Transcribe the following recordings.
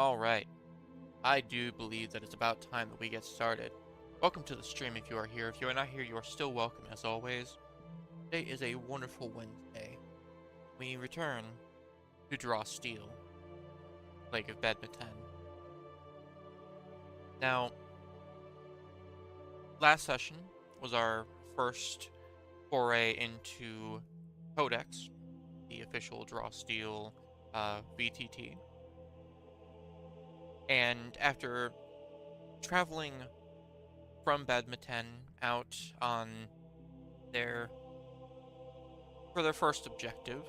Alright, I do believe that it's about time that we get started. Welcome to the stream if you are here. If you are not here, you are still welcome as always. Today is a wonderful Wednesday. We return to Draw Steel, Lake of Behdmeten. Now, last session was our first foray into Codex, the official Draw Steel VTT. And after traveling from Behdmeten out on for their first objective,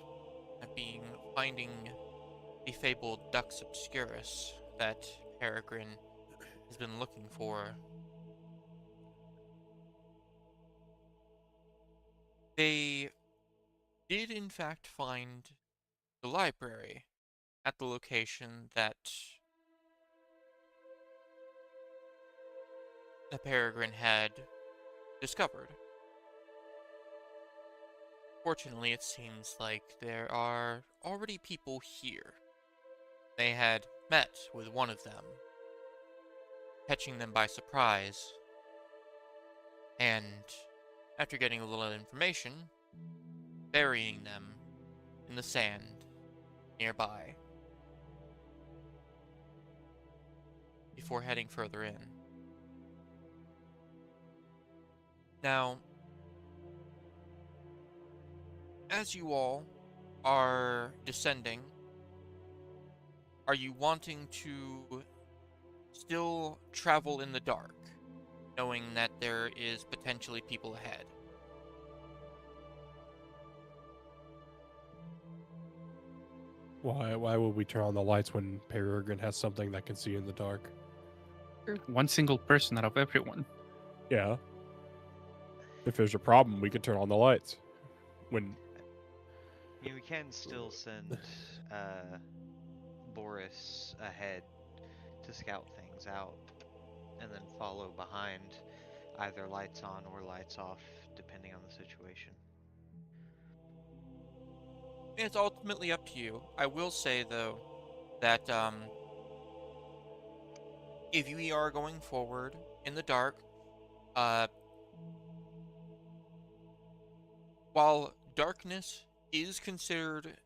that being finding the fabled Dux Obscurus that Peregrine has been looking for. They did in fact find the library at the location that Peregrine had discovered. Fortunately, it seems like there are already people here. They had met with one of them, catching them by surprise, and after getting a little information, burying them in the sand nearby before heading further in. Now, as you all are descending, are you wanting to still travel in the dark, knowing that there is potentially people ahead? Why would we turn on the lights when Peregrine has something that can see in the dark? One single person out of everyone. Yeah. If there's a problem, we could turn on the lights. When I mean, we can still send Boris ahead to scout things out, and then follow behind, either lights on or lights off, depending on the situation. It's ultimately up to you. I will say, though, that if we are going forward in the dark, while darkness is considered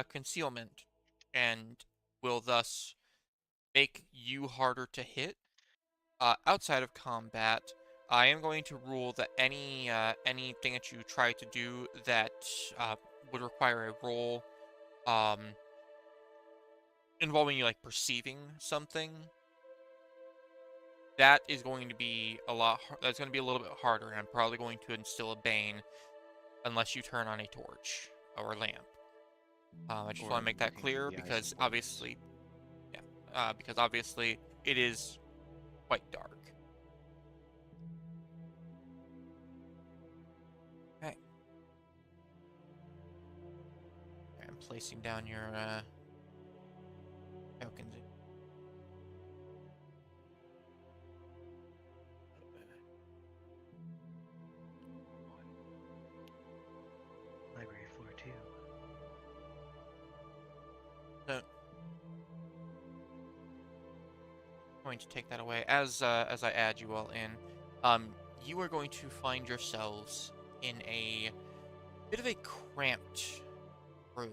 concealment and will thus make you harder to hit, outside of combat, I am going to rule that anything that you try to do that would require a roll involving you like perceiving something, that is going to be that's going to be a little bit harder, and I'm probably going to instill a bane unless you turn on a torch or a lamp. I just want to make that clear because obviously it is quite dark. Okay. I'm placing down your tokens. Library floor 2. So, going to take that away as I add you all in. You are going to find yourselves in a bit of a cramped room.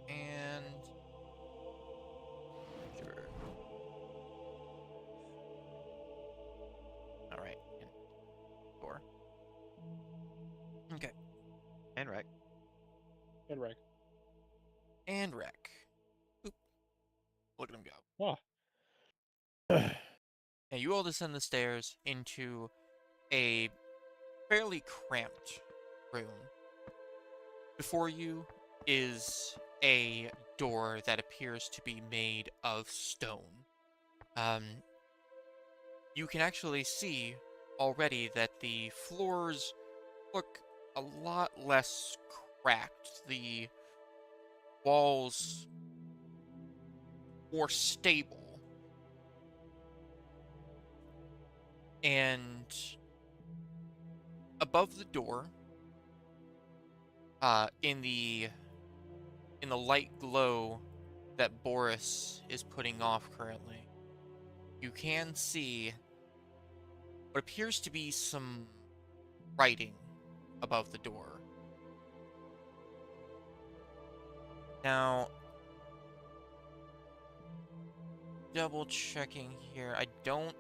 And sure. All right. And 4. Okay. And Rec. and Reg. And wreck. Oop. Look at him go. Ah. Now you all descend the stairs into a fairly cramped room. Before you is a door that appears to be made of stone. You can actually see already that the floors look a lot less cracked. The walls more stable. And above the door, in the light glow that Boris is putting off currently, you can see what appears to be some writing above the door. Now, double checking here, I don't.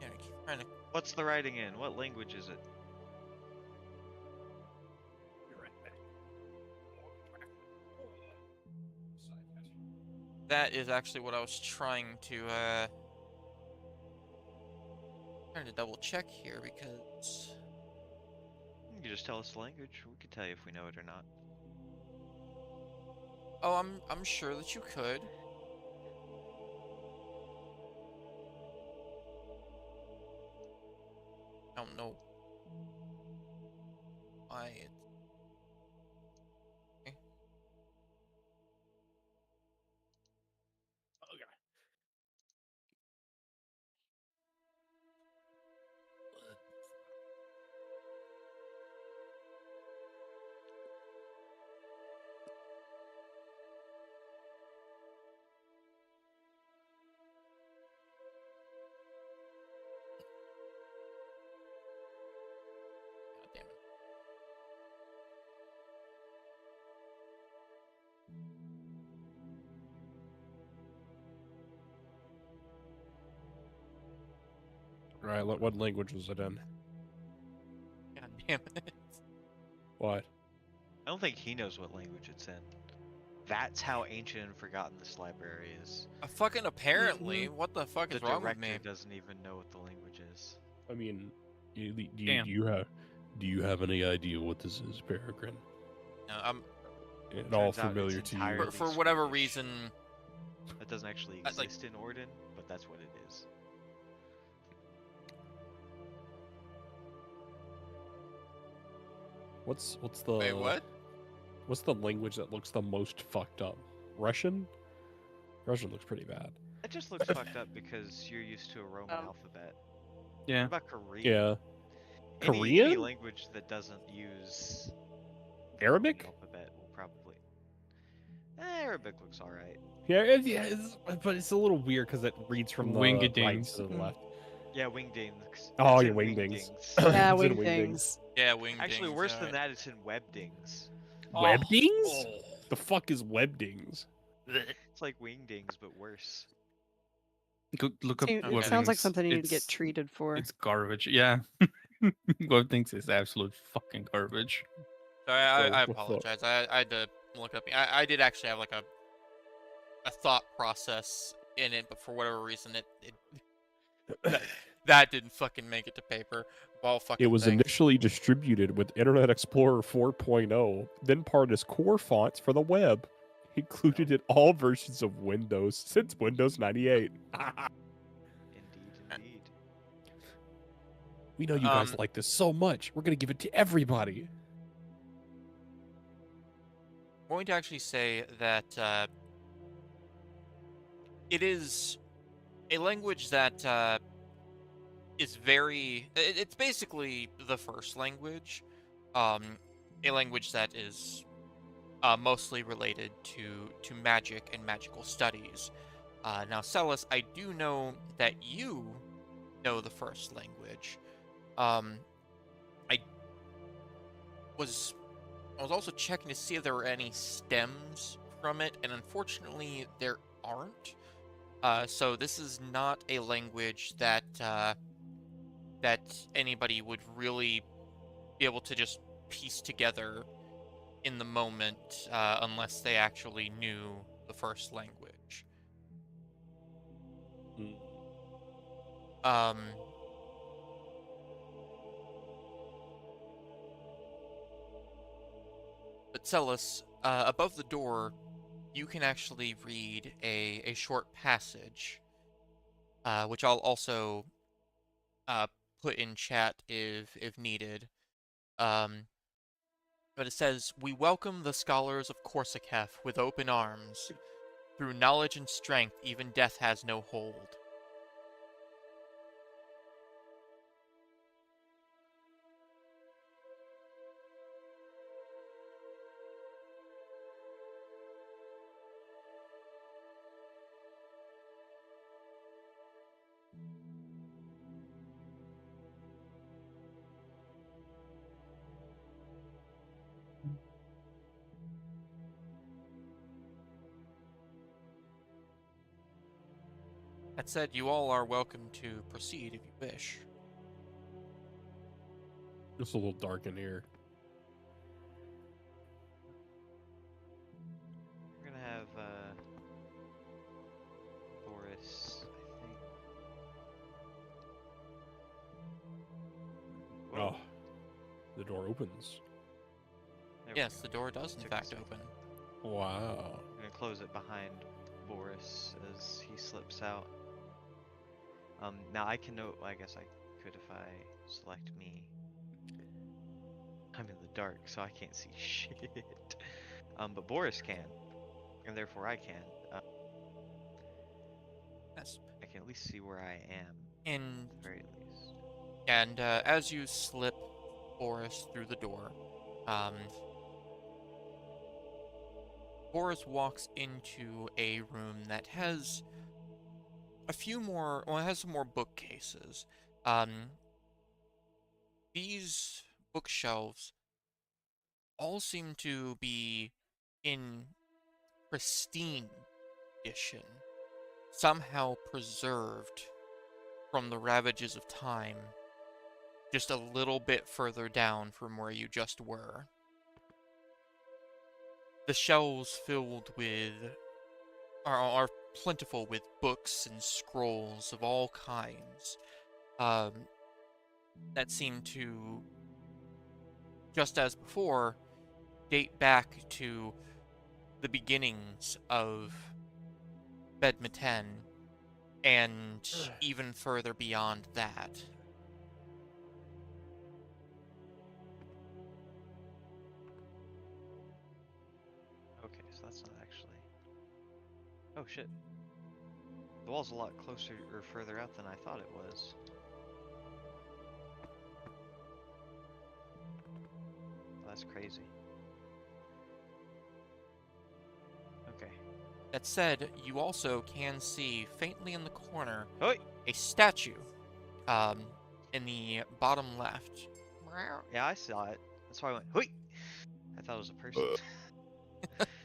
Yeah, I keep trying to. What's the writing in? What language is it? That is actually what I was trying to double check here because. You can just tell us the language. We can tell you if we know it or not. Oh, I'm sure that you could. I don't know why it's. Okay. God damn it. Right. What language was it in? God damn it. What? I don't think he knows what language it's in. That's how ancient and forgotten this library is. Fucking apparently. What the fuck The is wrong with director me? doesn't even know what the language is. I mean, Damn. do you have any idea what this is, Peregrine? No, At all Turns out it's familiar to you? entirely for whatever Swedish. reason. That doesn't actually Like- exist in Orden, but that's what it is. What's the Wait, what? What's the language that looks the most fucked up? Russian? Russian looks pretty bad. It just looks fucked up because you're used to a Roman alphabet. Yeah. What about Korean? Yeah. Any Korean? language that doesn't use the Arabic? Roman alphabet will probably. Arabic looks alright. Yeah, but it's a little weird because it reads from the right Wingedings. to the left. Yeah, wingdings. Oh, It's your in wingdings. Yeah, It's in wingdings. Yeah, wingdings. Actually, worse than alright. that, it's in webdings. Webdings? Oh. The fuck is webdings? It's like wingdings, but worse. Look up It Okay. sounds like Webdings. something you need to get It's- treated for. It's garbage. Yeah. Webdings is absolute fucking garbage. Sorry, So, I what the- apologize. I had to look up. I did actually have like a thought process in it, but for whatever reason, that didn't fucking make it to paper. Of all fucking It was things. initially distributed with Internet Explorer 4.0, then part as core fonts for the web. Included in all versions of Windows since Windows 98. Indeed. We know you guys Um, like this so much. We're gonna give it to everybody. I'm going to actually say that it is a language that is very. It's basically the first language, a language that is mostly related to magic and magical studies. Now, Celis, I do know that you know the first language. I was also checking to see if there were any stems from it, and unfortunately, there aren't. So this is not a language that anybody would really be able to just piece together in the moment, unless they actually knew the first language. Mm. But Celis, above the door, you can actually read a short passage, which I'll also put in chat if needed. But it says, "We welcome the scholars of Korsakef with open arms. Through knowledge and strength, even death has no hold." That said, you all are welcome to proceed if you wish. It's a little dark in here. We're gonna have Boris, I think. Whoa. Oh, the door opens. There we Yes, go. the door does in Took a fact second. open. Wow. I'm gonna close it behind Boris as he slips out. Now I can note. I guess I could if I select me. I'm in the dark, so I can't see shit. But Boris can, and therefore I can. Yes. I can at least see where I am, And at the very least. as you slip Boris through the door, Boris walks into a room that has a few more, well, it has some more bookcases. These bookshelves all seem to be in pristine condition, somehow preserved from the ravages of time, just a little bit further down from where you just were. The shelves filled with are plentiful with books and scrolls of all kinds that seem to, just as before, date back to the beginnings of Behdmeten and even further beyond that. Okay, so that's not actually. Oh shit. The wall's a lot closer or further out than I thought it was. Oh, that's crazy. Okay. That said, you also can see faintly in the corner Oi! a statue in the bottom left. Yeah, I saw it. That's why I went, Hui! I thought it was a person.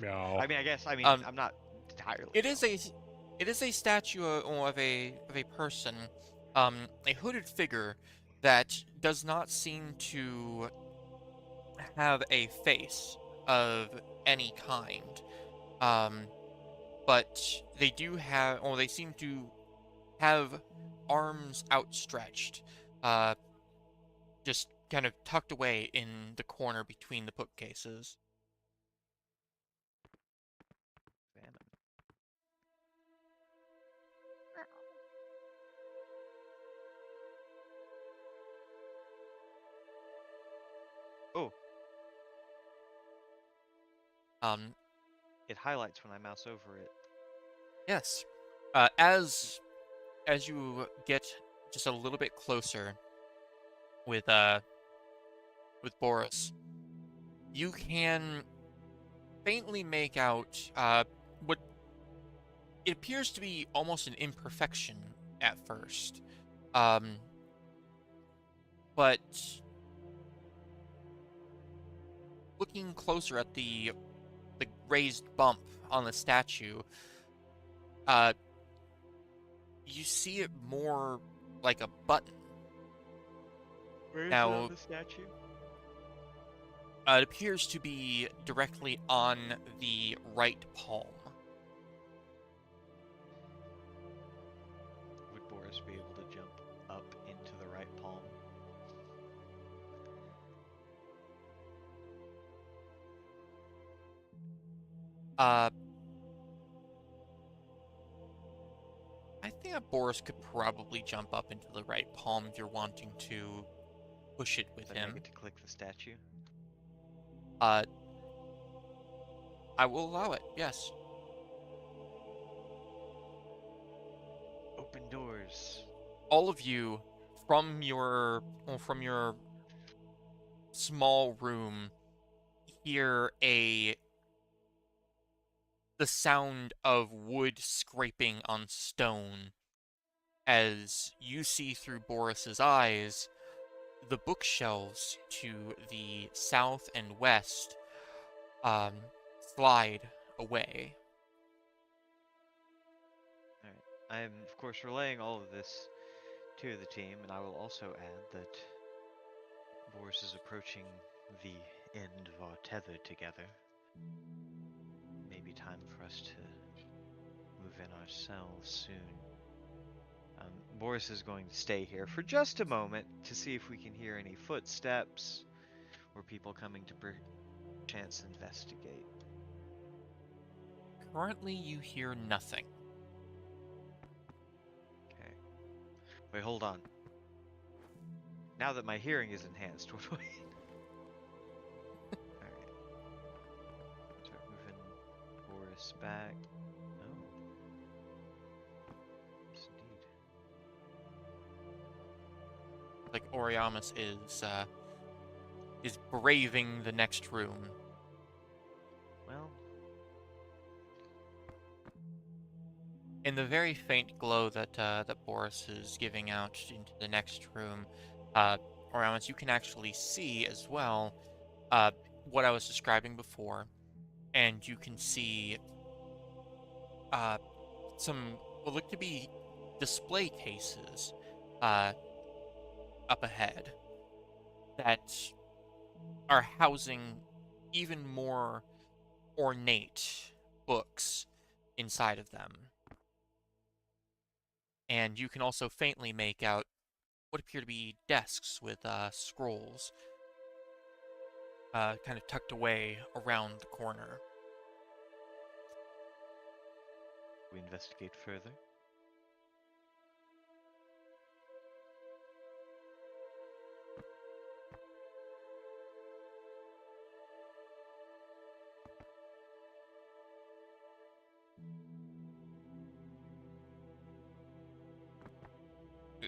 Meow. I mean, I guess, Um, I'm not entirely It is wrong. a statue of a person, a hooded figure that does not seem to have a face of any kind. But they do have, or they seem to have arms outstretched, just kind of tucked away in the corner between the bookcases. Examine. Oh, Um, it highlights when I mouse over it. yes. As you get just a little bit closer with Boris, you can faintly make out what it appears to be almost an imperfection at first. But looking closer at the raised bump on the statue, you see it more like a button. Where is Now- it on the statue? It appears to be directly on the right palm. Would Boris be able to jump up into the right palm? I think that Boris could probably jump up into the right palm if you're wanting to push it with Then I him. get to click the statue. Uh, I will allow it. Yes. Open doors. All of you from your small room hear the sound of wood scraping on stone as you see through Boris's eyes the bookshelves to the south and west um, slide away. Alright. I am, of course, relaying all of this to the team, and I will also add that Boris is approaching the end of our tether together. Maybe time for us to move in ourselves soon. Boris is going to stay here for just a moment to see if we can hear any footsteps or people coming to perchance investigate. Currently, you hear nothing. Okay. Wait, hold on. Now that my hearing is enhanced, what do I... Alright. Start moving Boris back. Oh. Yes, indeed. Like Oriamus is braving the next room. Well, In the very faint glow that Boris is giving out into the next room, Oriamus, you can actually see as well what I was describing before, and you can see uh, some what look to be display cases uh, up ahead that are housing even more ornate books inside of them. And you can also faintly make out what appear to be desks with scrolls kind of tucked away around the corner. we investigate further.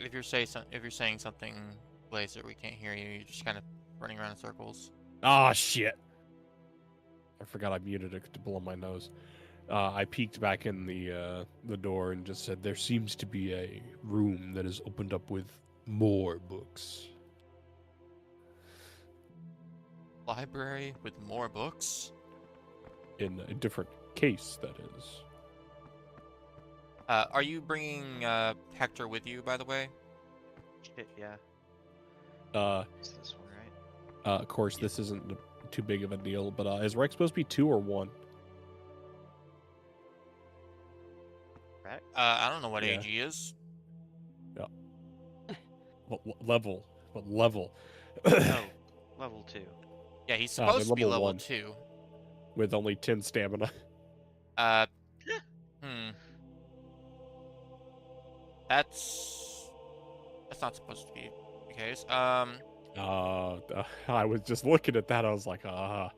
If you're saying something, Blazer, we can't hear you. You're just kind of running around in circles. Ah, shit. I forgot I muted it to blow my nose. I peeked back in the door and just said, "There seems to be a room that is opened up with more books." Library with more books. In a different case, that is. Are you bringing Hector with you, by the way? Shit, yeah. It's this one, right? Of course, this isn't too big of a deal, but is Rex supposed to be 2 or 1? Right? I don't know what Yeah. age he is. What level? What level? Oh, level 2. Yeah, he's Oh, they're supposed to be level level 1. 2. With only 10 stamina. Uh, hmm. That's not supposed to be the case. I was just looking at that. I was like, I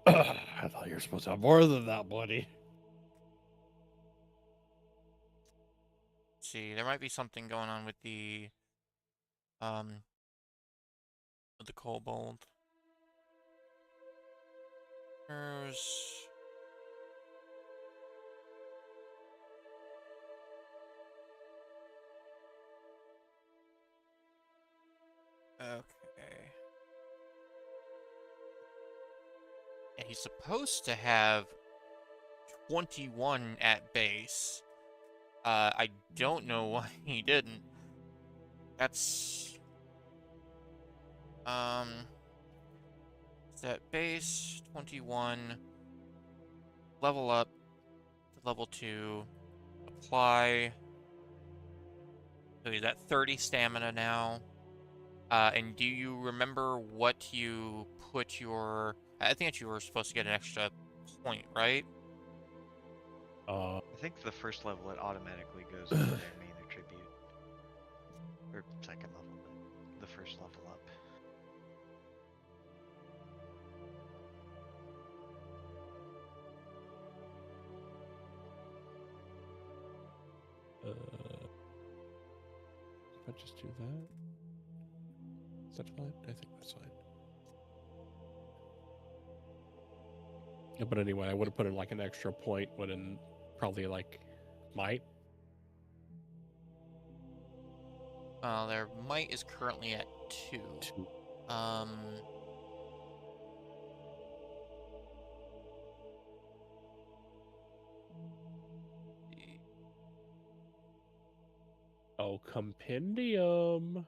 thought you were supposed to have more than that, buddy. See, there might be something going on with the kobold. There's okay. And he's supposed to have 21 at base. I don't know why he didn't. That's set base 21, level up to level 2, apply. So he's at 30 stamina now. And do you remember what you put your... I think that you were supposed to get an extra point, right? Uh, I think the first level it automatically goes into their main attribute. Or second level, but the first level up. If I just do that, is that fine? I think that's fine. Yeah, but anyway, I would have put in like an extra point, but in probably like might. Their might is currently at 2. Two. Oh, compendium.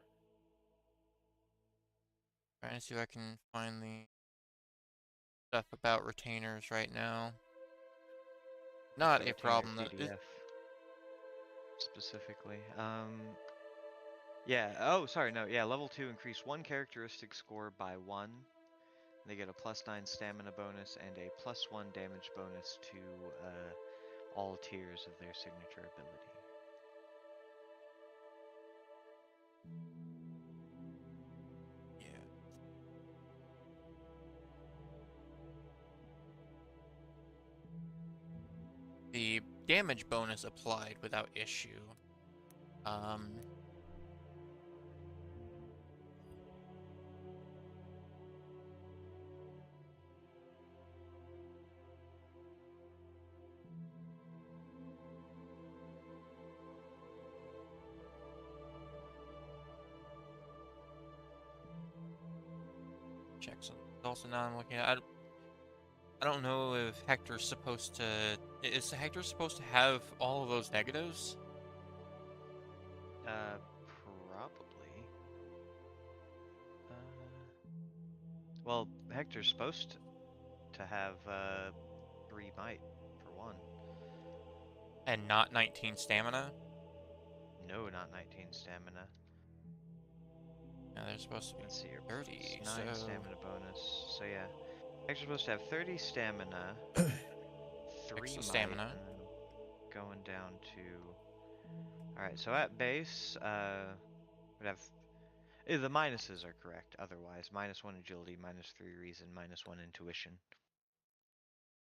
Trying to see if I can find the stuff about retainers right now. Not The a problem. retainer That PDF specifically. Yeah. Oh, sorry. No. Yeah. Level 2 increase one characteristic score by 1. They get a +9 stamina bonus and a +1 damage bonus to all tiers of their signature ability. yeah. The damage bonus applied without issue. Check something else now I'm looking at. I don't know if Hector's supposed to. Is Hector supposed to have all of those negatives? Probably. Well, Hector's supposed to have 3 might for 1. And not 19 stamina? No, not 19 stamina. Yeah, they're supposed to be Let's see here. 30, It's 9 so... stamina bonus. So yeah, Hector's supposed to have 30 stamina, 3 Extra might, stamina. and then going down to. All right, so at base, would have. The minuses are correct. Otherwise, -1 agility, -3 reason, -1 intuition.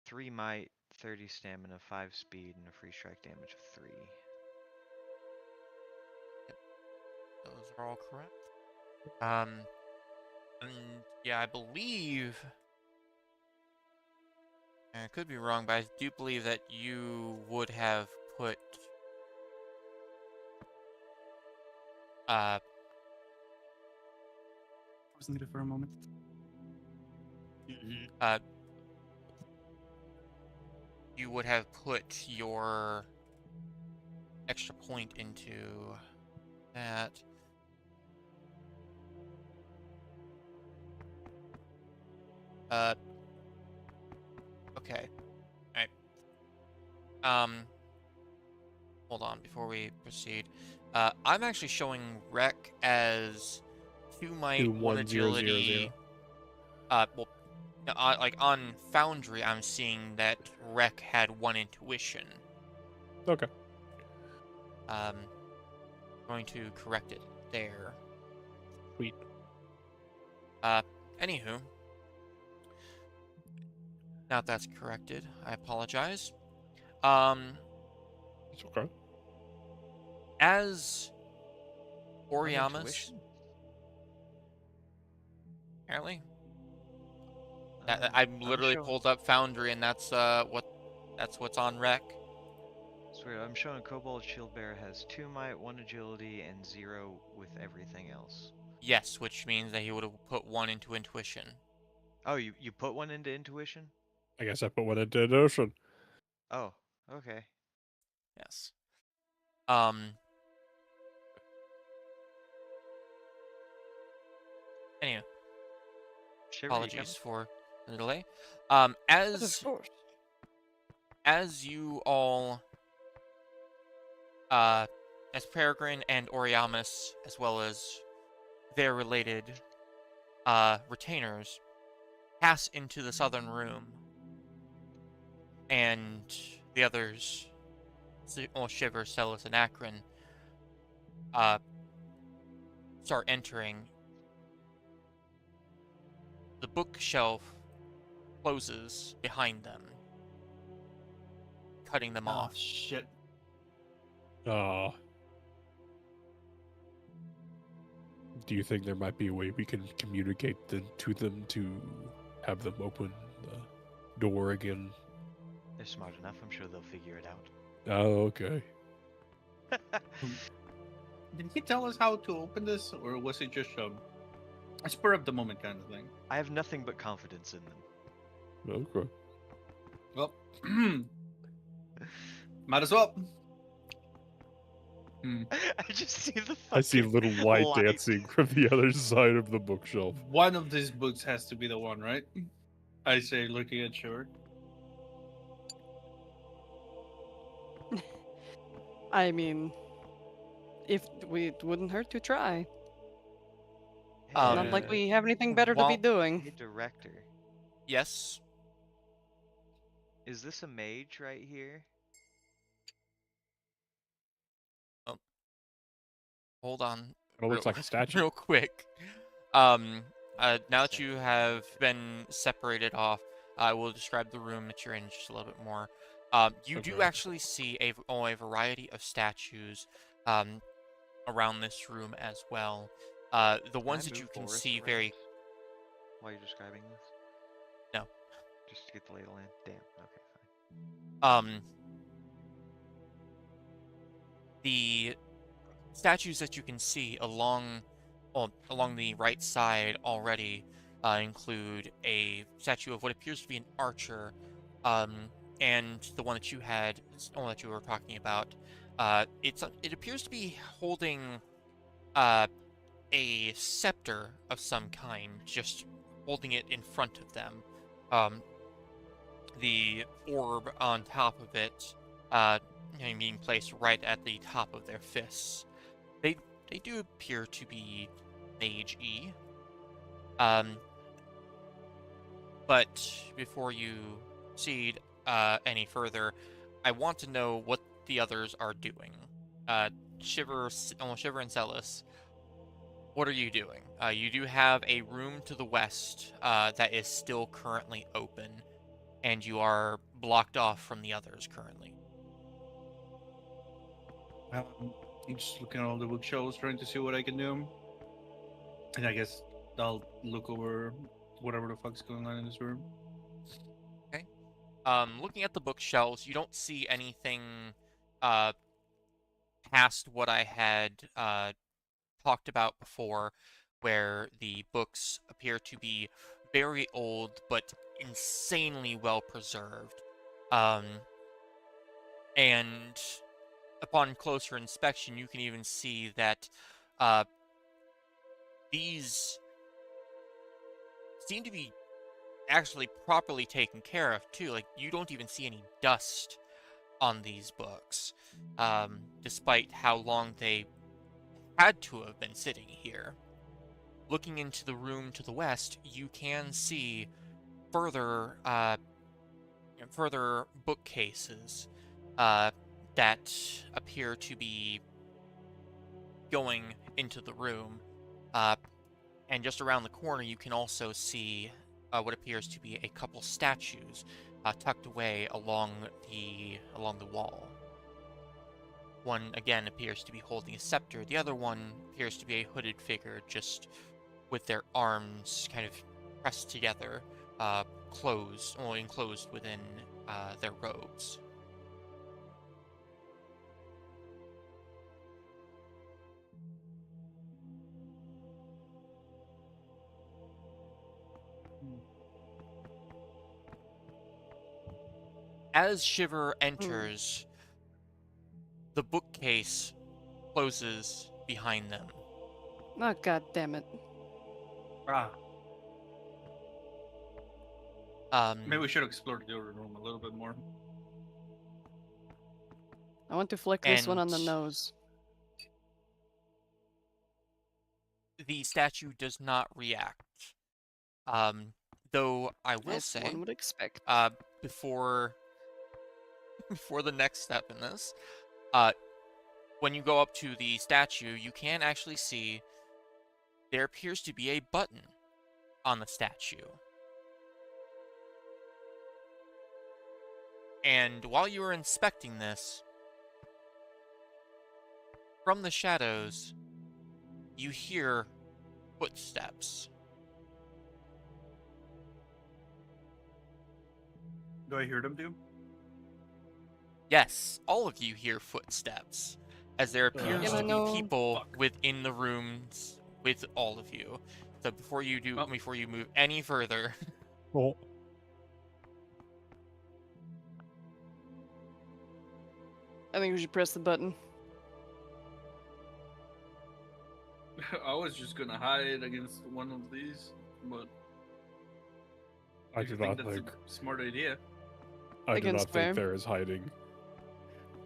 3 might, 30 stamina, 5 speed, and a free strike damage of 3. Those are all correct. And yeah, I believe... And I could be wrong, but I do believe that you would have put... I was muted for a moment. You would have put your extra point into that. Okay. Alright. Hold on before we proceed. I'm actually showing Rec as 2 might, 1 21000. agility. Well, no, like on Foundry, I'm seeing that Rec had 1 intuition. Okay. Going to correct it there. Sweet. Anywho. Now that that's corrected, I apologize. It's okay. As One Oriamus, intuition? apparently. Um, I I'm literally showing- pulled up Foundry, and that's what's on Rec. Swear, I'm showing Kobold Shieldbearer has 2 might, 1 agility, and 0 with everything else. Yes, which means that he would have put 1 into intuition. Oh, you put 1 into intuition? I guess I put one into Notion. Oh, okay. Yes. Anyway, Shiver, you apologies for the delay. As you all, as Peregrine and Oriamus, as well as their related retainers, pass into the southern room, and the others, Shiver, Celis, and Akron, start entering. The bookshelf closes behind them, cutting them Oh off. shit! Uh, do you think there might be a way we can communicate to them to have them open the door again? They're smart enough. I'm sure they'll figure it out. Oh, okay. Did he tell us how to open this, or was it just a spur of the moment kind of thing? I have nothing but confidence in them. Okay. Well, might as well. I just see the fucking I see little white light. dancing from the other side of the bookshelf. One of these books has to be the one, right? I say, looking at Shiver. I mean, if it wouldn't hurt to try. Hey, Not like we have anything better to be Well- doing. Hey, director. Yes. Is this a mage right here? Hold on. It looks like a statue. Real quick. Now that you have been separated off, I will describe the room that you're in just a little bit more. You do Okay. actually see a variety of statues around this room as well. The Can ones I that you move can Boris see around very... while you're describing this? No. Just to get the lay of the land? Damn. Okay, fine. The statues that you can see along the right side already include a statue of what appears to be an archer, and the one that you were talking about. It appears to be holding a scepter of some kind, just holding it in front of them. The orb on top of it, being placed right at the top of their fists. They do appear to be mage-y. But before you proceed any further, I want to know what the others are doing. Shiver and Celis, what are you doing? You do have a room to the west that is still currently open, and you are blocked off from the others currently. I'm just looking at all the bookshelves, trying to see what I can do. And I guess I'll look over whatever the fuck's going on in this room. Looking at the bookshelves, you don't see anything past what I had talked about before, where the books appear to be very old but insanely well preserved. And upon closer inspection, you can even see that these seem to be actually properly taken care of too. Like, you don't even see any dust on these books, despite how long they had to have been sitting here. Looking into the room to the west, you can see further bookcases that appear to be going into the room. And just around the corner, you can also see what appears to be a couple statues tucked away along the wall. One, again, appears to be holding a scepter. The other one appears to be a hooded figure, just with their arms kind of pressed together, enclosed within their robes. As Shiver enters, the bookcase closes behind them. Oh, god damn it. Maybe we should explore the other room a little bit more. I want to flick this one on the And- nose. The statue does not react. Though I will As say, one would expect. before the next step in this, when you go up to the statue, you can actually see there appears to be a button on the statue. And while you are inspecting this, from the shadows, you hear footsteps. Do I hear them do? Yes, all of you hear footsteps, as there appears Gonna to be know- people Fuck. within the rooms with all of you. So before you Oh. before you move any further, Oh, I think we should press the button. I was just gonna hide against one of these, but I if do you think not that's think. a smart idea. I do Against not think where? there is hiding.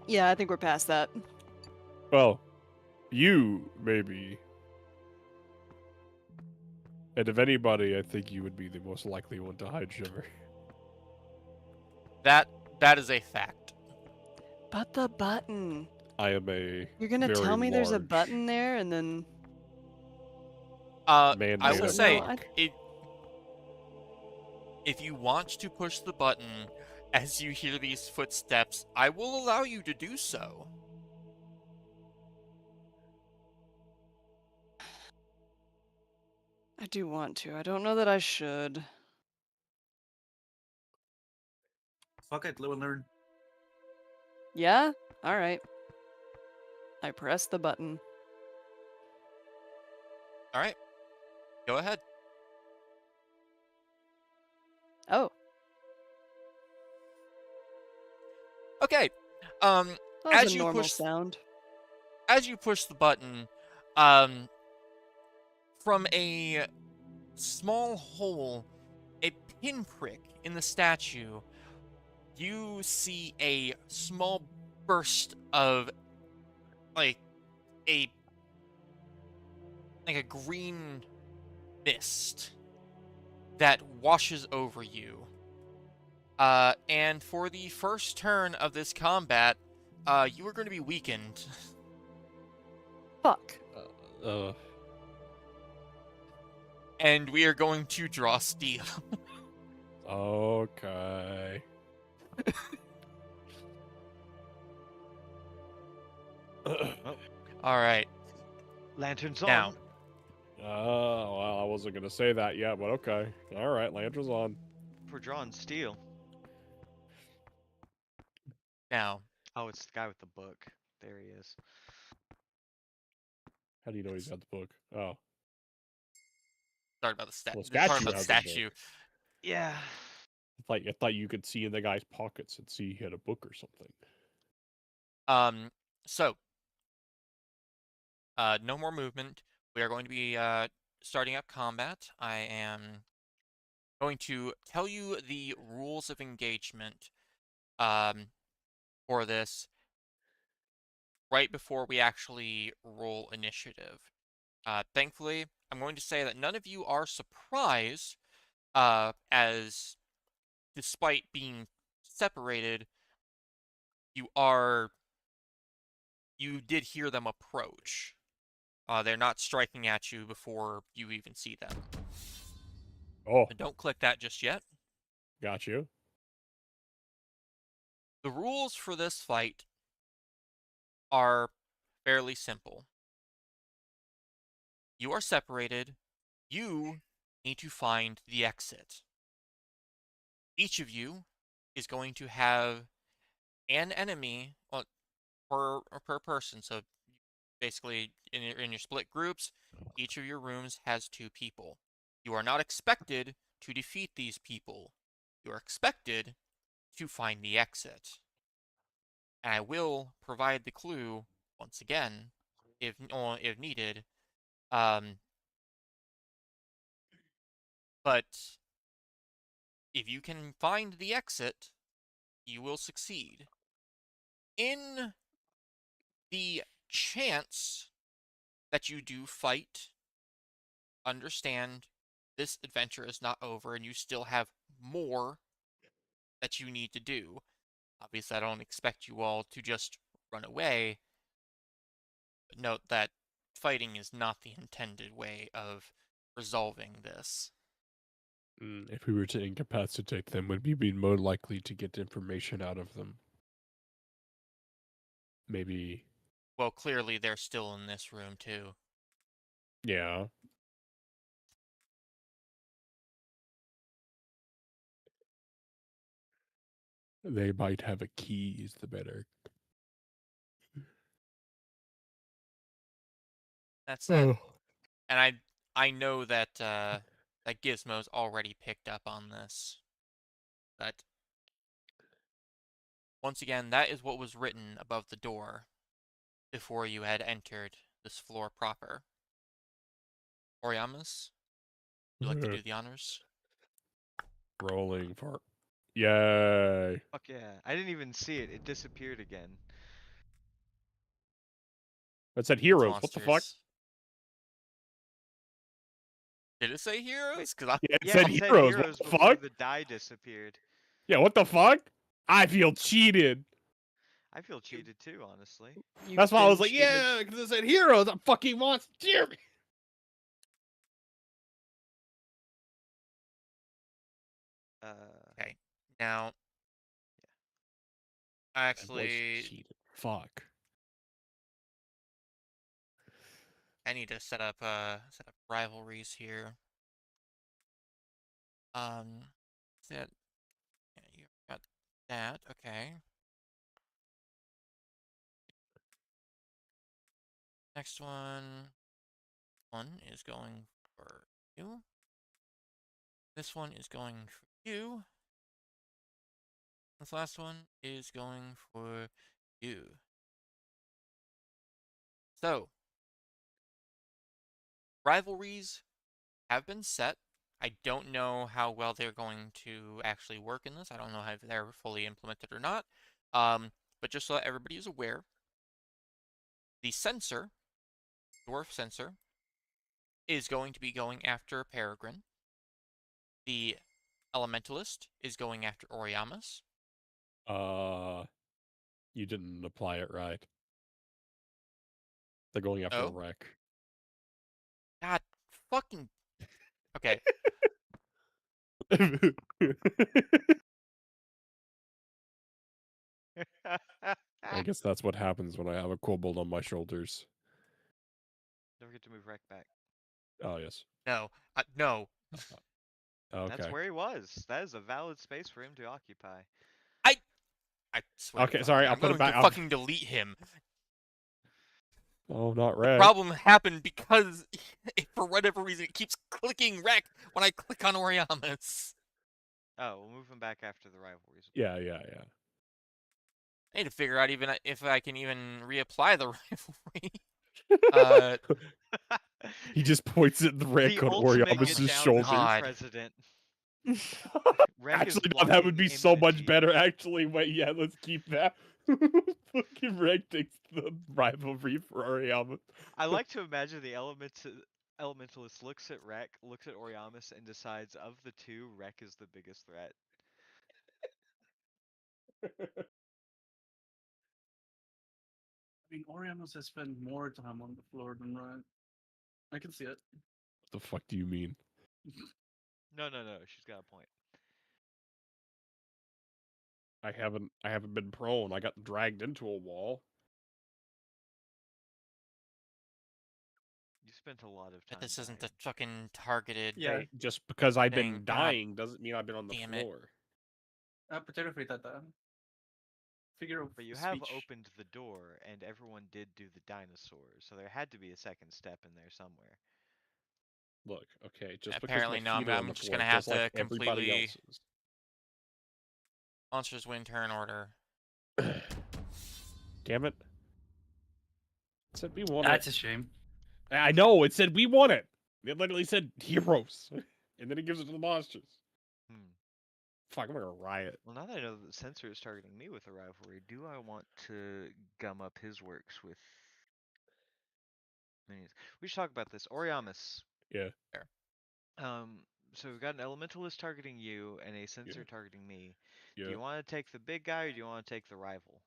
Yeah, I think we're past that. Well, you maybe. And if anybody, I think you would be the most likely one to hide, Shiver. that is a fact. But the button. I am a You're gonna very tell me there's a large button there, and then man I made will of say, No, I- rock. if you want to push the button as you hear these footsteps, I will allow you to do so. I do want to. I don't know that I should. Fuck it, live and learn. Yeah? Alright. I press the button. All right, go ahead. Oh, Okay. that was As a you normal push sound. as you push the button, from a small hole, a pinprick in the statue, you see a small burst of like a green mist that washes over you. And for the first turn of this combat, you are going to be weakened. Fuck. And we are going to draw steel. Okay. All right. Lanterns Now. on. Well, I wasn't gonna say that yet, but okay. All right, lanterns on. We're drawing steel. Now, Oh, it's the guy with the book. There he is. How do you know he's got the book? Oh, sorry about the Well, sorry statue about the has a book. statue. Yeah. I thought you could see in the guy's pockets and see he had a book or something. So, no more movement. We are going to be starting up combat. I am going to tell you the rules of engagement for this right before we actually roll initiative. Thankfully, I'm going to say that none of you are surprised, as despite being separated, you did hear them approach. They're not striking at you before you even see them. Oh, And don't click that just yet. got you. The rules for this fight are fairly simple. You are separated. You need to find the exit. Each of you is going to have an enemy per person. So basically, in your split groups, each of your rooms has 2 people. You are not expected to defeat these people. You are expected to find the exit. And I will provide the clue once again, if needed. But if you can find the exit, you will succeed. In the chance that you do fight, understand this adventure is not over and you still have more that you need to do. Obviously, I don't expect you all to just run away, but note that fighting is not the intended way of resolving this. If we were to incapacitate them, would we be more likely to get information out of them? Maybe Well, clearly they're still in this room too. Yeah. They might have a key, is the better. That's it. And I know that that Gizmo's already picked up on this. But once again, that is what was written above the door before you had entered this floor proper. Oriamas, would you like to do the honors? Rolling for. Yay. Fuck yeah. I didn't even see it. It disappeared again. It said It's heroes. What the fuck? monsters. Did it say heroes? Because Yeah, it Yeah, said it said heroes. heroes What the before fuck? the die disappeared. Yeah, what the fuck? I feel cheated. I feel cheated too, honestly. You've That's why I been was like, cheated. yeah, because it said heroes. I fucking want Jeremy. Okay. Now, I was actually, cheated. Fuck. I need to set up rivalries here. That yeah, you got that. Okay. Next one is going for you. This one is going for you. This last one is going for you. So, rivalries have been set. I don't know how well they're going to actually work in this. I don't know if they're fully implemented or not. But just so that everybody is aware, the censor, dwarf censor, is going to be going after Peregrine. The elementalist is going after Oriamas. You didn't apply it right. They're going after a Oh, wreck. God, fucking. Okay. I guess that's what happens when I have a kobold on my shoulders. Don't forget to move Rec back. Oh, yes. No. No. Okay. That's where he was. That is a valid space for him to occupy. I swear to Okay, fucking sorry, God, I'll I'm put going it back. to fucking delete him. Oh, not The red. problem happened because, for whatever reason, it keeps clicking rec when I click on Oriamas. Oh, we'll move him back after the rivalries. Yeah. I need to figure out even if I can even reapply the rivalry. He just points at the wreck The on ultimate get Oriamas' down shoulder. God. president. Rec is Actually, no, that would blocking be so much energy. better. Actually, wait, yeah, let's keep that. Fucking wreck takes the rivalry for Oriamas. I like to imagine the elementalist looks at Rec, looks at Oriamis, and decides of the two, Rec is the biggest threat. I mean, Orianos has spent more time on the floor than Ryan. I can see it. What the fuck do you mean? No, she's got a point. I haven't been prone. I got dragged into a wall. You spent a lot of time. But this isn't the dying. fucking targeted. Yeah. Hey, just because I've Dang, been God dying doesn't mean I've been on the damn it. floor. Potato free tata. Figure of But you have speech. opened the door, and everyone did do the dinosaurs, so there had to be a second step in there somewhere. Look, okay, just Apparently, because my no, feet are on I'm the just floor, gonna have just like to everybody completely- else's. Monsters win turn order. Damn it! It said we won That's it. a shame. I know it said we won it. It literally said heroes, and then it gives it to the monsters. Fuck, I'm gonna riot. Well, now that I know that the censor is targeting me with a rivalry, do I want to gum up his works with minis? We should talk about this. Oriamis. Yeah. There. So we've got an elementalist targeting you and a censor Yeah. targeting me. Yeah. Do you want to take the big guy or do you want to take the rival?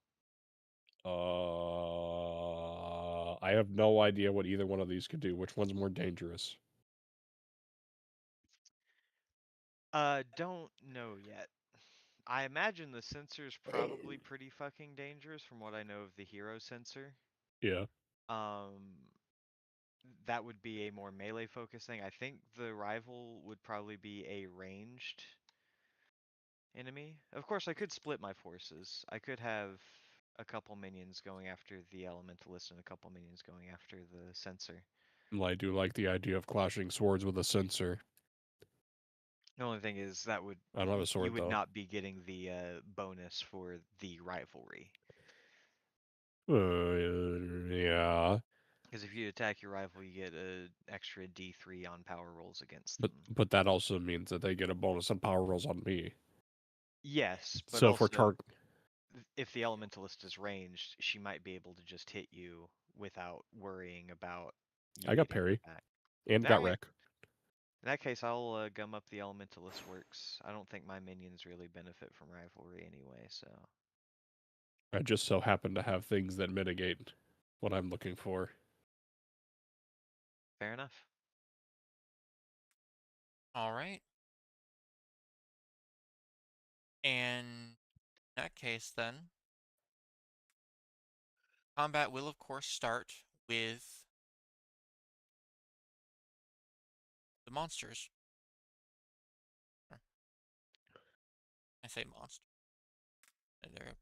I have no idea what either one of these could do. Which one's more dangerous? Don't know yet. I imagine the censor's probably pretty fucking dangerous from what I know of the hero censor. Yeah. That would be a more melee focused thing. I think the rival would probably be a ranged enemy. Of course, I could split my forces. I could have a couple minions going after the elementalist and a couple minions going after the sensor. Well, I do like the idea of clashing swords with a sensor. The only thing is that would I don't have a you sword would though. not be getting the bonus for the rivalry. Yeah. Because if you attack your rival, you get an extra D3 on power rolls against But them. but that also means that they get a bonus on power rolls on me. Yes, but So for also if the elementalist is ranged, she might be able to just hit you without worrying about you I got getting parry hit back. and got Alright. wreck. In that case, I'll gum up the elementalist works. I don't think my minions really benefit from rivalry anyway, so I just so happen to have things that mitigate what I'm looking for. fair enough. All right. And in that case, then, combat will, of course, start with the monsters. I say monster. They're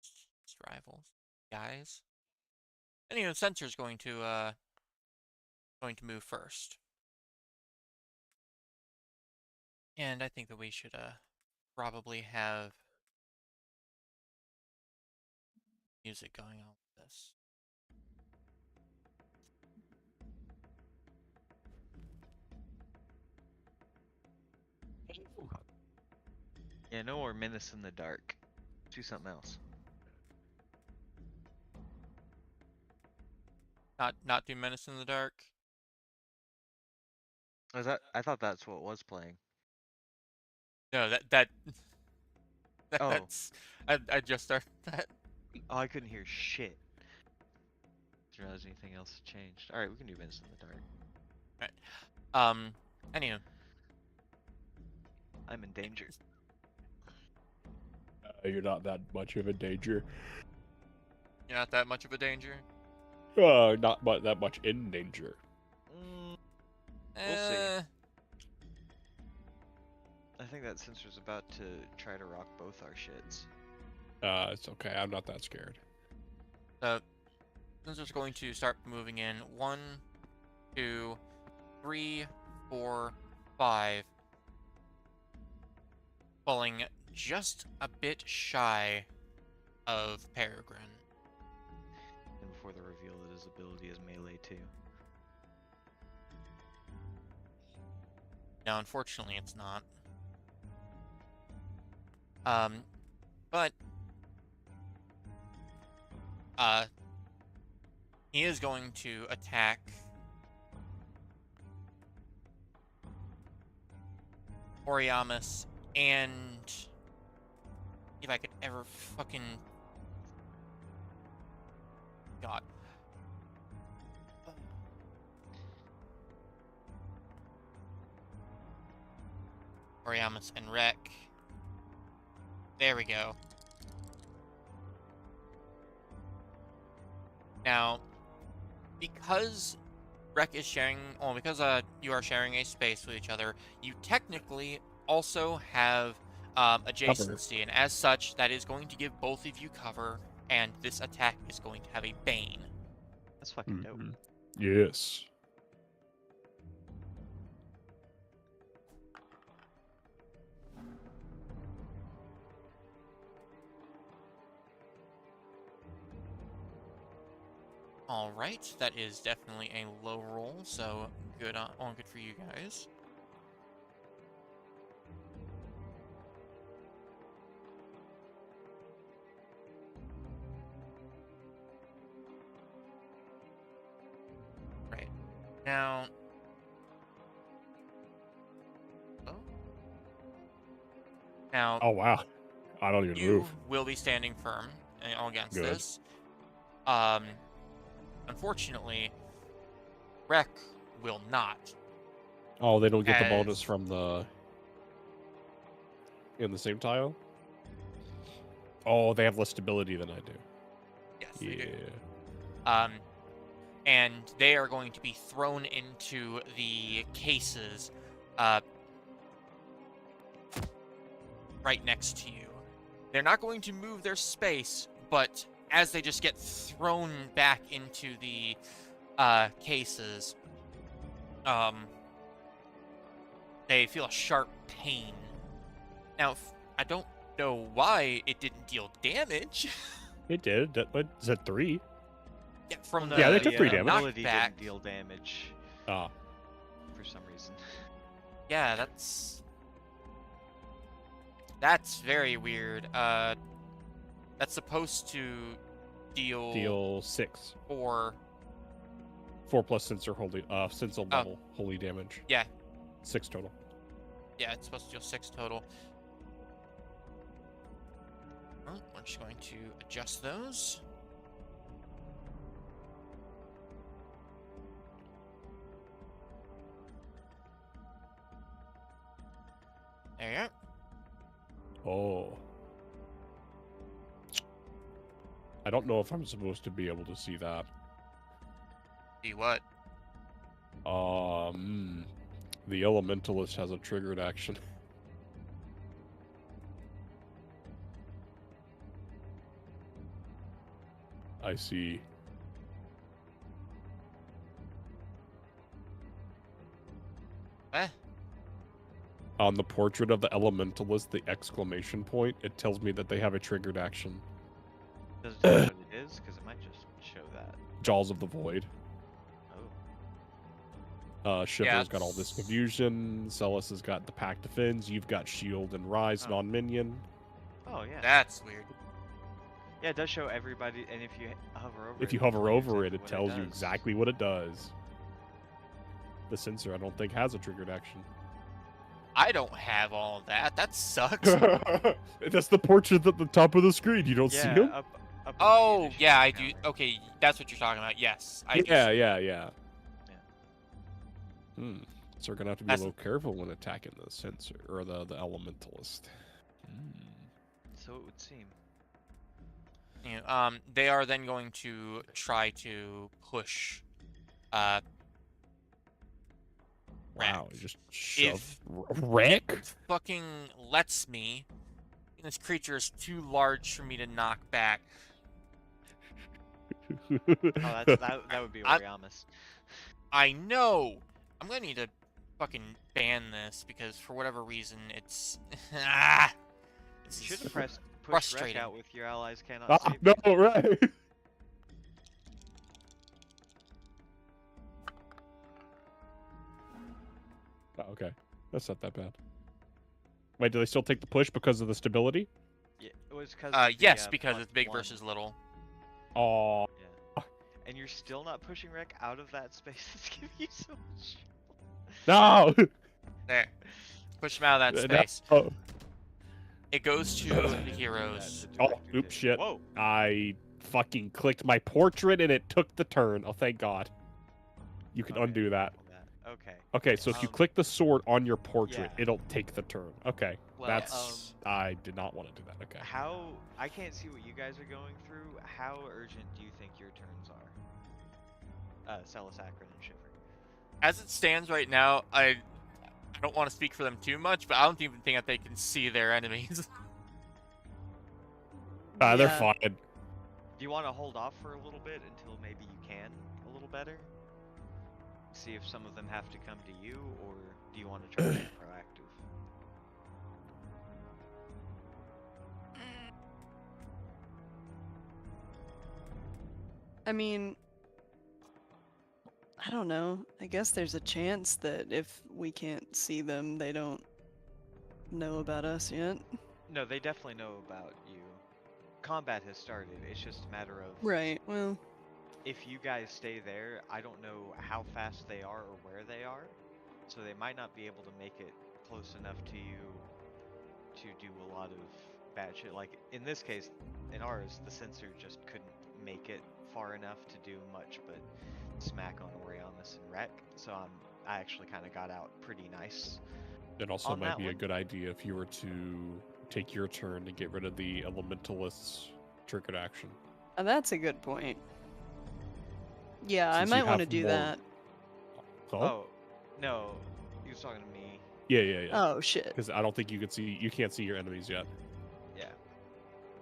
just rivals, guys. Anyway, the sensor's going to move first, and I think that we should probably have music going on with this. Yeah, no more Menace in the Dark. Do something else. Not do Menace in the Dark. Was that? I thought that's what was playing. No, Oh. that's I just started that. Oh, I couldn't hear shit. Didn't realize anything else had changed. Alright, we can do Menace in the Dark. Anyway, I'm in danger. You're not that much of a danger. you're not that much of a danger. Not that much in danger. We'll see. I think that sensor's about to try to rock both our shits. It's okay. I'm not that scared. So, sensor's going to start moving in 1, 2, 3, 4, 5, falling just a bit shy of Peregrine. And before the reveal that his ability is melee too. Now, unfortunately, it's not. But he is going to attack Oriamis, and if I could ever fucking God. Oriamis and Rek. There we go. Now, because Rek is sharing, well, because you are sharing a space with each other, you technically also have adjacency, and as such, that is going to give both of you cover, and this attack is going to have a bane. That's fucking dope. Yes. Alright, that is definitely a low roll, so good good for you guys. Right. Now... Oh. Now... Oh, wow. I don't even you move. will be standing firm against Good. this. Unfortunately, Rek will not. Oh, they don't get the As- bonus from the... in the same tile? Oh, they have less stability than I do. Yes. they do. Yeah. And they are going to be thrown into the cases right next to you. They're not going to move their space, but as they just get thrown back into the cases, they feel a sharp pain. Now, I don't know why it didn't deal damage. It did. What is that, 3? Yeah, from Well, Yeah, the they took 3 damage. ability knockback. didn't deal damage Ah. for some reason. Yeah, that's very weird. That's supposed to deal 6. 4. 4 plus sensor level holy damage. Yeah. 6 total. Yeah, it's supposed to deal 6 total. Well, we're just going to adjust those. There you go. Oh. I don't know if I'm supposed to be able to see that. See what? The Elementalist has a triggered action. I see. Eh? On the portrait of the Elementalist, the exclamation point, it tells me that they have a triggered action. Does it tell you what it is? Because it might just show that. Jaws of the Void. Oh. Shiver's got all it's- this confusion. Celis has got the Pact of Fins. You've got Shield and Rise Oh. non-minion. Oh yeah. That's weird. Yeah, it does show everybody, and if you hover over If it, you hover tells over it, it what tells you does. exactly what it does. The sensor, I don't think, has a triggered action. I don't have all of that. That sucks. That's the portrait at the top of the screen. You don't see Yeah, him? up on the Oh, initiative yeah, I do. counter. Okay, that's what you're talking about. Yes, I do. Yeah. So we're gonna have to be That's- a little careful when attacking the sensor or the Elementalist. So it would seem. You know, they are then going to try to push. Wow, Wreck. just shove wreck. Fucking lets me. This creature is too large for me to knock back. Oh, that would be I- Oriamis. I know. I'm gonna need to fucking ban this because for whatever reason it's. This You is should have pressed push wreck frustrating. out with your allies cannot Ah, save. no, right. Oh, okay, that's not that bad. Wait, do they still take the push because of the stability? Yeah, it was because. Yes, because it's big versus little. Oh, Yeah. And you're still not pushing wreck out of that space. It's giving you so much. no! There. Push him out of that No. space. Oh, It goes to the heroes. The director oops, did. shit. Whoa. I fucking clicked my portrait and it took the turn. Oh, thank God. You can Okay, undo that. Okay. Okay, so if you Um, click the sword on your portrait, yeah. it'll take the turn. Okay, Well, that's... I did not want to do that. Okay. How I can't see what you guys are going through. How urgent do you think your turns are? Celis, Akron, and Shiver. As it stands right now, I don't want to speak for them too much, but I don't even think that they can see their enemies. They're Yeah. fine. Do you want to hold off for a little bit until maybe you can a little better? See if some of them have to come to you, or do you want to try to be proactive? I mean, I don't know. I guess there's a chance that if we can't see them, they don't know about us yet. No, they definitely know about you. Combat has started. It's just a matter of Right, well, if you guys stay there, I don't know how fast they are or where they are, so they might not be able to make it close enough to you to do a lot of bad shit. Like in this case, in ours, the sensor just couldn't make it far enough to do much but smack on Oriamis and wreck. So I actually kind of got out pretty nice. It also On might that be a one- good idea if you were to take your turn to get rid of the Elementalist's triggered action. That's a good point. Yeah, I Since you might want to have do more- that. Huh? Oh, no. He was talking to me. Yeah. Oh shit. Because I don't think you can't see your enemies yet. Yeah.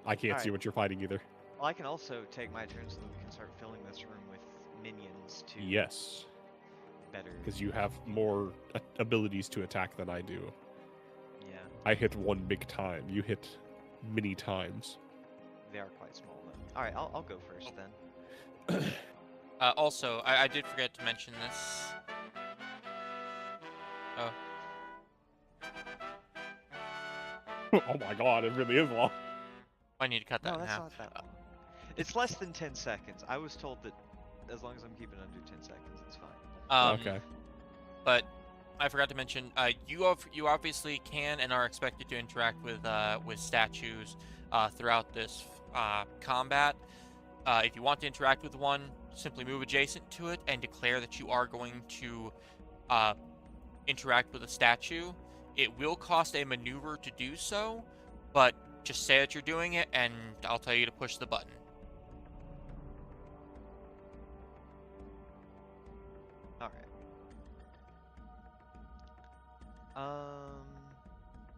I can't see Alright. what you're fighting either. Well, I can also take my turn so that we can start filling this room with minions to Yes, better. because you have more abilities to attack than I do. Yeah, I hit one big time. You hit many times. they are quite small though. All right, I'll go first then. Also, I did forget to mention this. Oh, Oh my god, it really is long. I need to cut that No, in that's half. not that long. It's less than 10 seconds. I was told that as long as I'm keeping under 10 seconds, it's fine. Okay. But I forgot to mention, you obviously can and are expected to interact with statues throughout this combat. If you want to interact with one, simply move adjacent to it and declare that you are going to interact with a statue. It will cost a maneuver to do so, but just say that you're doing it, and I'll tell you to push the button. All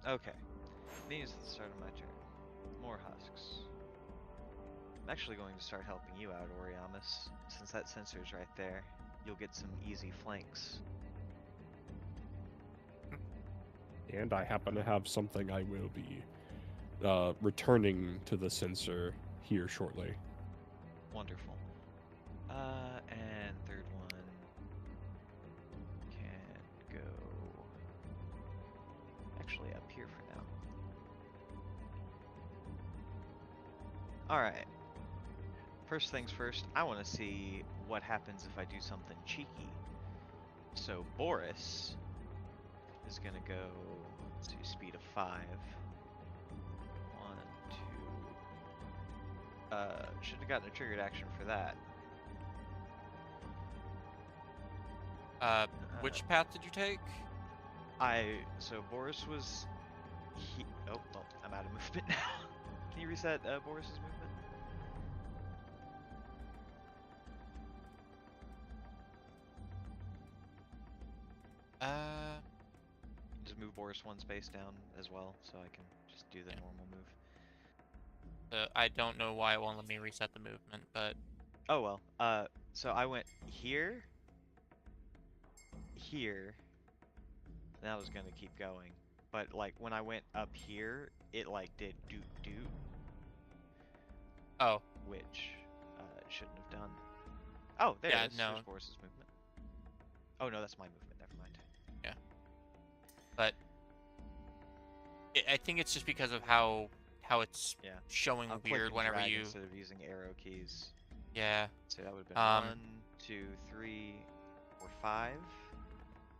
right. Okay. These is the start of my turn. More husks. I'm actually going to start helping you out, Oriamis. Since that sensor's right there, you'll get some easy flanks. And I happen to have something I will be returning to the sensor here shortly. Wonderful. And third one can go actually up here for now. Alright. First things first, I want to see what happens if I do something cheeky. So Boris is gonna go, let's do speed of 5. 1, 2. Should have gotten a triggered action for that. Which path did you take? So Boris was oh, well, I'm out of movement now. Can you reset Boris's movement? Just move Boris one space down as well, so I can just do the normal move. I don't know why it won't let me reset the movement, but Oh well. So I went here, here, and I was gonna keep going, but like when I went up here, it like did doot doot, oh, which it shouldn't have done. Oh, there Yeah, it is. no. There's Boris's movement. Oh no, that's my movement. Never mind. but I think it's just because of how it's Yeah. showing I'll click weird and whenever drag you. instead of using arrow keys. Yeah. So that would have been Um, 1, 2, 3, 4, 5.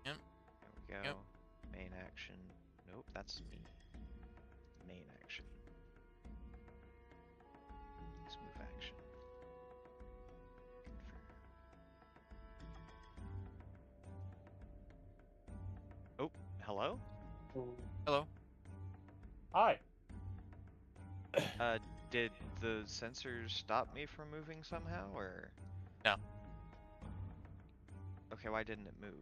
Yep. There we go. Yep. Main action. Nope, that's me. Main action. Next move action. Confirm. Oh, hello? Hello. Hi. Did the sensors stop me from moving somehow, or? No. Okay, why didn't it move?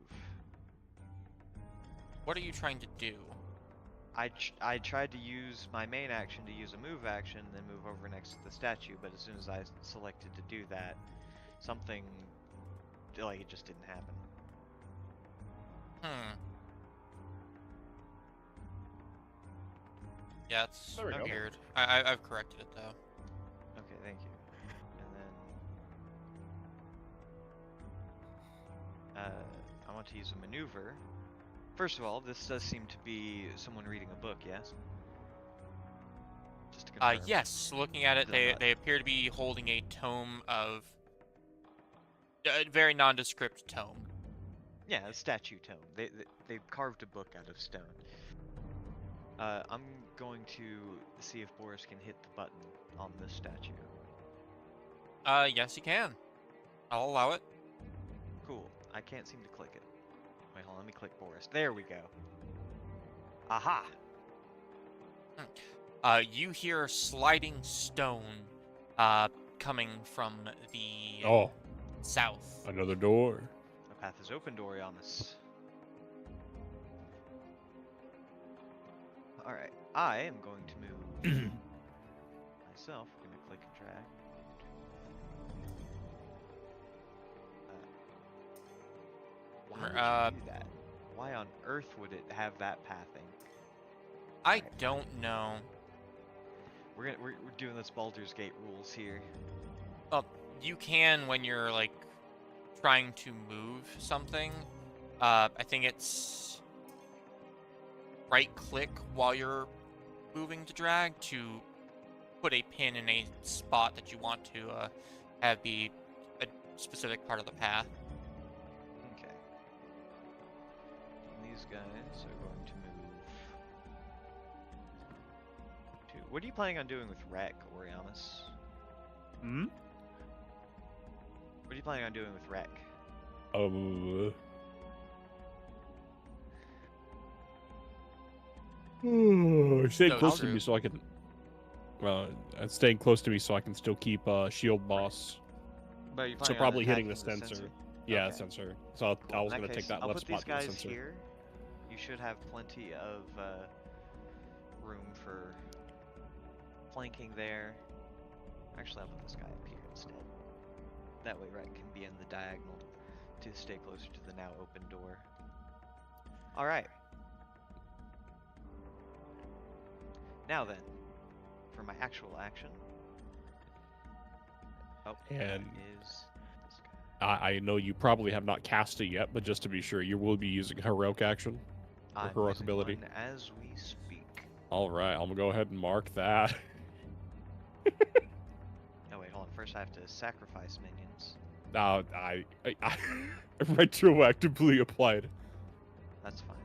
What are you trying to do? I tried to use my main action to use a move action, then move over next to the statue, but as soon as I selected to do that, something, like, it just didn't happen. Yeah, it's There we go. weird. I've corrected it though. Okay, thank you. And then, I want to use a maneuver. First of all, this does seem to be someone reading a book, yes? Just to confirm. Yes. Looking at it, Is that they appear to be holding a tome of a very nondescript tome. Yeah, a statue tome. They carved a book out of stone. I'm going to see if Boris can hit the button on this statue. Yes, you can. I'll allow it. Cool. I can't seem to click it. Wait, hold on. Let me click Boris. There we go. Aha! You hear sliding stone coming from the Oh, south. another door. The path is open to Oriamus. Alright, I am going to move myself. We're gonna click and drag. Why would you do that? Why on earth would it have that pathing? I Alright. don't know. We're doing this Baldur's Gate rules here. Well, you can when you're like trying to move something. I think it's right click while you're moving to drag to put a pin in a spot that you want to have be a specific part of the path. Okay. These guys are going to move to. What are you planning on doing with Wreck, Oriamus? Hmm? What are you planning on doing with Wreck? Staying So close to true. me so I can. Staying close to me so I can still keep shield boss. But you're So planning on probably hitting the attacking sensor. sensor? Yeah, Okay. sensor. So Cool. I In was that gonna take case, that I'll left put these spot near the guys sensor. here. You should have plenty of room for flanking there. Actually, I'll put this guy up here instead. That way, Wreck can be in the diagonal to stay closer to the now open door. All right. Now then, for my actual action. Oh, And that is this guy. I know you probably have not cast it yet, but just to be sure, you will be using heroic action or I'm heroic using ability. one as we speak. All right, I'm gonna go ahead and mark that. Oh wait, hold on. First, I have to sacrifice minions. I retroactively applied. That's fine.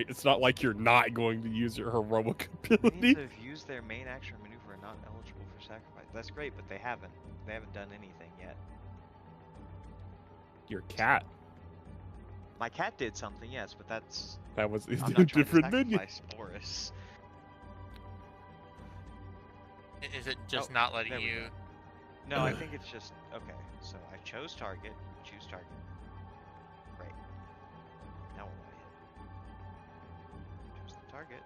It's not like you're not going to use your heroic Minions ability. that have used their main action or maneuver are not eligible for sacrifice. That's great, but they haven't. They haven't done anything yet. Your cat. My cat did something, yes, but that's. That was I'm a not trying to different minion. sacrifice Boris. Is it just Oh, not letting there we you? No, I think it's just okay. So I chose target. Choose target. Great. Now what do I hit? Choose the target.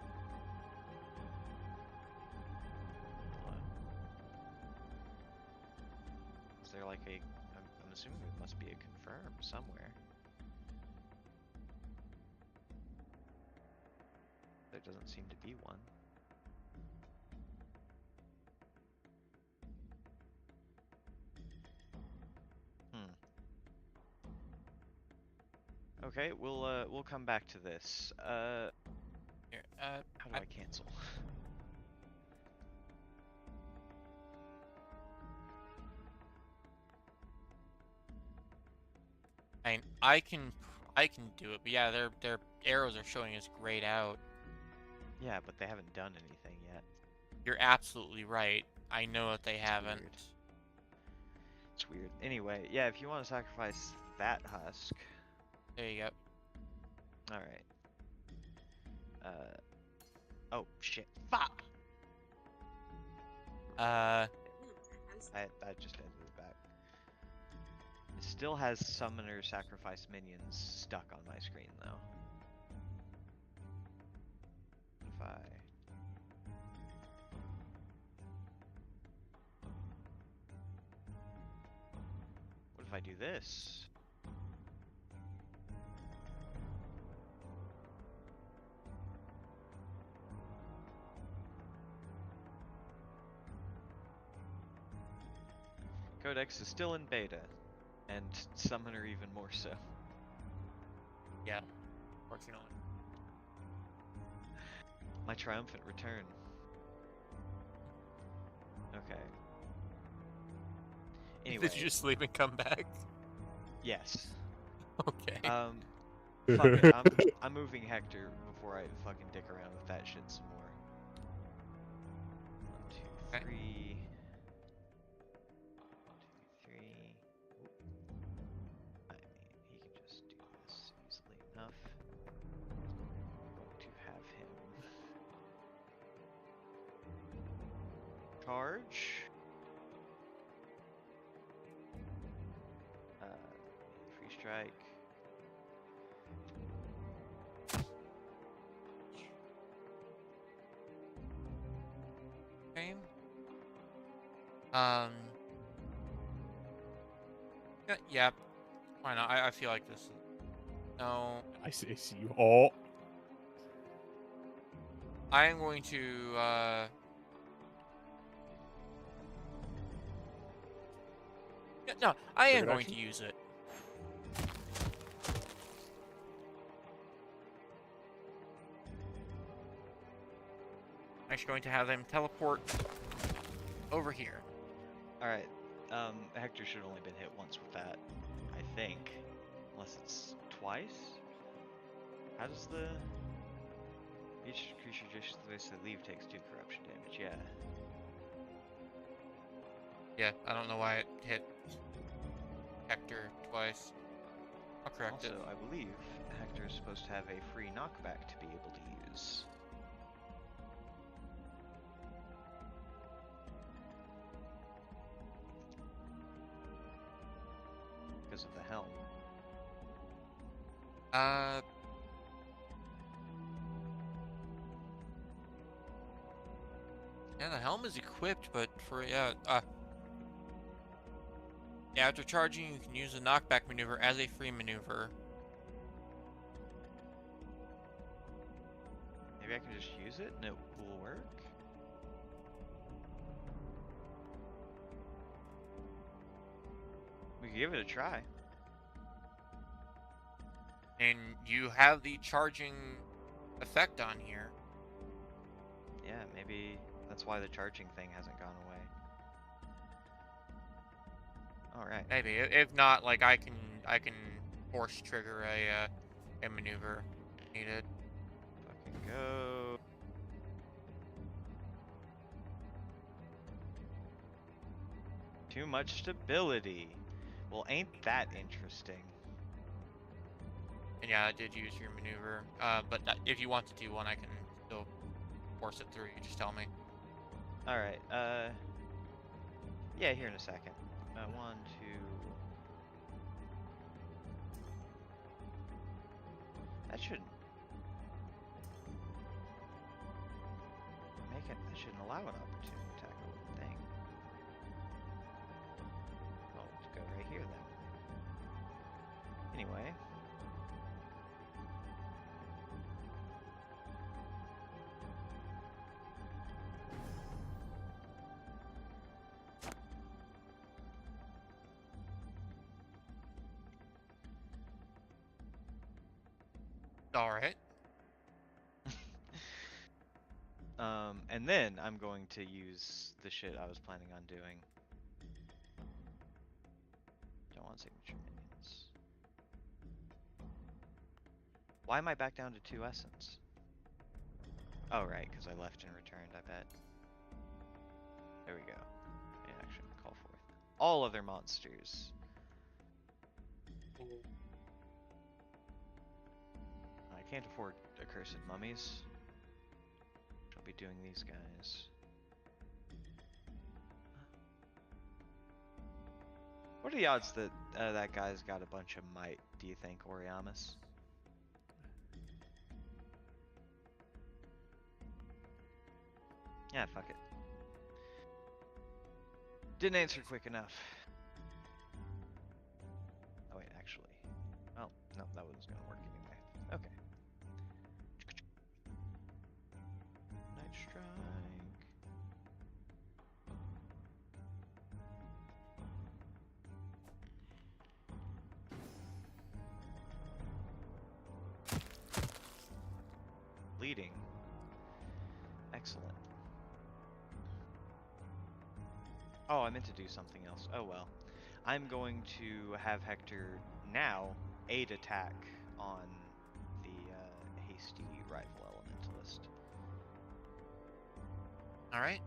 Hello? Is there like a? I'm assuming there must be a confirm somewhere. There doesn't seem to be one. Okay, we'll come back to this. Here, How do I cancel? I can do it, but yeah, their arrows are showing as grayed out. Yeah, but they haven't done anything yet. You're absolutely right. I know that they haven't. weird. It's weird. Anyway, yeah, if you want to sacrifice that husk. There you go. Alright. Oh, shit. Fuck! I just edited it back. It still has summoner sacrifice minions stuck on my screen, though. If I... What if I do this? Codex is still in beta, and Summoner even more so. Yeah, fortunately. My triumphant return. Okay. Anyway, Did you just sleep and come back? yes. Okay. Fuck it. I'm moving Hector before I fucking dick around with that shit some more. 1, 2, 3. 1, 2, 3. I mean, he can just do this easily enough. I'm going to have him charge. Free strike. Okay. Um. Yeah. Why not? I feel like this. No. I see you. Oh, I am going to. Yeah, no, I am Triggered going action? to use it. I'm actually going to have them teleport over here. Alright. Hector should have only been hit once with that, I think. Unless it's twice? How does the... Each creature just they leave takes 2 corruption damage, yeah. Yeah, I don't know why it hit Hector twice. I'll correct Also, it. I believe Hector is supposed to have a free knockback to be able to use. Because of the helm. Uh. Yeah, the helm is equipped, but for yeah. Yeah, after charging, you can use a knockback maneuver as a free maneuver. Maybe I can just use it and it will work? We can give it a try. And you have the charging effect on here. Yeah, maybe that's why the charging thing hasn't gone away. Alright. Maybe. If not, like I can force trigger a maneuver needed. Fucking go. Too much stability. Well, ain't that interesting? And yeah, I did use your maneuver. But if you want to do one, I can still force it through. You just tell me. Alright, yeah, here in a second. 1, 2... That shouldn't... That shouldn't allow an opportunity attack, I wouldn't think. Well, let's go right here then. Anyway. Alright. And then I'm going to use the shit I was planning on doing. Don't want signature minions. Why am I back down to 2 essence? Oh, right, because I left and returned, I bet. There we go. Yeah, actually, call forth all other monsters. I can't afford accursed mummies. I'll be doing these guys. What are the odds that that guy's got a bunch of might, do you think, Oriamis? Yeah, fuck it. Didn't answer quick enough. Oh wait, actually. Oh, no, that was gonna work anyway. Okay. Night Strike. Leading. Excellent. Oh, I meant to do something else. Oh well. I'm going to have Hector now aid attack on the hasty rival elementalist. Alright.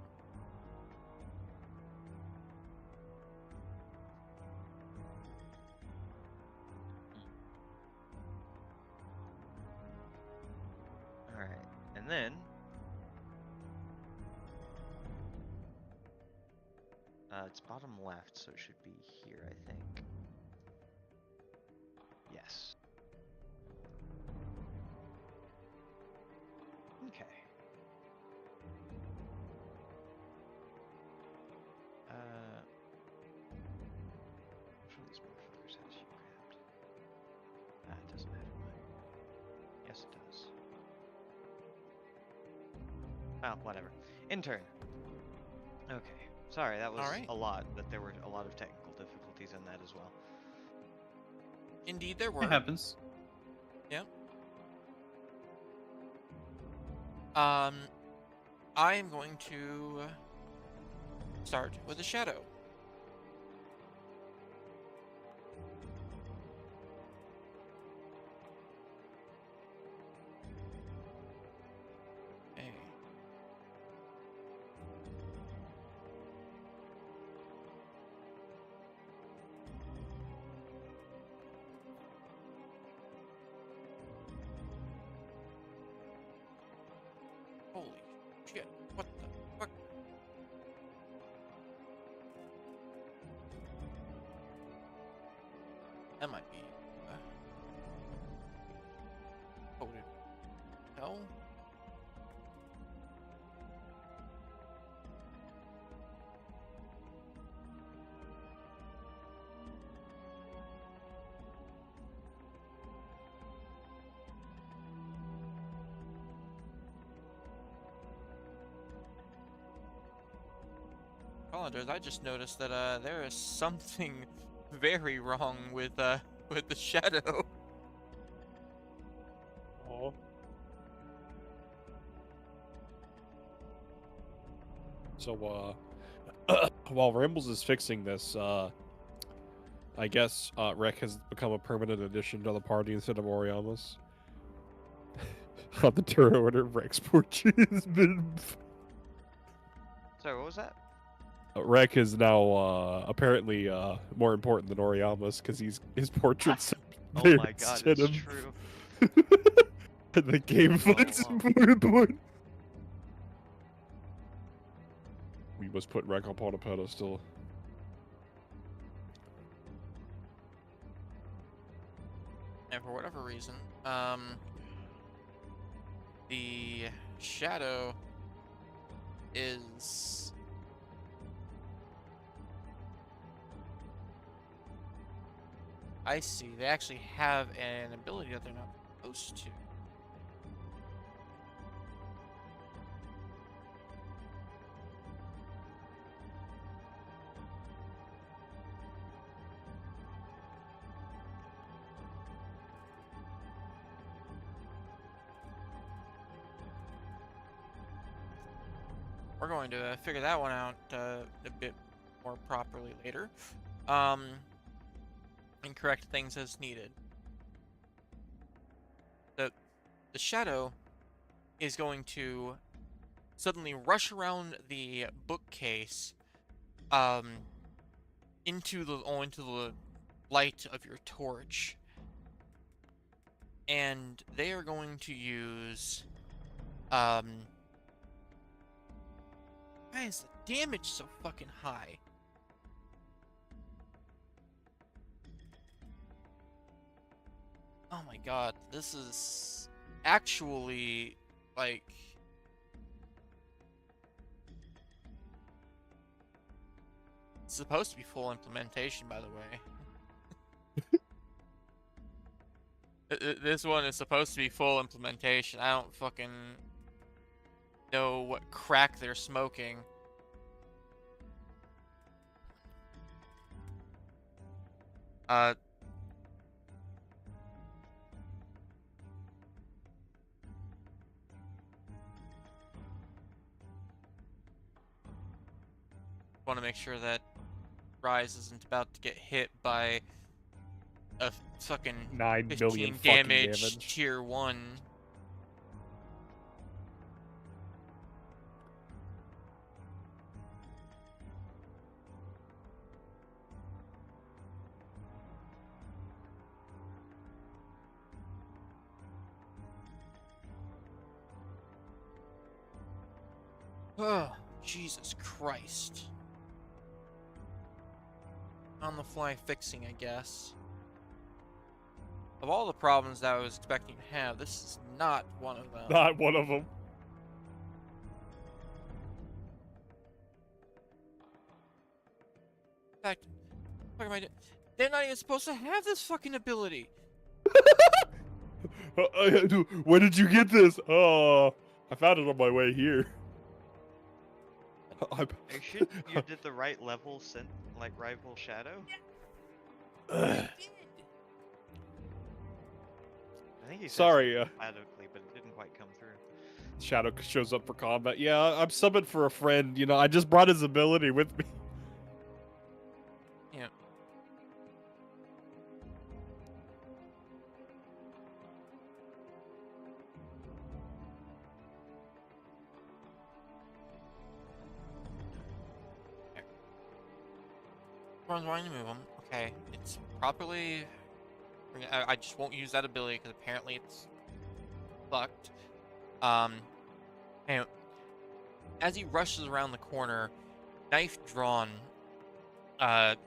Alright, and then it's bottom left, so it should be here, I think. Well, whatever. Intern. Okay. Sorry, that was Alright. a lot, but there were a lot of technical difficulties in that as well. Indeed, there It were. happens. Yep. I am going to start with a shadow. Okay. Holy shit. What the fuck? That might be. Coded. Hell? Apologize, I just noticed that there is something very wrong with the shadow. Oh. So, while Rambles is fixing this, I guess Rek has become a permanent addition to the party instead of Oriamus. On the turn order, Rek's portrait has been. Sorry, what was that? Rek is now apparently more important than Oriamus because his portrait's Oh there my god, instead it's of- true. And the game Oh, finds wow. important. We must put Rek upon a pedestal. And for whatever reason, the shadow is I see. They actually have an ability that they're not supposed to. We're going to figure that one out a bit more properly later. And correct things as needed. The shadow is going to suddenly rush around the bookcase into the light of your torch. And they are going to use why is the damage so fucking high? Oh my god, this is actually like it's supposed to be full implementation, by the way. This one is supposed to be full implementation. I don't fucking know what crack they're smoking. Want to make sure that Rise isn't about to get hit by a fucking 9 million 15 fucking damage tier 1. Oh, Jesus Christ. On the fly fixing, I guess. Of all the problems that I was expecting to have, this is not one of them. Not one of them. In fact, what am I doing? They're not even supposed to have this fucking ability. Where did you get this? Oh, I found it on my way here. I'm- Are you sure you did the right level like rival Shadow? Ugh. I think he said Sorry, something emphatically, but it didn't quite come through. Shadow shows up for combat. Yeah, I'm summoned for a friend. You know, I just brought his ability with me. Yeah. Everyone's wanting to move him. Okay, it's properly. I just won't use that ability because apparently it's fucked. And as he rushes around the corner, knife drawn,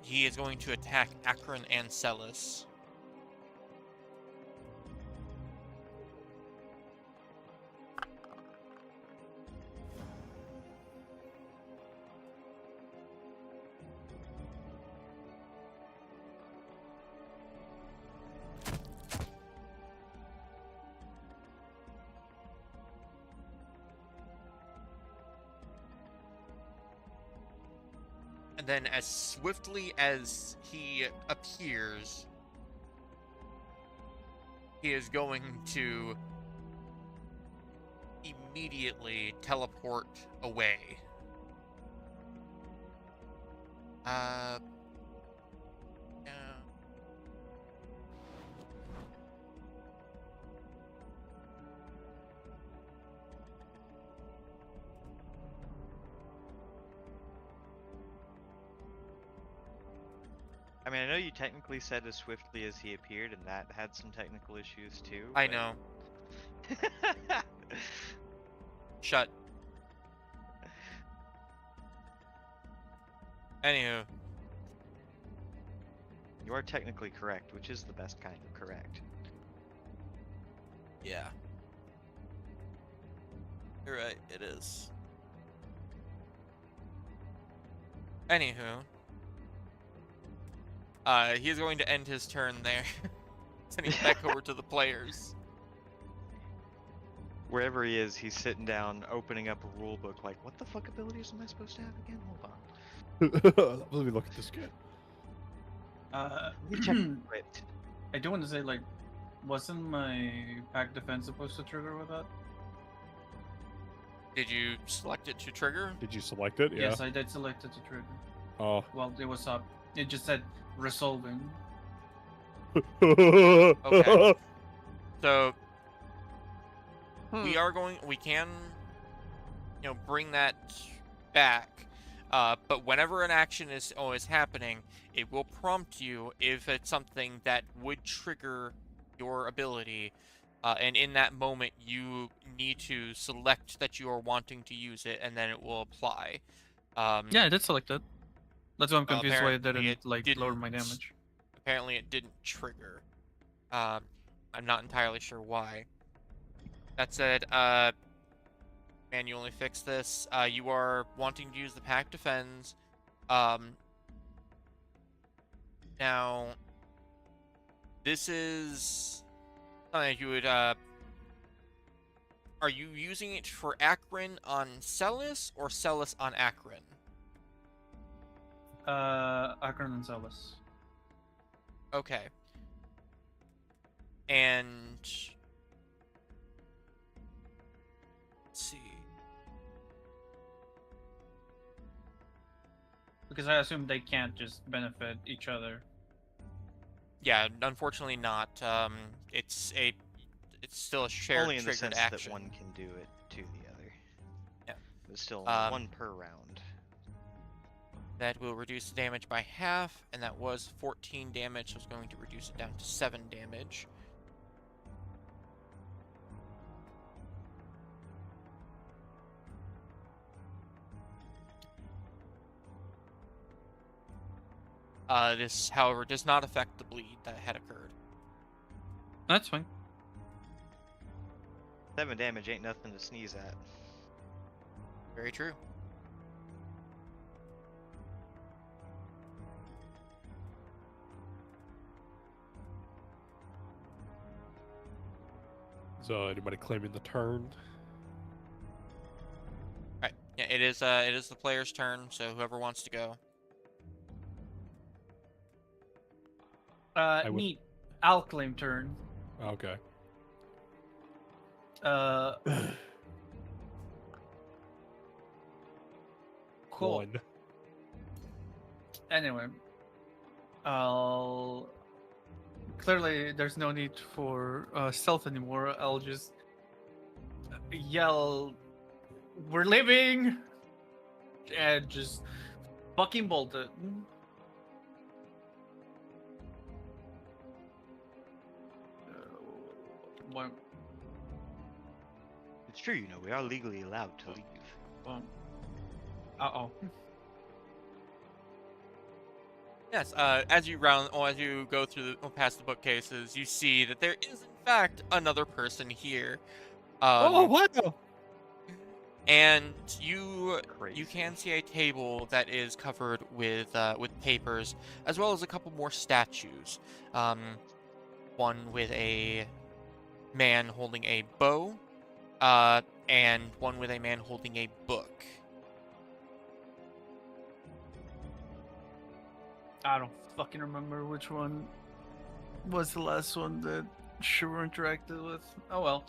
he is going to attack Akron and Celis. And then, as swiftly as he appears, he is going to immediately teleport away. Yeah. I mean, I know you technically said as swiftly as he appeared, and that had some technical issues too. I know. Shut. Anywho, You are technically correct, which is the best kind of correct. yeah. You're right, it is. Anywho, he is going to end his turn there. Sending it back over to the players. Wherever he is, he's sitting down, opening up a rule book, like, what the fuck abilities am I supposed to have again? Hold on. Let me look at this kid. Let me check the script. I do want to say, like, wasn't my pack defense supposed to trigger with that? Did you select it to trigger? Did you select it? Yeah. Yes, I did select it to trigger. Oh. Well, it was up. It just said resolving. Okay. So we can, bring that back. But whenever an action is happening, it will prompt you if it's something that would trigger your ability. And in that moment, you need to select that you are wanting to use it, and then it will apply. Yeah, I did select it. That's why I'm Well, confused why it apparently didn't, it like, lower my didn't. damage. Apparently, it didn't trigger. I'm not entirely sure why. That said, manually fix this. You are wanting to use the pack defends. Now, this is something that you would. Are you using it for Akron on Celis or Celis on Akron? Akron and Celis. Okay. And let's see. Because I assume they can't just benefit each other. Yeah, unfortunately not. It's still a shared Only in the triggered sense action. that one can do it to the other. Yeah. But still, one per round. That will reduce the damage by half, and that was 14 damage, so it's going to reduce it down to 7 damage. This, however, does not affect the bleed that had occurred. That's fine. 7 damage ain't nothing to sneeze at. Very true. So anybody claiming the turn? Right. Yeah, it is the player's turn, so whoever wants to go. would- Neat. I'll claim turn. Okay. Cool. One. Anyway, I'll. Clearly, there's no need for stealth anymore. I'll just yell, "We're leaving!" and just fucking bolt it. One. It's true, you know, we are legally allowed to leave. Uh-oh. Yes, as you go through past the bookcases, you see that there is in fact another person here. Wow! And you Crazy. can see a table that is covered with papers, as well as a couple more statues. One with a man holding a bow, and one with a man holding a book. I don't fucking remember which one was the last one that Shiver interacted with. Oh well.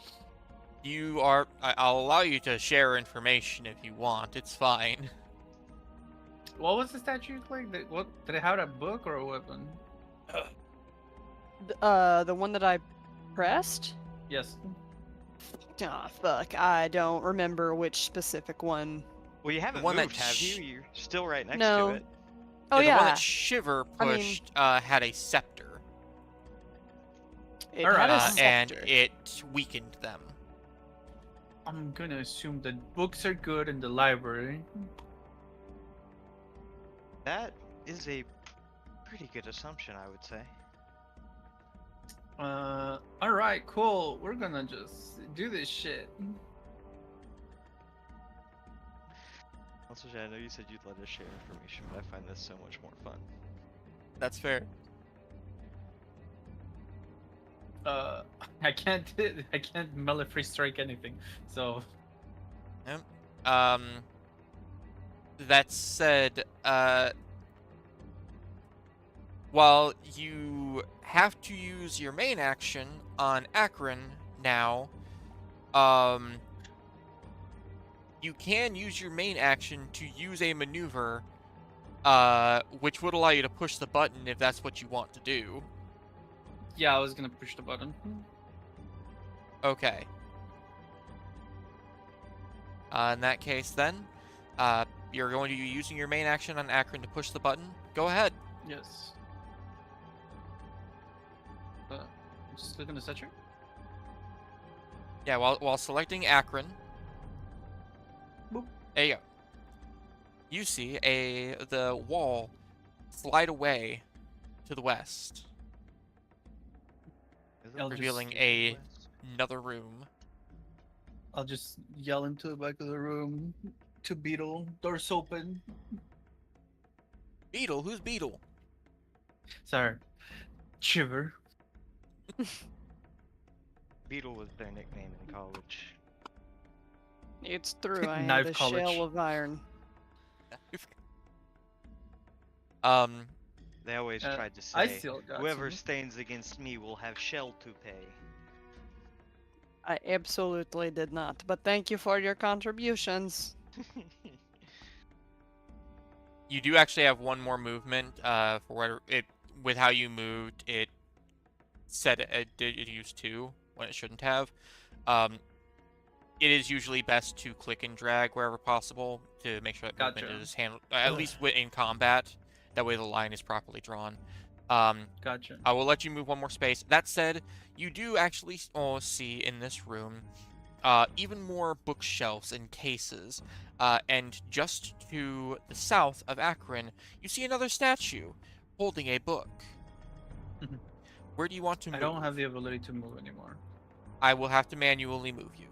I'll allow you to share information if you want. It's fine. What was the statue like? What did it have? A book or a weapon? The one that I pressed? Yes. Ah, fuck. I don't remember which specific one. Well, you haven't one that moved, have you? You're still right next No. to it. Oh, The one yeah. that Shiver I mean- pushed had a scepter, It Alright. had a and scepter. it weakened them. I'm gonna assume that books are good in the library. That is a pretty good assumption, I would say. Alright, cool. We're gonna just do this shit. Also, I know you said you'd let us share information, but I find this so much more fun. That's fair. I can't melee free strike anything. So That said, while you have to use your main action on Akron now, you can use your main action to use a maneuver, which would allow you to push the button if that's what you want to do. yeah, I was gonna push the button. Okay. In that case, then, you're going to be using your main action on Akron to push the button. Go ahead. Yes. Just looking at the statue. Yeah, while selecting Akron, Boop. there you go. You see the wall slide away to the west, I'll just- revealing another room. I'll just yell into the back of the room to Beetle. Doors open. Beetle? Who's Beetle? Sorry. Shiver. Beetle was their nickname in college. It's true. I Knife had a college. shell of iron. They always tried to I say, still got whoever some. stains against me will have shell to pay. I absolutely did not. But thank you for your contributions. You do actually have one more movement. For where with how you moved, it said it used 2 when it shouldn't have. It is usually best to click and drag wherever possible to make sure that movement Gotcha. is handled, at least in combat. That way the line is properly drawn. Gotcha. I will let you move one more space. That said, you do actually see in this room even more bookshelves and cases. And just to the south of Akron, you see another statue holding a book. Mhm. Where do you want to move? I don't have the ability to move anymore. I will have to manually move you.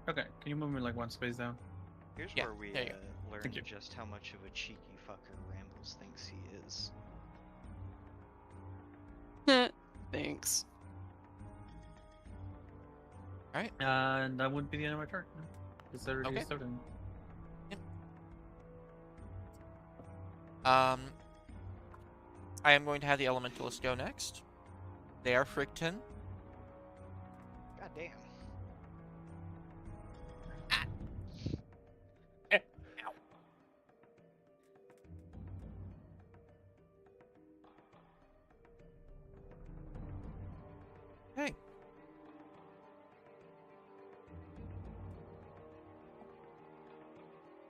Okay, can you move me like one space down? Here's Yeah, where we there you learn Thank you. just how much of a cheeky fucker Rambles thinks he is. Thanks. And that would be the end of my turn. Because I already Okay. started. I am going to have the Elementalist go next. They are Fricton. God damn. Hey.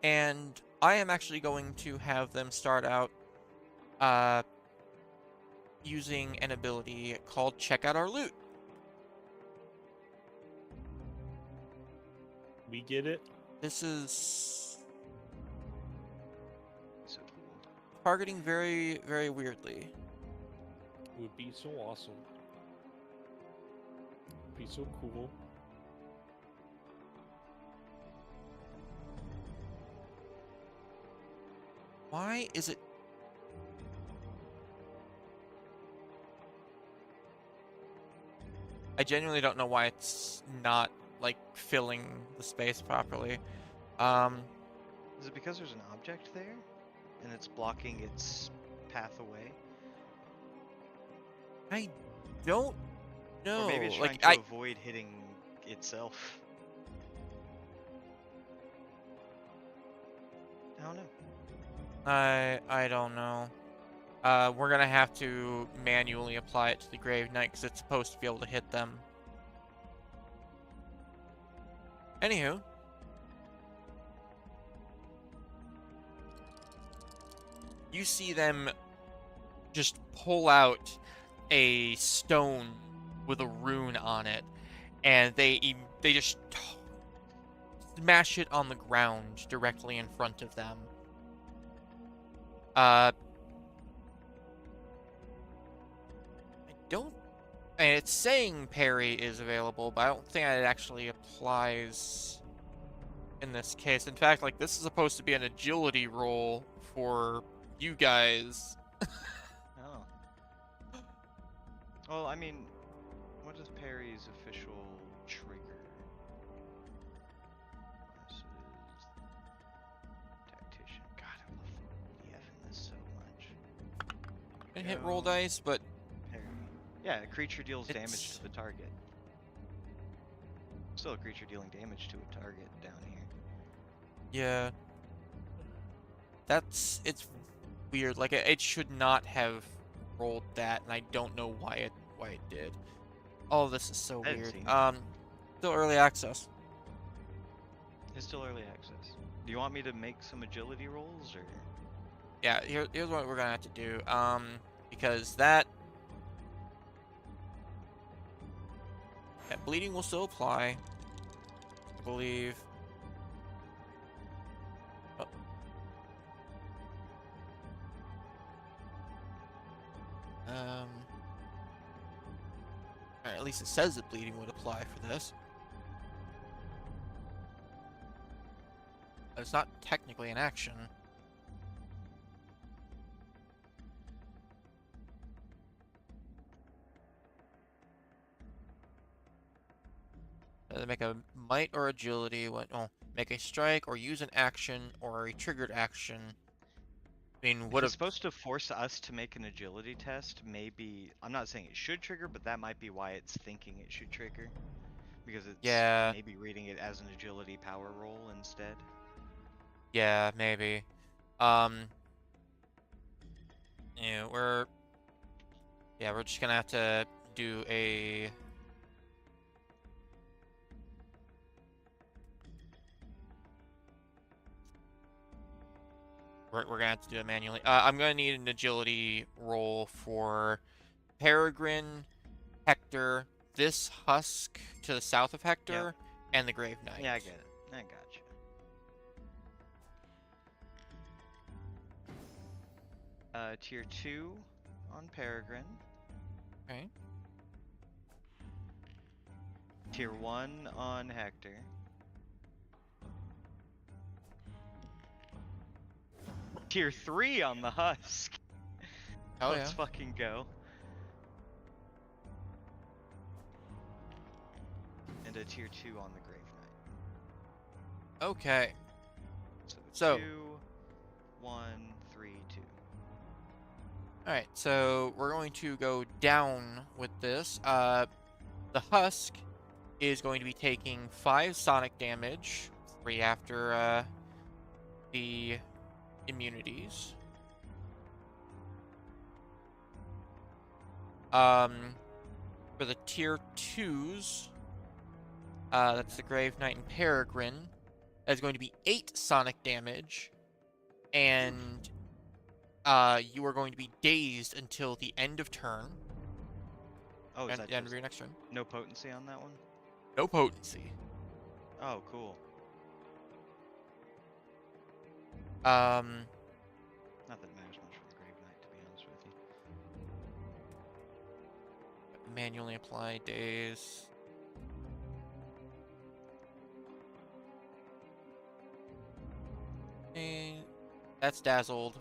And I am actually going to have them start out using an ability called Check Out Our Loot. We get it. This is So cool. targeting very, very weirdly. It would be so awesome. Be so cool. Why is it... I genuinely don't know why it's not, like, filling the space properly. Is it because there's an object there? And it's blocking its path away? I don't know. Or maybe it's trying like, to avoid hitting itself. I don't know. I don't know. We're gonna have to manually apply it to the Grave Knight because it's supposed to be able to hit them. Anywho. You see them just pull out a stone with a rune on it, and they just smash it on the ground directly in front of them. I don't... And it's saying parry is available, but I don't think it actually applies in this case. In fact, like, this is supposed to be an agility roll for you guys. Oh. Well, I mean, what is Parry's official trigger? This is Tactician. God, I love the F in this so much. Can hit roll Go. dice, but Parry. Yeah, a creature deals damage It's- to the target. Still a creature dealing damage to a target down here. yeah. It's weird. Like, it should not have rolled that, and I don't know why it did. Oh, this is so I didn't weird. see it. Still early access. It's still early access. Do you want me to make some agility rolls, or? Yeah, here's what we're gonna have to do. Because that bleeding will still apply, I believe. Oh. Alright, at least it says that bleeding would apply for this. But it's not technically an action. Make a might or agility. Make a strike or use an action or a triggered action. I mean, If what it's if... supposed to force us to make an agility test, maybe I'm not saying it should trigger, but that might be why it's thinking it should trigger. Because it's Yeah. maybe reading it as an agility power roll instead. Yeah, maybe. Yeah, we're just gonna have to do a... We're gonna have to do it manually. I'm gonna need an agility roll for Peregrine, Hector, this husk to the south of Hector, and the Grave Knight. Yeah, I get it. I got you. Tier 2 on Peregrine. Okay. Tier 1 on Hector. Tier 3 on the husk. Oh, Let's yeah. fucking go. And a tier 2 on the Grave Knight. Okay. So So- 2, 1, 3, 2. Alright, so we're going to go down with this. The Husk is going to be taking 5 sonic damage, 3 after the immunities. For the tier 2s, that's the Grave Knight and Peregrine, that's going to be 8 sonic damage, and you are going to be dazed until the end of turn. Oh, is And that the end of just your next turn. no potency on that one? No potency. Oh, cool. Not that it matters much for the Grave Knight, to be honest with you. Manually apply daze. And that's dazzled.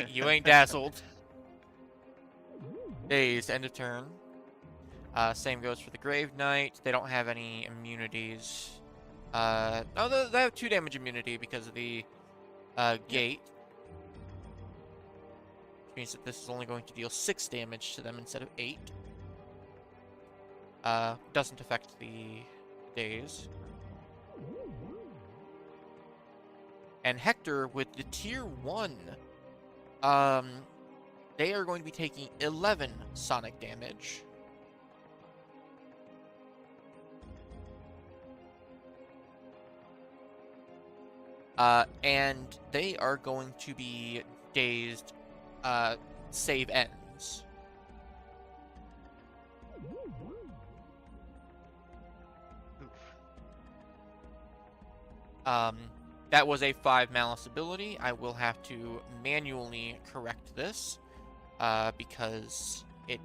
You ain't dazzled. Dazed, end of turn. Same goes for the Grave Knight. They don't have any immunities. No, they have 2 damage immunity because of the gate. Which means that this is only going to deal 6 damage to them instead of 8. Doesn't affect the daze. And Hector with the tier 1, they are going to be taking 11 sonic damage. And they are going to be dazed, save ends. Oof. That was a 5 malice ability. I will have to manually correct this, because it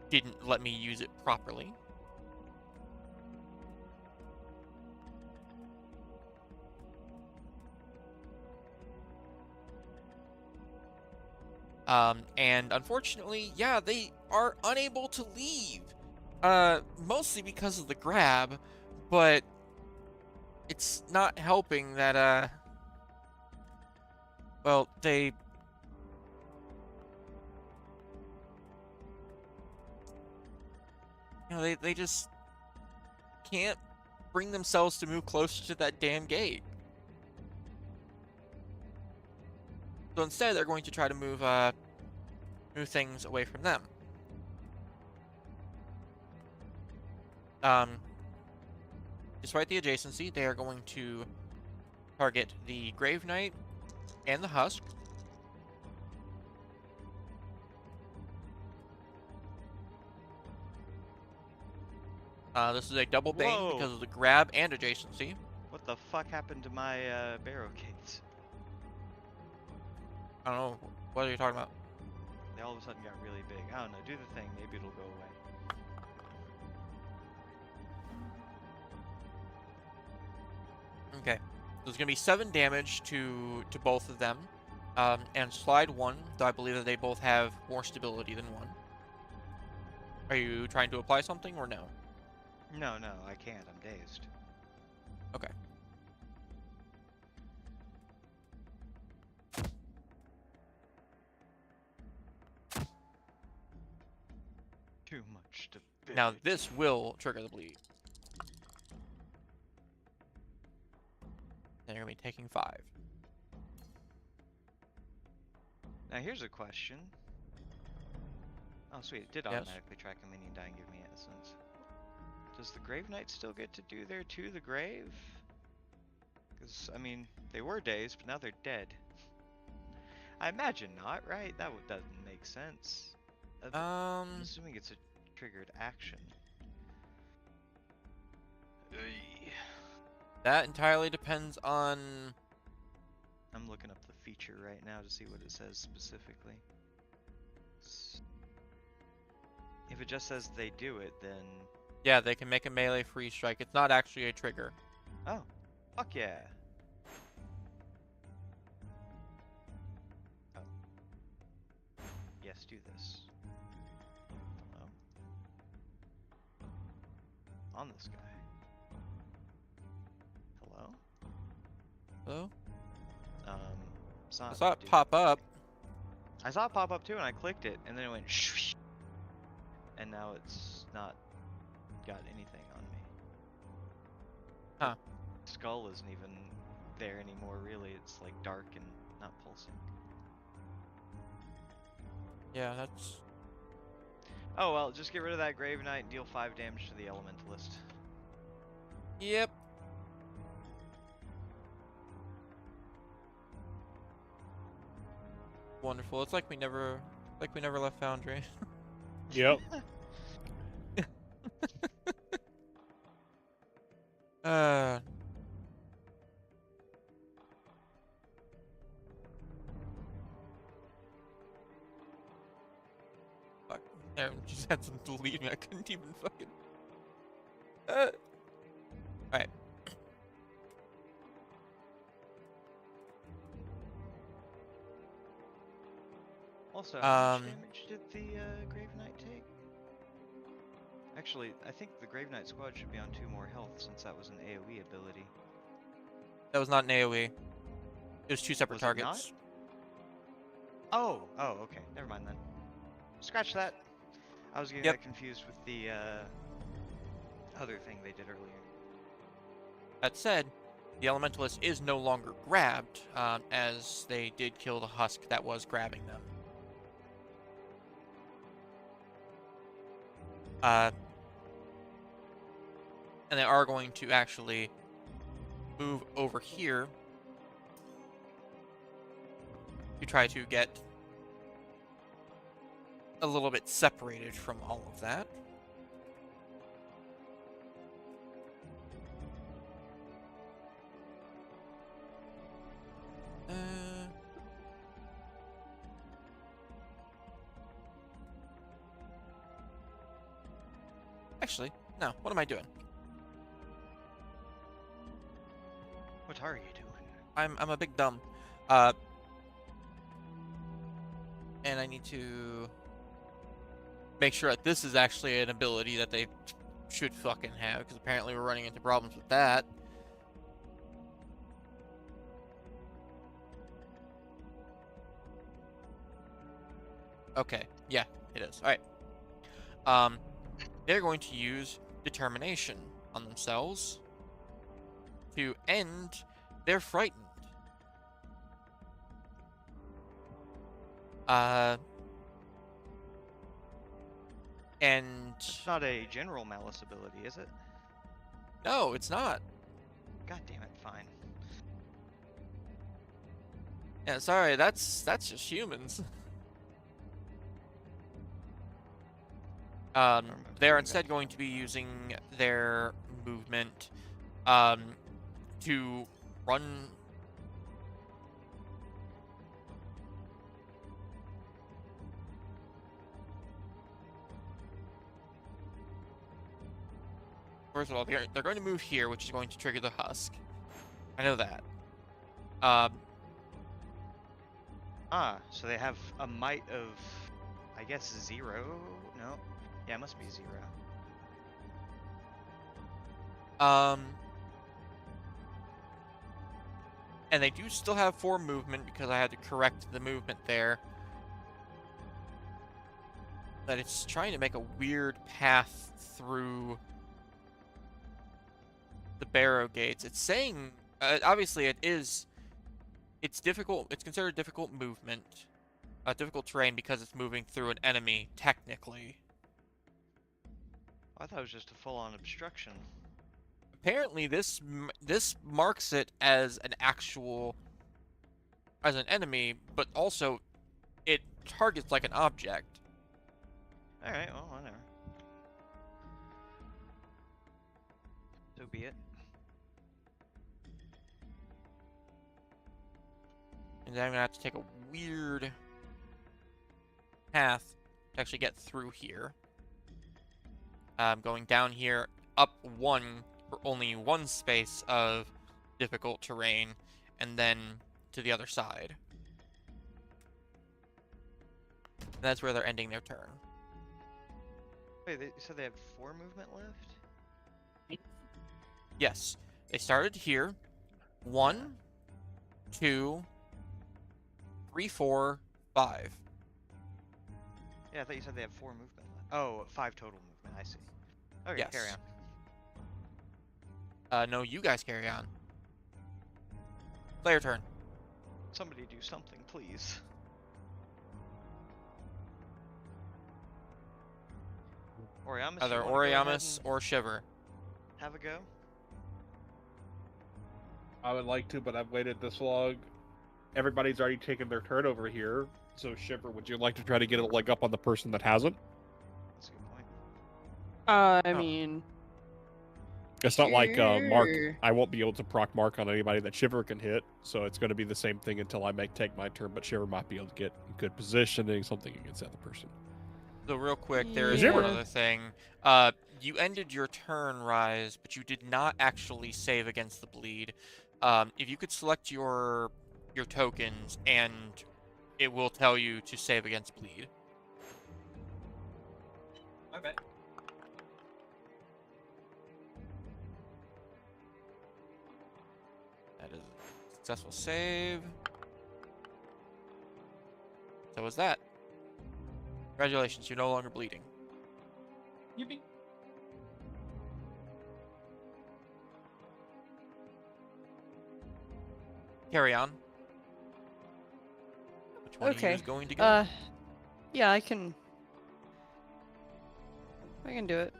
didn't let me use it properly. And unfortunately, yeah, they are unable to leave. Mostly because of the grab, but it's not helping that, well, they they just can't bring themselves to move closer to that damn gate. So instead, they're going to try to move things away from them. Despite the adjacency, they are going to target the Grave Knight and the Husk. This is a double bane Whoa. because of the grab and adjacency. What the fuck happened to my barricades? I don't know. What are you talking about? They all of a sudden got really big. I don't know. Do the thing. Maybe it'll go away. Okay. There's going to be 7 damage to both of them. And slide 1, though I believe that they both have more stability than 1. Are you trying to apply something or no? No, I can't. I'm dazed. Okay. Too much stability. Now this will trigger the bleed. And you're going to be taking 5. Now here's a question. Oh sweet, it did Yes. automatically track a minion die and give me essence. Does the Grave Knight still get to do their to the grave? Because, I mean, they were dazed, but now they're dead. I imagine not, right? That doesn't make sense. I'm assuming it's a triggered action. That entirely depends on... I'm looking up the feature right now to see what it says specifically. If it just says they do it, then... Yeah, they can make a melee free strike. It's not actually a trigger. Oh, fuck yeah. Oh. Yes, do this. Hello. On this guy. Hello? Hello? It's I not saw it doing pop up. I saw it pop up too, and I clicked it, and then it went shh, and now it's not got anything on me. Huh. The skull isn't even there anymore, really. It's like dark and not pulsing. Yeah, that's... Oh well, just get rid of that Grave Knight and deal 5 damage to the Elementalist. Yep. Wonderful. It's like we never left Foundry. Yep. uh. Fuck. Aaron just had some delete me. I couldn't even fucking. Alright. Also, how Um, much damage did the Grave Knight take? Actually, I think the Grave Knight squad should be on 2 more health since that was an AoE ability. That was not an AoE. It was 2 separate Was it not? targets. Oh, okay. Never mind then. Scratch that. I was getting Yep. that confused with the other thing they did earlier. That said, the Elementalist is no longer grabbed, as they did kill the husk that was grabbing them. And they are going to actually move over here to try to get a little bit separated from all of that. Actually, no. What am I doing? What are you doing? I'm a big dumb. And I need to make sure that this is actually an ability that they should fucking have, because apparently we're running into problems with that. Okay, yeah, it is. Alright. They're going to use determination on themselves to end their frightened. And It's not a general malice ability, is it? no, it's not. God damn it, fine. Yeah, sorry, that's just humans. Remember They're doing instead that. going to be using their movement to run. First of all, they're going to move here, which is going to trigger the husk. I know that. So they have a might of, I guess, 0? No? Yeah, it must be 0. And they do still have 4 movement because I had to correct the movement there. But it's trying to make a weird path through the barrow gates. It's saying, obviously it's difficult, it's considered difficult movement, difficult terrain because it's moving through an enemy, technically. I thought it was just a full-on obstruction. Apparently this marks it as an enemy, but also it targets like an object. Alright, well, whatever. So be it. And then I'm gonna have to take a weird path to actually get through here. Going down here, up 1 for only 1 space of difficult terrain, and then to the other side. And that's where they're ending their turn. Wait, you said they have 4 movement left? Yes, they started here. 1, 2, 3, 4, 5. Yeah, I thought you said they have 4 movement left. Oh, 5 total movement. I see. Okay, carry Yes. on. No, you guys carry on. Player turn. Somebody do something, please. Oriamis, Either you want to go ahead Oriamis and or Shiver. have a go? I would like to, but I've waited this long. Everybody's already taken their turn over here. So, Shiver, would you like to try to get a leg up on the person that hasn't? That's a good point. I Oh. mean, It's not like Mark. Sure. I won't be able to proc Mark on anybody that Shiver can hit, so it's going to be the same thing until I take my turn. But Shiver might be able to get good positioning, something against the other person. So real quick, there is Yeah. one other thing. You ended your turn, Rise, but you did not actually save against the bleed. If you could select your tokens, and it will tell you to save against bleed. Okay. That is a successful save. So was that. Congratulations, you're no longer bleeding. Yippee. Carry on. Which one of you Okay. is going to go? Yeah, I can do it.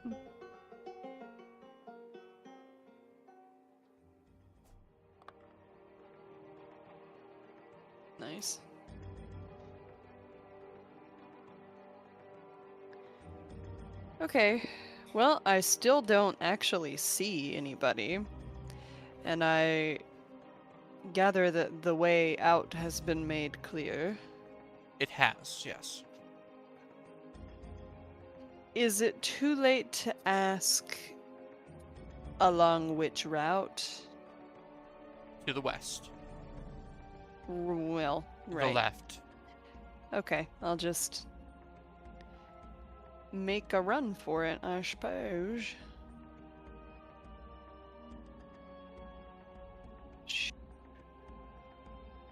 Nice. Okay. Well, I still don't actually see anybody. And I gather that the way out has been made clear. It has, yes. Is it too late to ask along which route? To the west. Well, To right. the left. Okay, I'll just make a run for it, I suppose.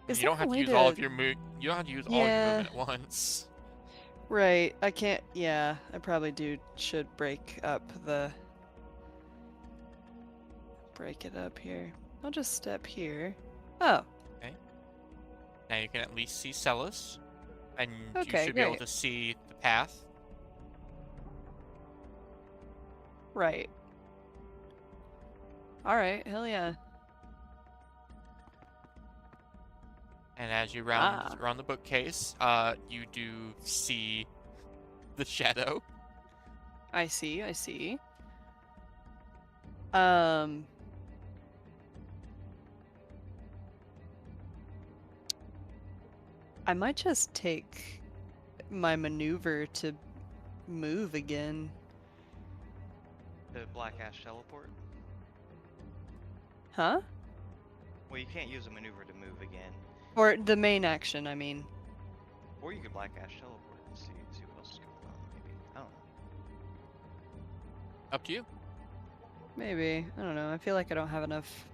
Is You don't there a have to way use all of your move. You don't have to use all of your Yeah. movement at once. Right, I can't. Yeah, I probably should break it up here. I'll just step here. Oh, Now you can at least see Celis, and you Okay, should be able great. to see the path. right. Alright, hell yeah. And as you Ah. round around the bookcase, you do see the shadow. I see. I might just take my maneuver to move again. The Black Ash teleport? Huh? Well, you can't use a maneuver to move again. Or the main action, I mean. Or you could Black Ash teleport and see what else is going on, maybe. I don't know. Up to you. Maybe. I don't know. I feel like I don't have enough.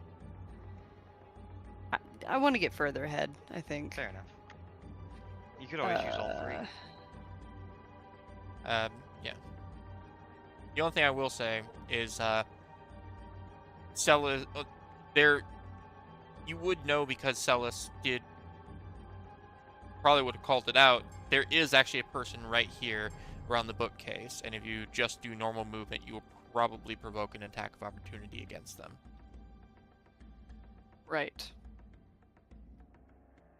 I want to get further ahead, I think. Fair enough. You could always use all 3. Yeah. The only thing I will say is, Celis, you would know because Celis probably would have called it out. There is actually a person right here around the bookcase, and if you just do normal movement, you will probably provoke an attack of opportunity against them. Right.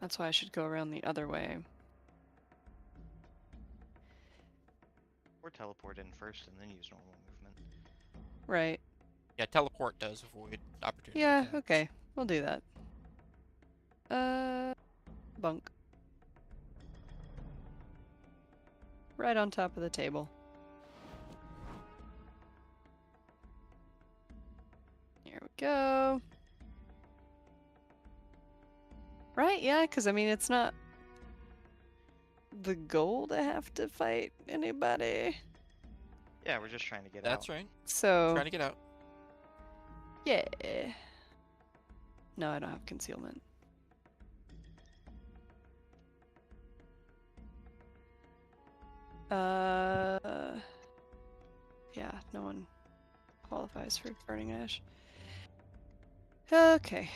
That's why I should go around the other way. Or teleport in first and then use normal movement. Right. Yeah, teleport does avoid opportunity Yeah, attacks. okay. We'll do that. Bunk. Right on top of the table. Here we go. Right, yeah, because I mean, it's not the goal to have to fight anybody. Yeah, we're just trying to get That's out. right. So, Trying to get out. yeah. No, I don't have concealment. Yeah, no one qualifies for burning ash. Okay.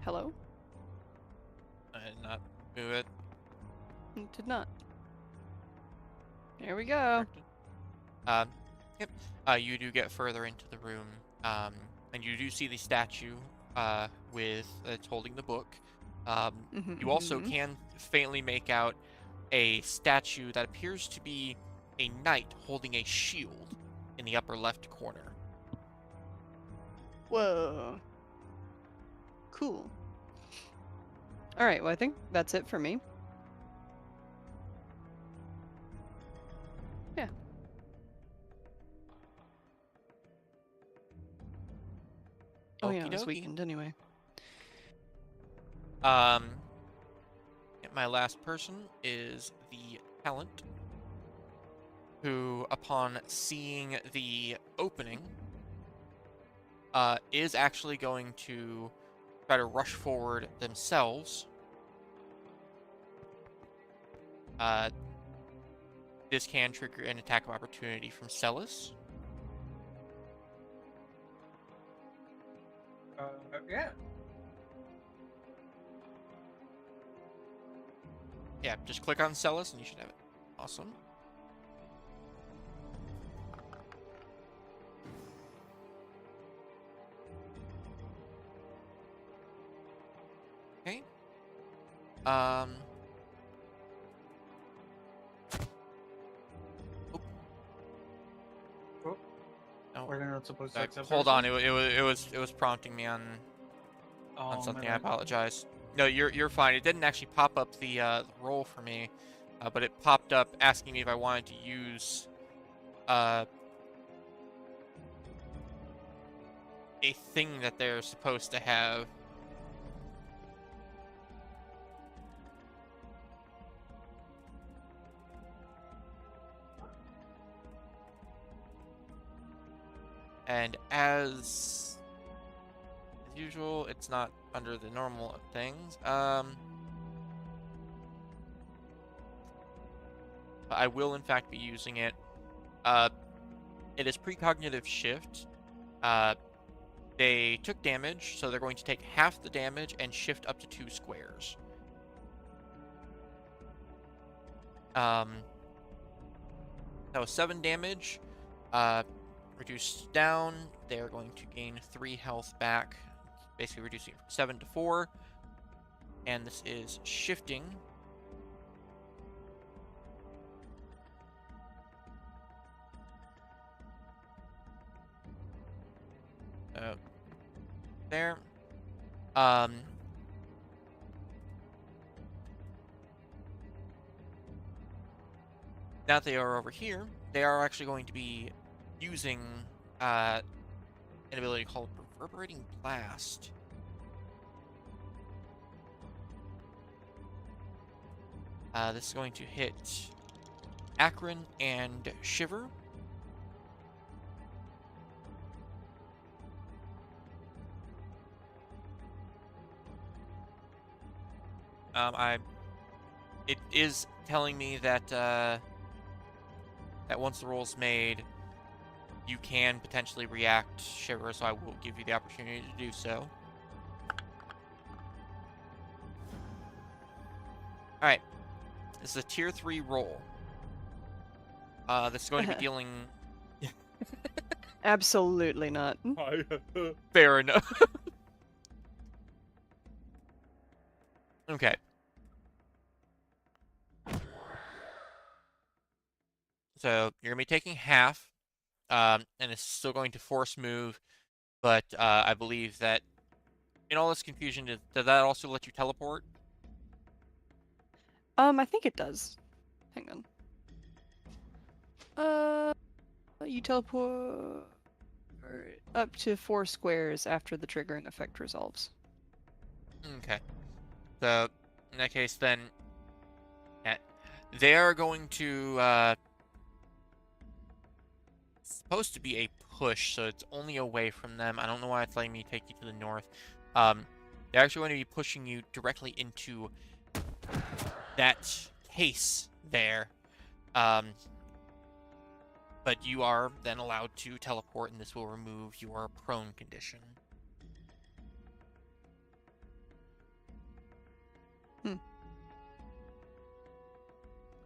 Hello? I did not move it. It did not. Here we go. Corrected. Yep. You do get further into the room, and you do see the statue with it's holding the book. You also can faintly make out a statue that appears to be a knight holding a shield in the upper left corner. Whoa. Cool. Alright, well, I think that's it for me. Yeah. Oh, yeah, it was Okey-dokey. weakened anyway. My last person is the talent, who, upon seeing the opening, is actually going to try to rush forward themselves. This can trigger an attack of opportunity from Celis. Yeah. Yeah, just click on Celis and you should have it. Awesome. Okay. Oh. Oh. No. We're not supposed to accept. Hold on. It was prompting me on Oh, something. my I bad. apologize. No, you're fine. It didn't actually pop up the roll for me, but it popped up asking me if I wanted to use a thing that they're supposed to have. And as usual, it's not under the normal things. I will in fact be using it. It is precognitive shift. They took damage, so they're going to take half the damage and shift up to 2 squares. That was 7 damage. Reduced down. They're going to gain 3 health back, basically reducing it from 7 to 4. And this is shifting. There. Now that they are over here, they are actually going to be using an ability called Reverberating Blast. This is going to hit Akron and Shiver. It is telling me that that once the roll's made, you can potentially react Shiver, so I will give you the opportunity to do so. Alright. This is a tier 3 roll. This is going to be dealing... Absolutely not. Fair enough. Okay. So you're going to be taking half, and it's still going to force move, but I believe that in all this confusion, did that also let you teleport? I think it does. Hang on. You teleport up to 4 squares after the triggering effect resolves. Okay. So, in that case, then, they are going to supposed to be a push, so it's only away from them. I don't know why it's letting me take you to the north. They're actually going to be pushing you directly into that case there. But you are then allowed to teleport, and this will remove your prone condition.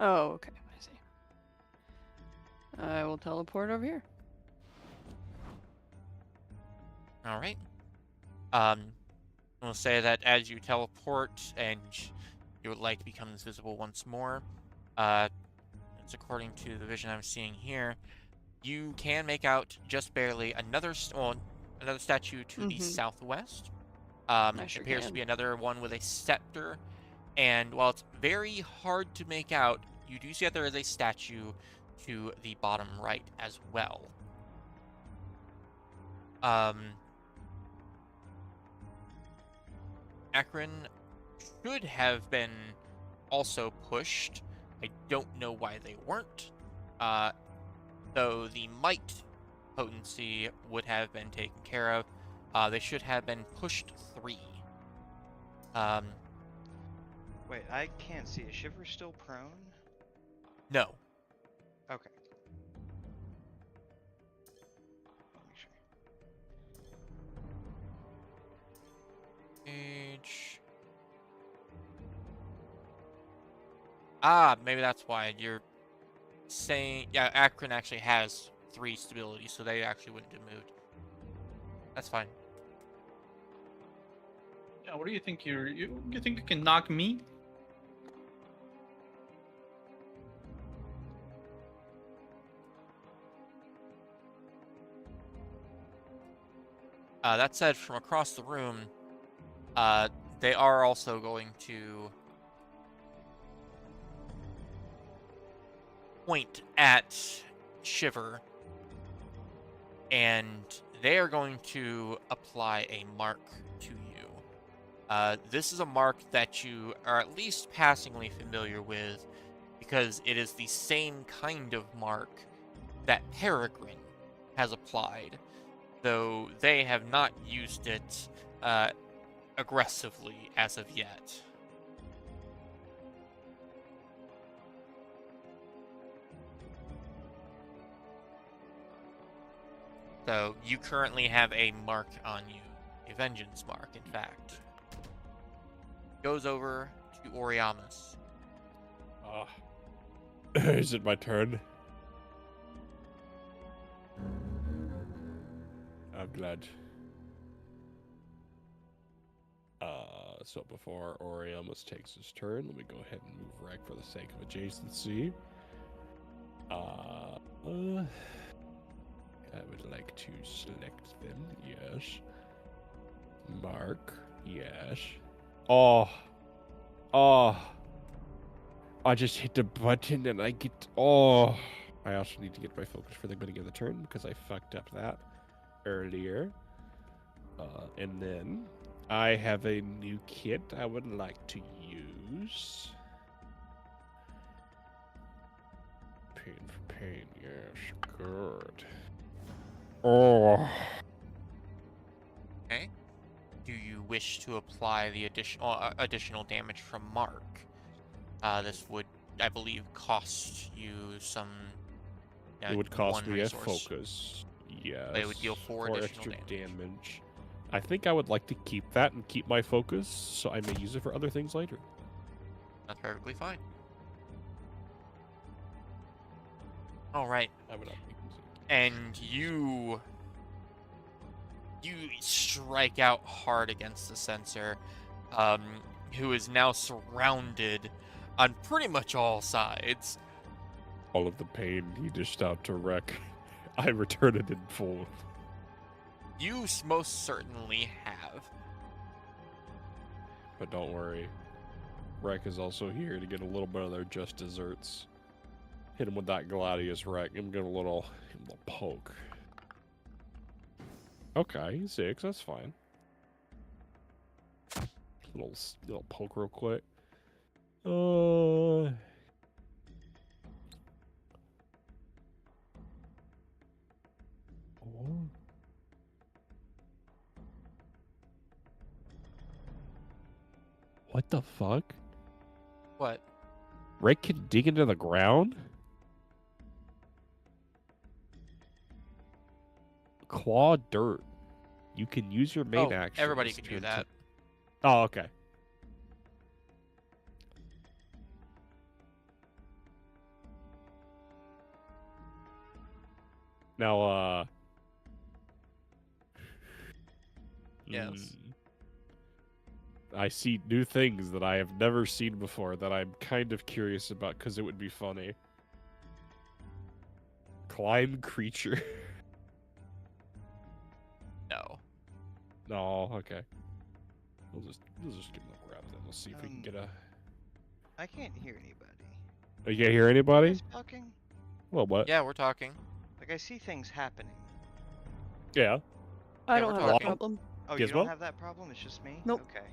Oh, okay. I see. I will teleport over here. All right. We'll say that as you teleport and your light becomes visible once more, it's according to the vision I'm seeing here, you can make out just barely another statue to the southwest. I sure Appears to can. be another one with a scepter, and while it's very hard to make out, you do see that there is a statue to the bottom right as well. Akron should have been also pushed. I don't know why they weren't. Though the might potency would have been taken care of. They should have been pushed 3. Wait, I can't see. Is Shiver still prone? No. Okay. Make sure. Page. Maybe that's why you're saying. Yeah, Akron actually has 3 stability, so they actually wouldn't have moved. That's fine. Yeah, what do you think? You think you can knock me? That said, from across the room, they are also going to point at Shiver, and they are going to apply a mark to you. This is a mark that you are at least passingly familiar with, because it is the same kind of mark that Peregrine has applied, though they have not used it aggressively as of yet. So you currently have a mark on you, a vengeance mark, in fact. Goes over to Oriamus. Is it my turn? I'm glad. So before Oriamus takes his turn, let me go ahead and move Rec for the sake of adjacency. I would like to select them, yes. Mark, yes. Oh. I just hit the button and I get, I also need to get my focus for the beginning of the turn because I fucked up that earlier. And then I have a new kit I would like to use. Pain for pain, yes, good. Oh. Okay. Do you wish to apply the additional damage from Mark? This would, I believe, cost you some. It would cost one me resource. a focus. Yes. But it would deal 4 additional extra damage. I think I would like to keep that and keep my focus, so I may use it for other things later. That's perfectly fine. All right. I would not use it. And you strike out hard against the sensor, who is now surrounded on pretty much all sides. All of the pain he dished out to Rec, I return it in full. You most certainly have. But don't worry. Rec is also here to get a little bit of their just desserts. Hit him with that Gladius Rec. I'm gonna little poke. Okay, 6, that's fine. Little poke real quick. What the fuck? What? Rick can dig into the ground? Claw dirt. You can use your main Oh, action. everybody can do that. Oh, okay. Now, Yes. I see new things that I have never seen before that I'm kind of curious about because it would be funny. Climb creature. No. No, okay. We'll just give them a grab then. Let's see if we can get a. I can't hear anybody. Oh, you can't hear You anybody? guys talking? Well, what? Yeah, we're talking. Like, I see things happening. Yeah. I Yeah, don't we're have that talking. problem. Oh, you Gizmo? don't have that problem? It's just me? Nope. Okay.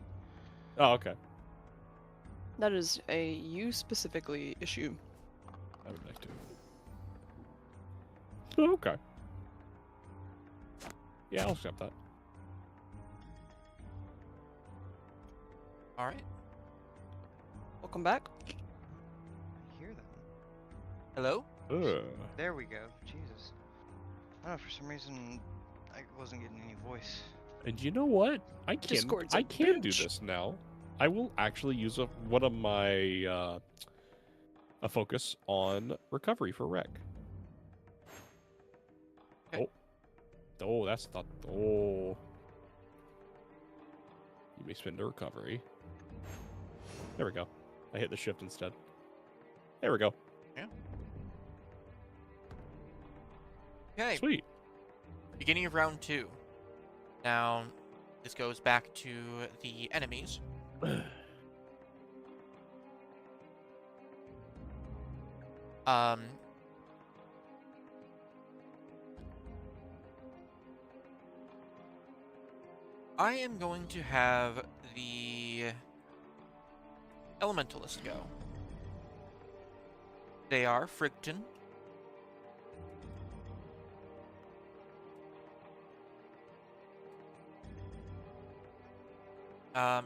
Oh, okay. That is a you specifically issue. I would like to. Oh, okay. Yeah, I'll accept that. All right. Welcome back. I hear them. Hello? There we go. Jesus. I don't know, for some reason, I wasn't getting any voice. And you know what? Discord's a I can do bitch. this now. I will actually use one of my a focus on recovery for Wreck. Okay. Oh, that's not. Oh, you may spend a recovery. There we go. I hit the shift instead. There we go. Okay. Sweet. Beginning of round 2. Now, this goes back to the enemies. Um. I am going to have the Elementalist go. They are Frigton.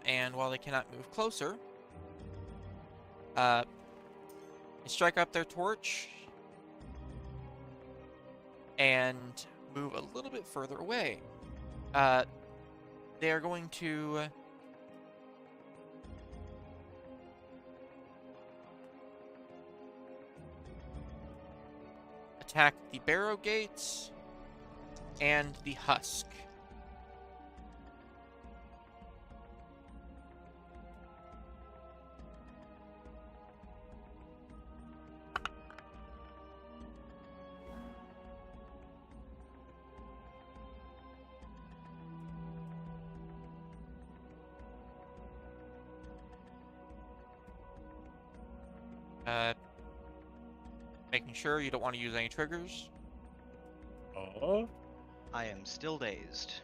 And while they cannot move closer, they strike up their torch and move a little bit further away. They are going to attack the barrow gates and the husk. Making sure you don't want to use any triggers. I am still dazed.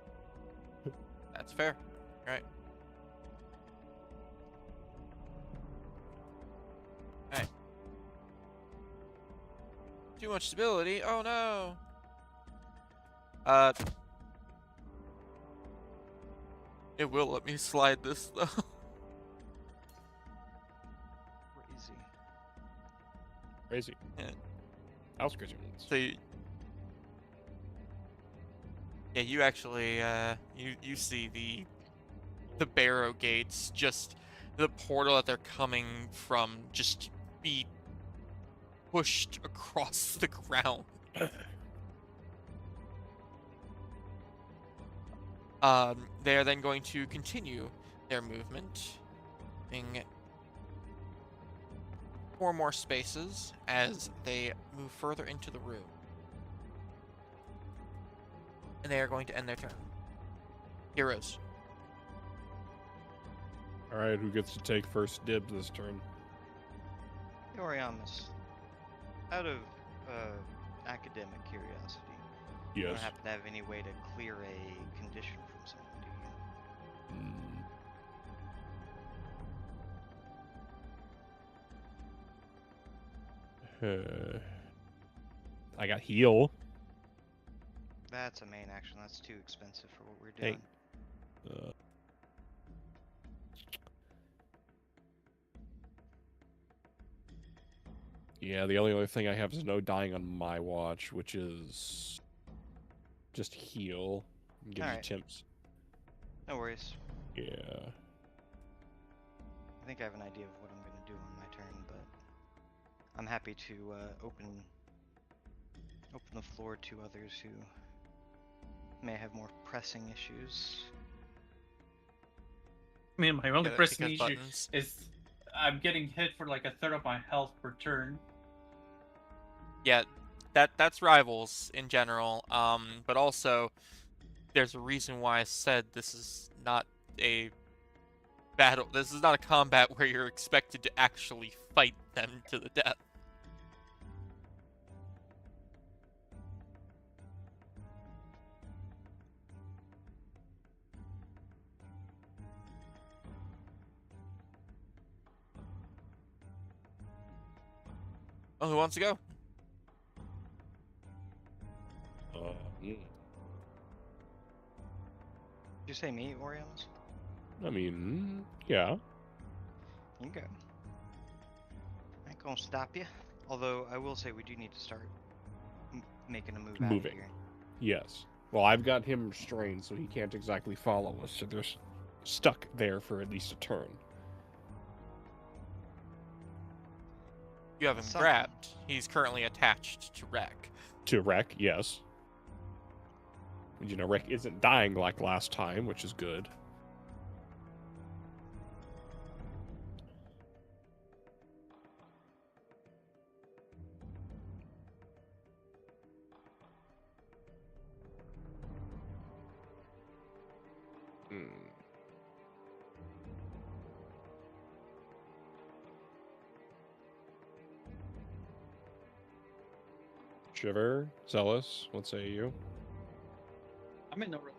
That's fair. Right. Alright. Too much stability. Oh no. It will let me slide this though. Crazy. Crazy. Yeah. House crazy. So you actually you see the barrow gates, just the portal that they're coming from, just be pushed across the ground. They are then going to continue their movement, in 4 more spaces as they move further into the room. And they are going to end their turn. Heroes. All right, who gets to take first dibs this turn? Oriamus, out of academic curiosity, you don't Yes. happen to have any way to clear a condition from someone, do you? I got heal. That's a main action. That's too expensive for what we're Hey. doing. Yeah, the only other thing I have is no dying on my watch, which is just heal. Gives you Alright. temps. No worries. Yeah. I think I have an idea of what I'm gonna do on my turn, but I'm happy to open the floor to others who may have more pressing issues. I mean, my only Yeah, pressing because issue buttons. is I'm getting hit for like a third of my health per turn. Yeah, that's rivals in general. But also there's a reason why I said this is not a battle. This is not a combat where you're expected to actually fight them to the death. Oh, who wants to go? Mm. Did you say me, Orions? I mean, yeah. You go. I ain't gonna stop you. Although I will say we do need to start making a move out of Moving. here. Yes. Well, I've got him restrained, so he can't exactly follow us, so they're stuck there for at least a turn. You have him Something. grabbed. He's currently attached to Wreck. To Wreck, yes. And, you know, Wreck isn't dying like last time, which is good. Hmm. Shiver, Zealous, what say you? I'm in no rush.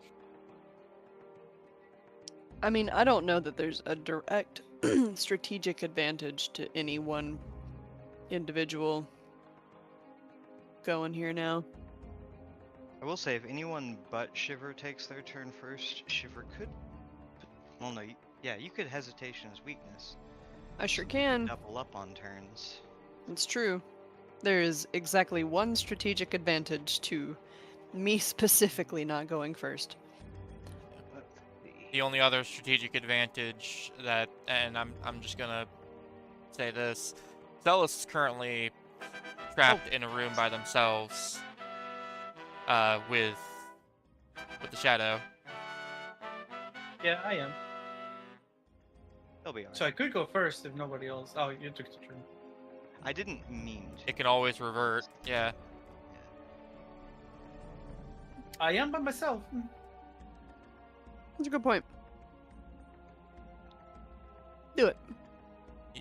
I mean, I don't know that there's a direct strategic advantage to any one individual going here now. I will say, if anyone but Shiver takes their turn first, Shiver could. Well, no, yeah, you could hesitation as weakness. I sure so they could can. double up on turns. It's true. There is exactly one strategic advantage to me specifically not going first. The only other strategic advantage that, and I'm just gonna say this, Zealous is currently trapped in a room by themselves, with the shadow. Yeah, I am. They'll be alright. So I could go first if nobody else. Oh, you took the turn. I didn't mean to. It can always revert. Yeah. I am by myself. That's a good point. Do it.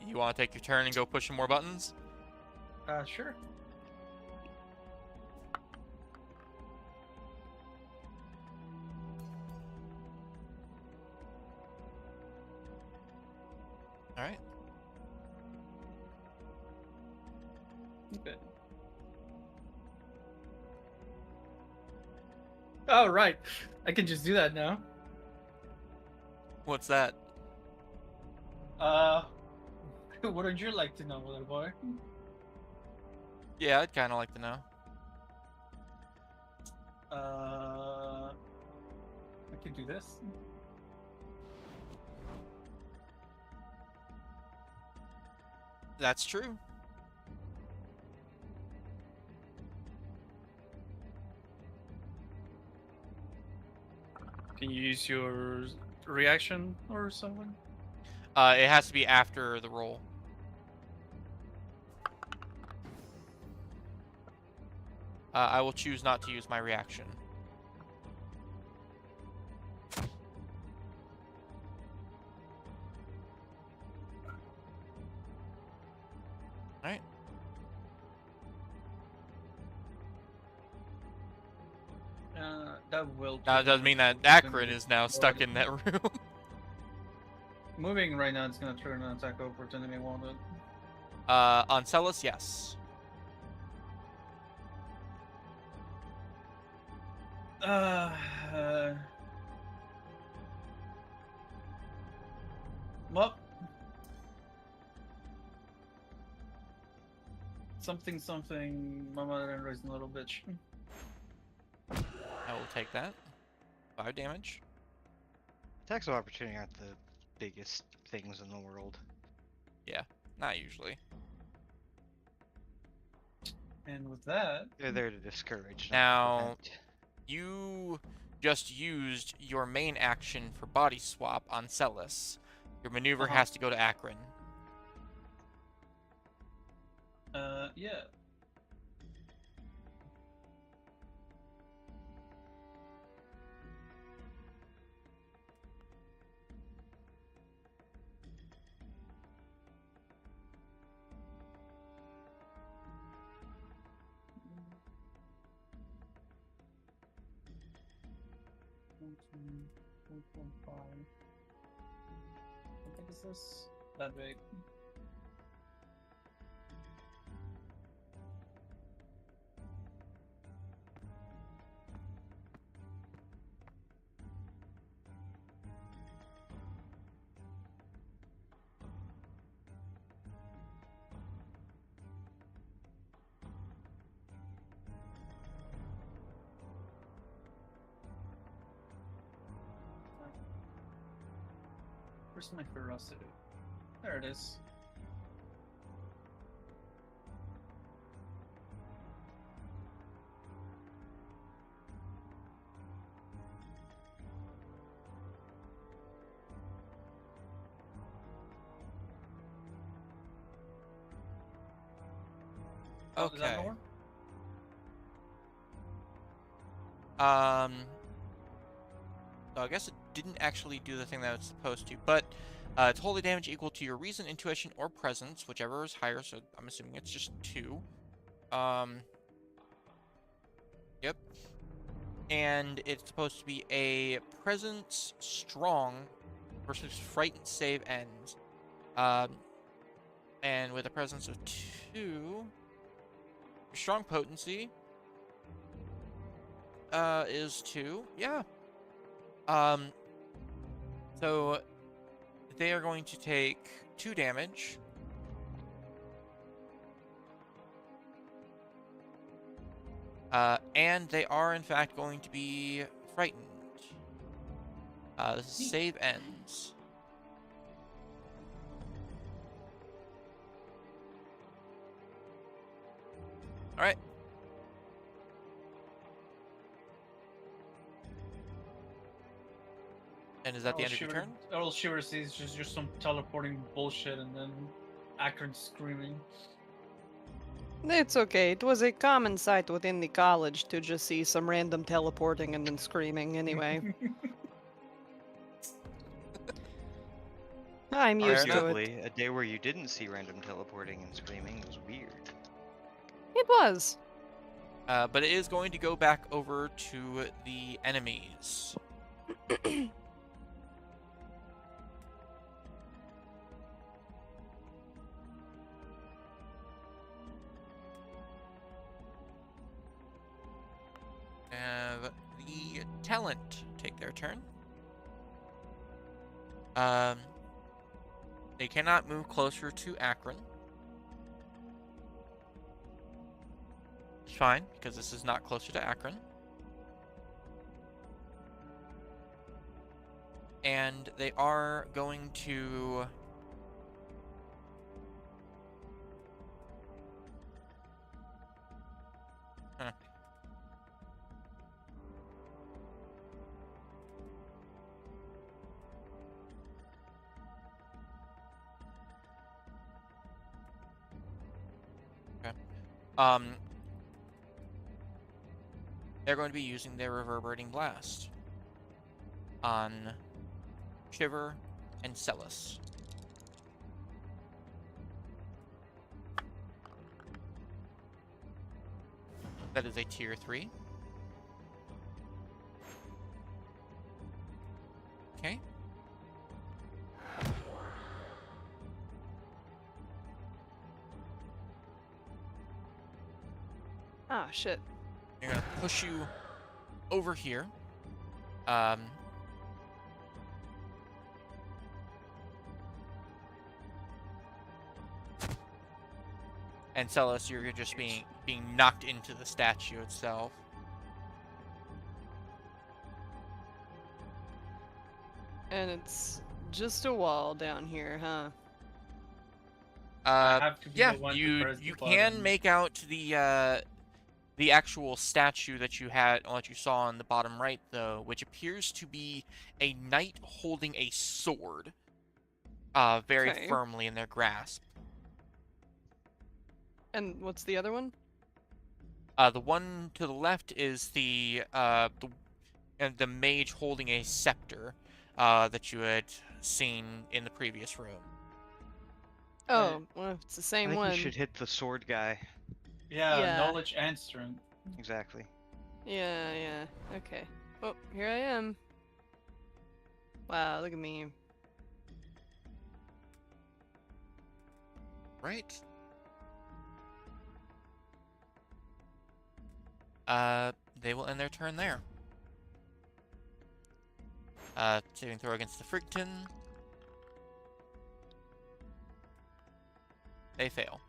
You want to take your turn and go push some more buttons? Sure. All right. Okay. Oh, right. I can just do that now. What's that? What would you like to know, little boy? Yeah, I'd kind of like to know. I can do this. That's true. Can you use your reaction or something? It has to be after the roll. I will choose not to use my reaction. Alright. That will. Now, it doesn't mean that Akron is now stuck in that room. Moving right now, it's gonna turn an attack opportunity, won't it? On Celis, yes. Well, Something, something. My mother and raising a little bitch. I will take that. 5 damage. Attacks of opportunity aren't the biggest things in the world. Yeah, not usually. And with that, They're there to discourage, not to Now, prevent. you just used your main action for body swap on Celis. Your maneuver has to go to Akron. yeah. I think it's this that big. Where's my ferocity? There it is. Oh, is that Okay. more? So I guess it didn't actually do the thing that it's supposed to, but it's holy damage equal to your reason, intuition, or presence, whichever is higher. So I'm assuming it's just 2. Yep. And it's supposed to be a presence strong versus frightened save ends. And with a presence of 2, strong potency is 2. Yeah. So they are going to take 2 damage. And they are in fact going to be frightened. The save ends. Alright. And is that the end of your turn? All Shiver sees is just some teleporting bullshit, and then Akron screaming. It's okay. It was a common sight within the college to just see some random teleporting and then screaming anyway. I'm used to it. Arguably, a day where you didn't see random teleporting and screaming was weird. It was. But it is going to go back over to the enemies. Have the talent take their turn. They cannot move closer to Akron. It's fine, because this is not closer to Akron. And they are going to... Huh. Okay. They're going to be using their reverberating blast on Shiver and Celis. That is a tier 3. Okay. Ah, shit. They're gonna push you over here. And Celis, you're just being knocked into the statue itself. And it's just a wall down here, huh? I have to be Yeah, the one to you press the can button. make out the actual statue that you saw on the bottom right, though, which appears to be a knight holding a sword, very Okay. firmly in their grasp. And what's the other one? The one to the left is the mage holding a scepter, that you had seen in the previous room. Oh, well, if it's the I same think one. we should hit the sword guy. Yeah, Yeah. knowledge and strength. Exactly. Yeah. Okay. Oh, here I am. Wow, look at me. Right. They will end their turn there. Saving throw against the Frigton. They fail.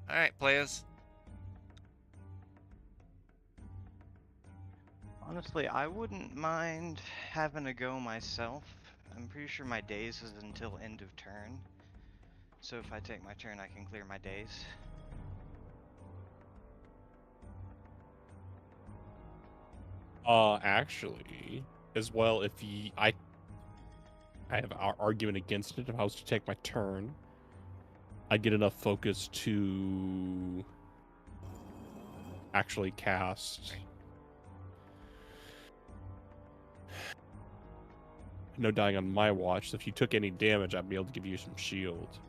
Alright, players. Honestly, I wouldn't mind having a go myself. I'm pretty sure my days is until end of turn. So if I take my turn, I can clear my days. Actually, as well, I have an argument against it. If I was to take my turn, I'd get enough focus to actually cast. No dying on my watch. So if you took any damage, I'd be able to give you some shield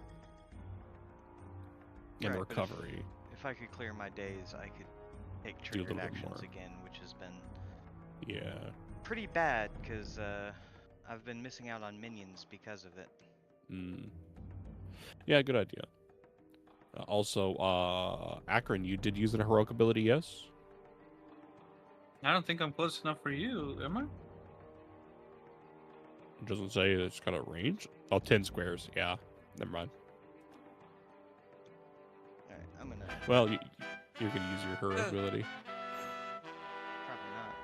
and Right, but recovery. If I could clear my days, I could take Do a triggered little bit actions more. again, which has been Yeah. pretty bad because I've been missing out on minions because of it. Yeah, good idea. Also, Akron, you did use an heroic ability, yes? I don't think I'm close enough for you, am I? It doesn't say it's got a range. Oh, 10 squares. Yeah, never mind. Alright, I'm gonna... Well, you can use your heroic ability. Probably not.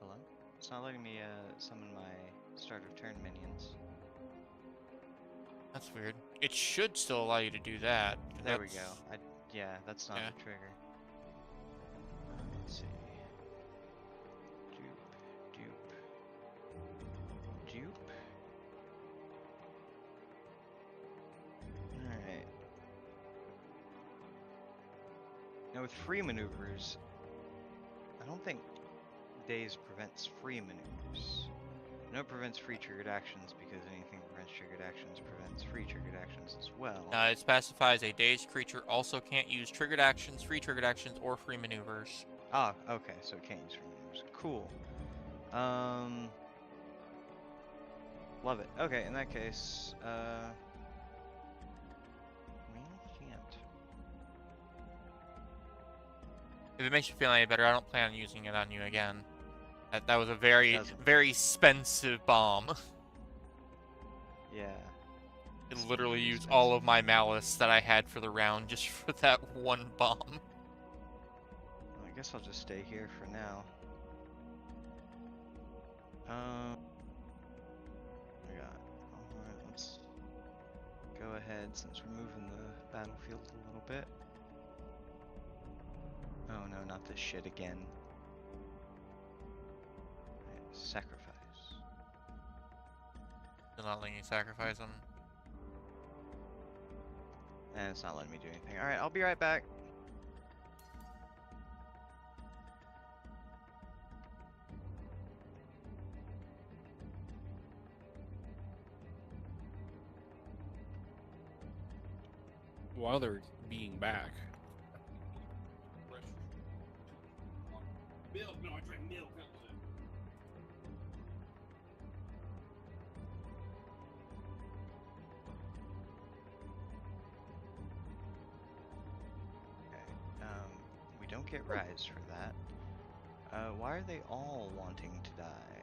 Hello? It's not letting me summon my start of turn minions. That's weird. It should still allow you to do that. There we go. Yeah, that's not Yeah. the trigger. Let's see. Dupe. Alright. Now with free maneuvers, I don't think days prevents free maneuvers. I know it prevents free triggered actions because anything that prevents triggered actions prevents free triggered actions as well. It specifies a dazed creature also can't use triggered actions, free triggered actions, or free maneuvers. Ah, okay, so it can't use free maneuvers. Cool. Love it. Okay, in that case, can't. If it makes you feel any better, I don't plan on using it on you again. That was a very, Doesn't. very expensive bomb. Yeah. It literally used all of my malice that I had for the round just for that one bomb. Well, I guess I'll just stay here for now. Alright, let's go ahead since we're moving the battlefield a little bit. Oh no, not this shit again. Right, sacrifice. Still not letting you sacrifice them. And it's not letting me do anything. Alright, I'll be right back. While they're being back. Milk? No, I drank milk. Okay, we don't get rise for that. Why are they all wanting to die?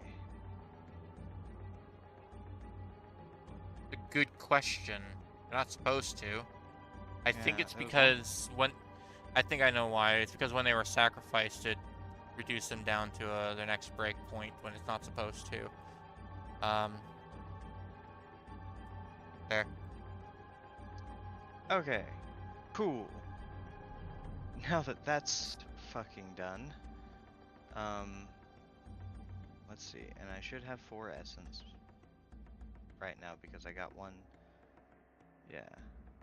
good question. You're not supposed to. I think Yeah, it's it was one- because when... I think I know why. It's because when they were sacrificed, it reduced them down to their next break point when it's not supposed to. There. Okay. Cool. Now that that's fucking done, let's see, and I should have 4 essence right now because I got one, yeah,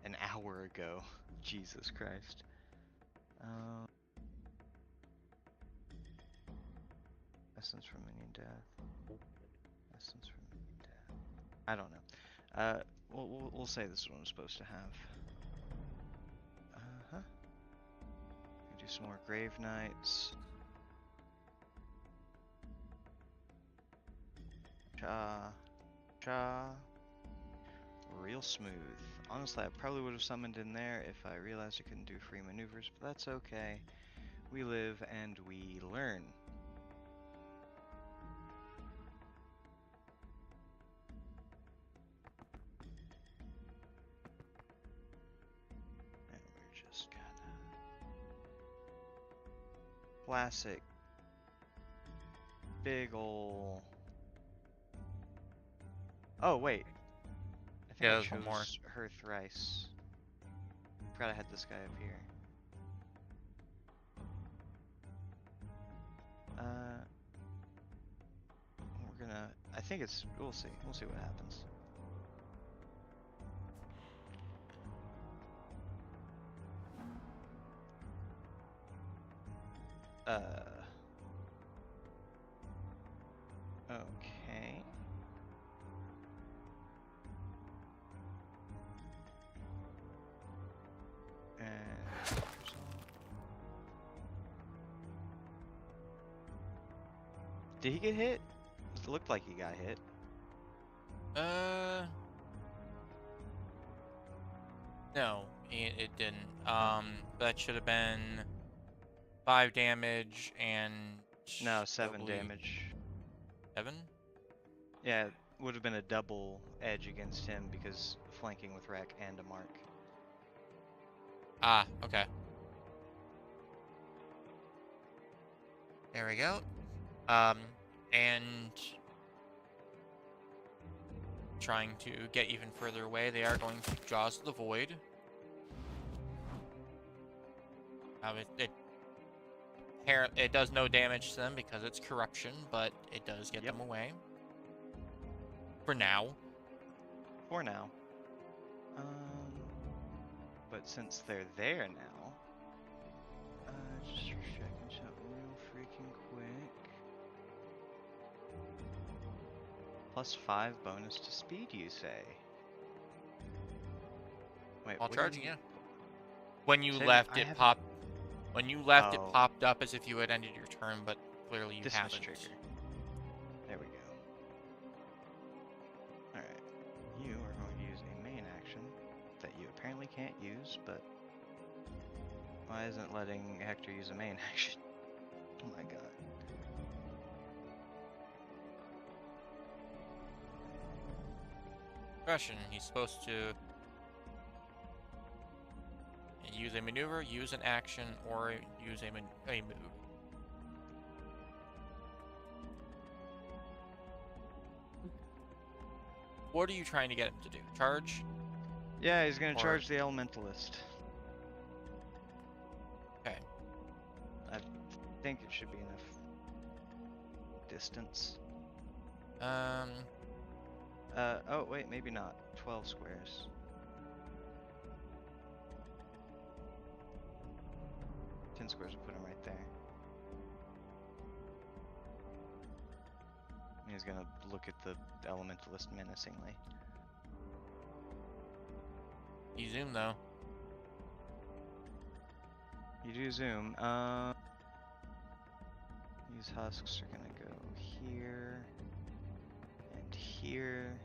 an hour ago. Jesus Christ. Essence from minion death. Essence from minion death. I don't know. We'll say this is what I'm supposed to have. Uh-huh. Do some more Grave Knights. Cha. Real smooth. Honestly, I probably would have summoned in there if I realized I couldn't do free maneuvers, but that's okay. We live and we learn. And we're just gonna... Classic. Big ol'... Oh, wait. I think Yeah, I there's one more. chose her thrice. Forgot I had this guy up here. We're gonna... I think it's... We'll see. We'll see what happens. Okay. And... Did he get hit? It looked like he got hit. No, it didn't. That should have been 5 damage and... No, 7 probably damage. 7? Yeah, it would have been a double edge against him because flanking with Wreck and a mark. Ah, okay. There we go. And trying to get even further away, they are going to Jaws of the Void. It does no damage to them because it's corruption, but it does get them away. For now. For now. But since they're there now, just checking something real freaking quick. +5 bonus to speed, you say? Wait, While what do you charging, mean? yeah. When you Say that- left, I it haven't- popped. When you left, it Oh. popped up as if you had ended your turn, but clearly you Dismiss haven't. trigger. There we go. Alright. You are going to use a main action that you apparently can't use, but why isn't letting Hector use a main action? Oh my god. Question, he's supposed to use a maneuver, use an action, or use a move. What are you trying to get him to do? Charge? Yeah, he's gonna Or- charge the Elementalist. Okay. I think it should be enough distance. Oh wait, maybe not. 12 squares. Ten squares will put him right there. He's gonna look at the Elementalist menacingly. You zoom though. You do zoom. These husks are gonna go here and here.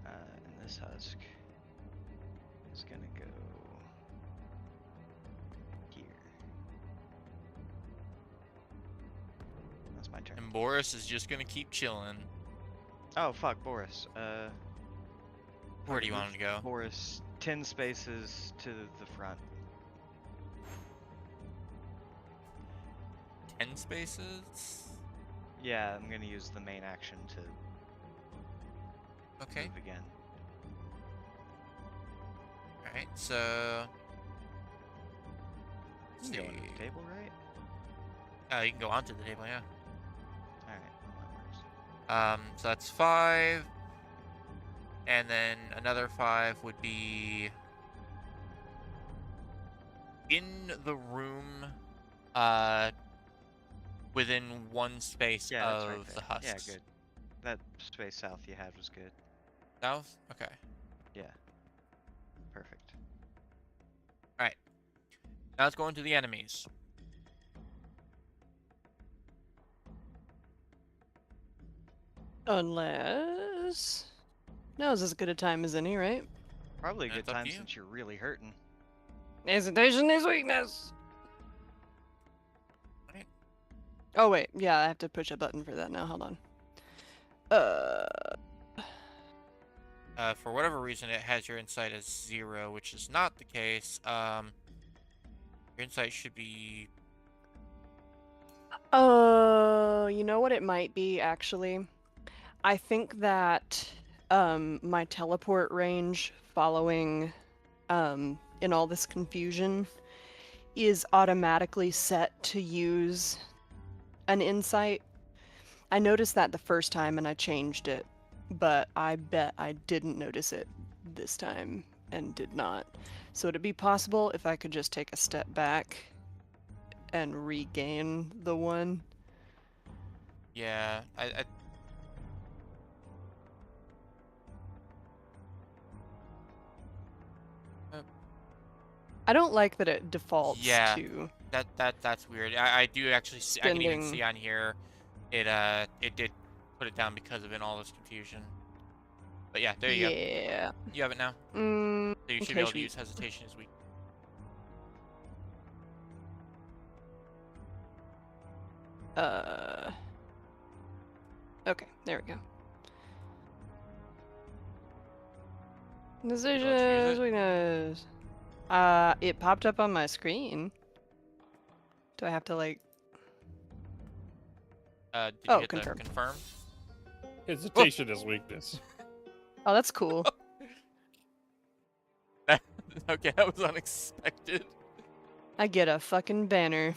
And this husk is gonna go here. That's my turn. And Boris is just gonna keep chilling. Oh fuck, Boris. Where do you want him to go? Boris, 10 spaces to the front. 10 spaces? Yeah, I'm gonna use the main action to Okay. move again. Alright, so... You Let's can go see. under the table, right? You can go onto the table, yeah. Alright, well, that works. So that's 5. And then another 5 would be... in the room, within 1 space Yeah, that's of right the there. husks. Yeah, good. That space south you had was good. South? Okay. Yeah. Perfect. Alright. Now let's go into the enemies. Unless now's as good a time as any, right? Probably a And good it's up to time you. since you're really hurting. Hesitation is weakness. Right. Oh wait, yeah, I have to push a button for that now. Hold on. For whatever reason, it has your insight as 0, which is not the case. Your insight should be... You know what it might be actually? I think that my teleport range following in all this confusion is automatically set to use an insight. I noticed that the first time and I changed it, but I bet I didn't notice it this time and did not. So would it be possible if I could just take a step back and regain the 1? Yeah, I don't like that it defaults Yeah. to that's weird. I do actually see, I can even spending. see on here, it did put it down because of all this confusion. But yeah, there you go. Yeah. You have it now. Mm, So you should okay, be able to sweet. use hesitation as weak. Okay, there we go. Would you Decision like to use is it? weakness. It popped up on my screen. Do I have to like? Did you Oh, hit confirm. the confirm? Hesitation is weakness. Oh, that's cool. Okay, that was unexpected. I get a fucking banner.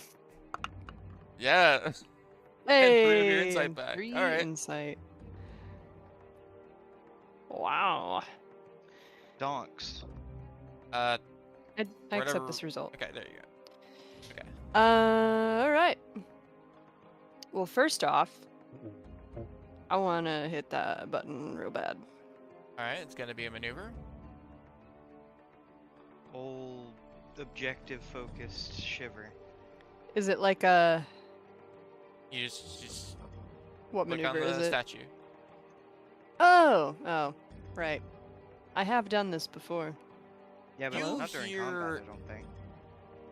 Yeah. Hey, 3 of your insight and back. 3 Alright. insight. Wow. Donks. I Whatever- accept this result. Okay, there you go. Okay. All right. Well, first off, I want to hit that button real bad. Alright, it's gonna be a maneuver. Old objective focused shiver. Is it like a You just what click maneuver on is the it? statue. Oh, right. I have done this before. Yeah, but You not during hear- combat, I don't think.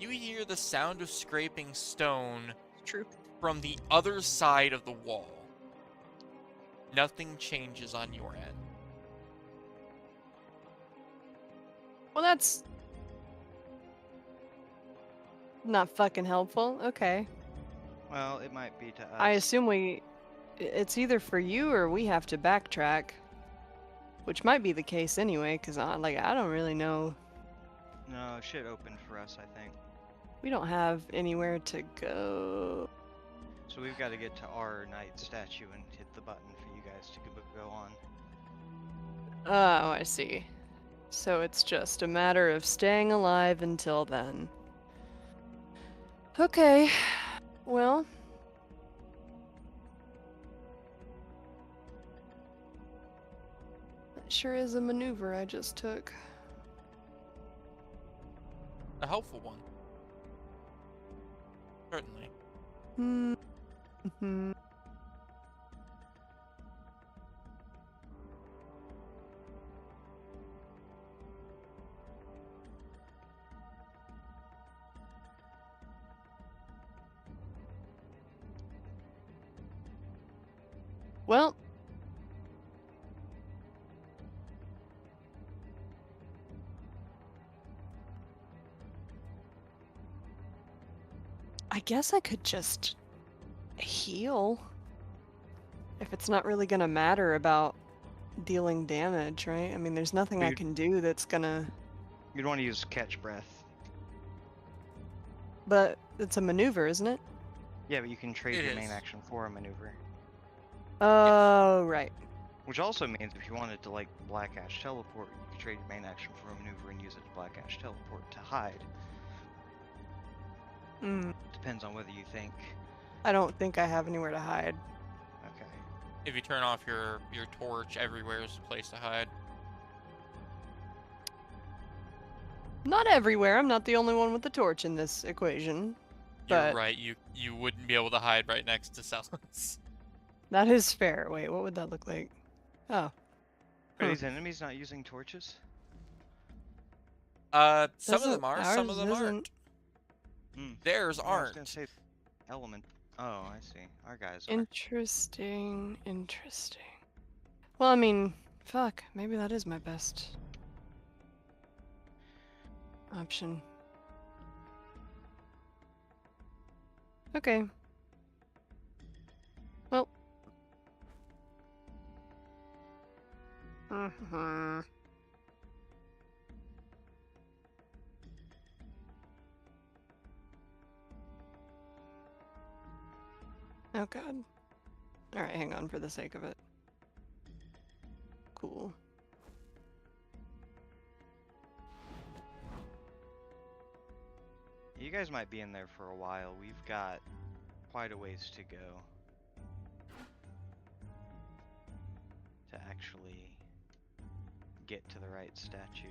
You hear the sound of scraping stone True. from the other side of the wall. Nothing changes on your end. Well, that's not fucking helpful. Okay. Well, it might be to us. I assume it's either for you or we have to backtrack, which might be the case anyway, because I don't really know. No, shit opened for us, I think. We don't have anywhere to go. So we've got to get to our knight statue and hit the button for you guys to go on. Oh, I see. So it's just a matter of staying alive until then. Okay. Well. That sure is a maneuver I just took. A helpful one. Certainly. Hmm. Well, I guess I could just heal. If it's not really gonna matter about dealing damage, right? I mean, there's nothing I We'd- can do that's gonna... You'd want to use catch breath. But it's a maneuver, isn't it? Yeah, but you can trade It your main is. action for a maneuver. Oh, right. Which also means if you wanted to, like, Black Ash teleport, you could trade your main action for a maneuver and use it to Black Ash teleport to hide. Mm, Depends on whether you think, I don't think I have anywhere to hide. okay. If you turn off your torch, everywhere is a place to hide. Not everywhere. I'm not the only one with the torch in this equation. You're But right. You wouldn't be able to hide right next to Sellers. that is fair. Wait, what would that look like? Oh. Are Huh. these enemies not using torches? Some of Doesn't- them are. Some of ours them isn't. aren't. Hmm. Theirs Yeah, I was aren't. gonna say element. Oh, I see. Our guys are. Interesting. Interesting. Well, I mean, fuck. Maybe that is my best option. Okay. Well. Mhm. Oh god. Alright, hang on for the sake of it. Cool. You guys might be in there for a while. We've got quite a ways to go to actually get to the right statue.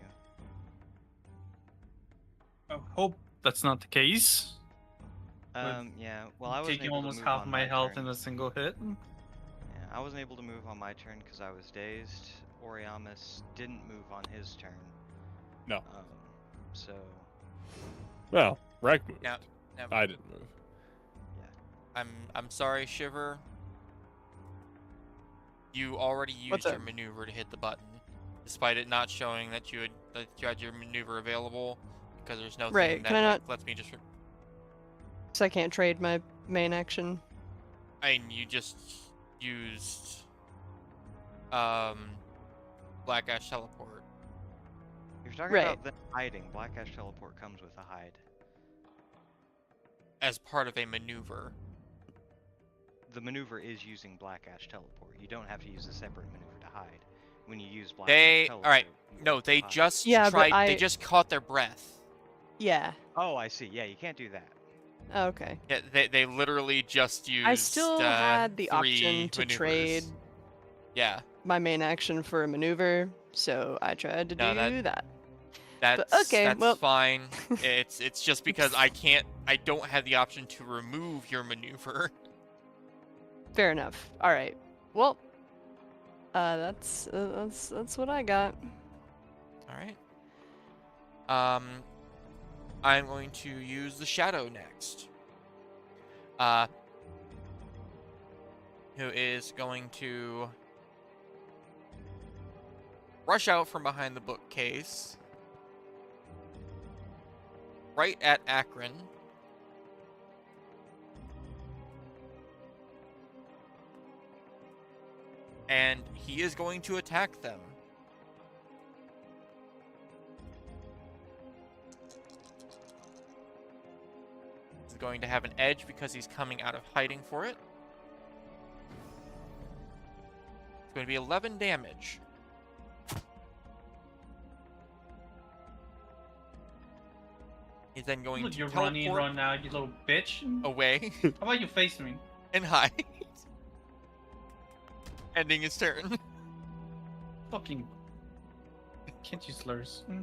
I hope that's not the case. Yeah. Well, I wasn't Taking able to almost move half on my health turn. in a single hit. Yeah, I wasn't able to move on my turn because I was dazed. Oriamis didn't move on his turn. No. So Well, Rek moved. Now, now I didn't move. I'm sorry, Shiver. You already What's used your up? maneuver to hit the button, despite it not showing that you had your maneuver available, because there's no Right, thing that can I not- lets me just. So I can't trade my main action. I mean, you just used Black Ash teleport. if you're talking Right. about them hiding, Black Ash teleport comes with a hide. As part of a maneuver. The maneuver is using Black Ash teleport. You don't have to use a separate maneuver to hide. When you use Black They Ash teleport, alright. you No, have to they hide. just Yeah, but tried. They I- just caught their breath. Yeah. Oh, I see. Yeah, you can't do that. Okay. Yeah, they literally just used. I still had the 3 option to maneuvers. trade Yeah, my main action for a maneuver, so I tried to No, do that. that's okay, that's well- fine. It's just because I don't have the option to remove your maneuver. Fair enough. All right. Well, that's what I got. All right. I'm going to use the shadow next. Who is going to rush out from behind the bookcase, right at Akron. And he is going to attack them. He's going to have an edge because he's coming out of hiding for it. It's going to be 11 damage. He's then going Look, to you're teleport running run now, you little bitch. away How about you face me? and hide. Ending his turn. Fucking. Can't use slurs. I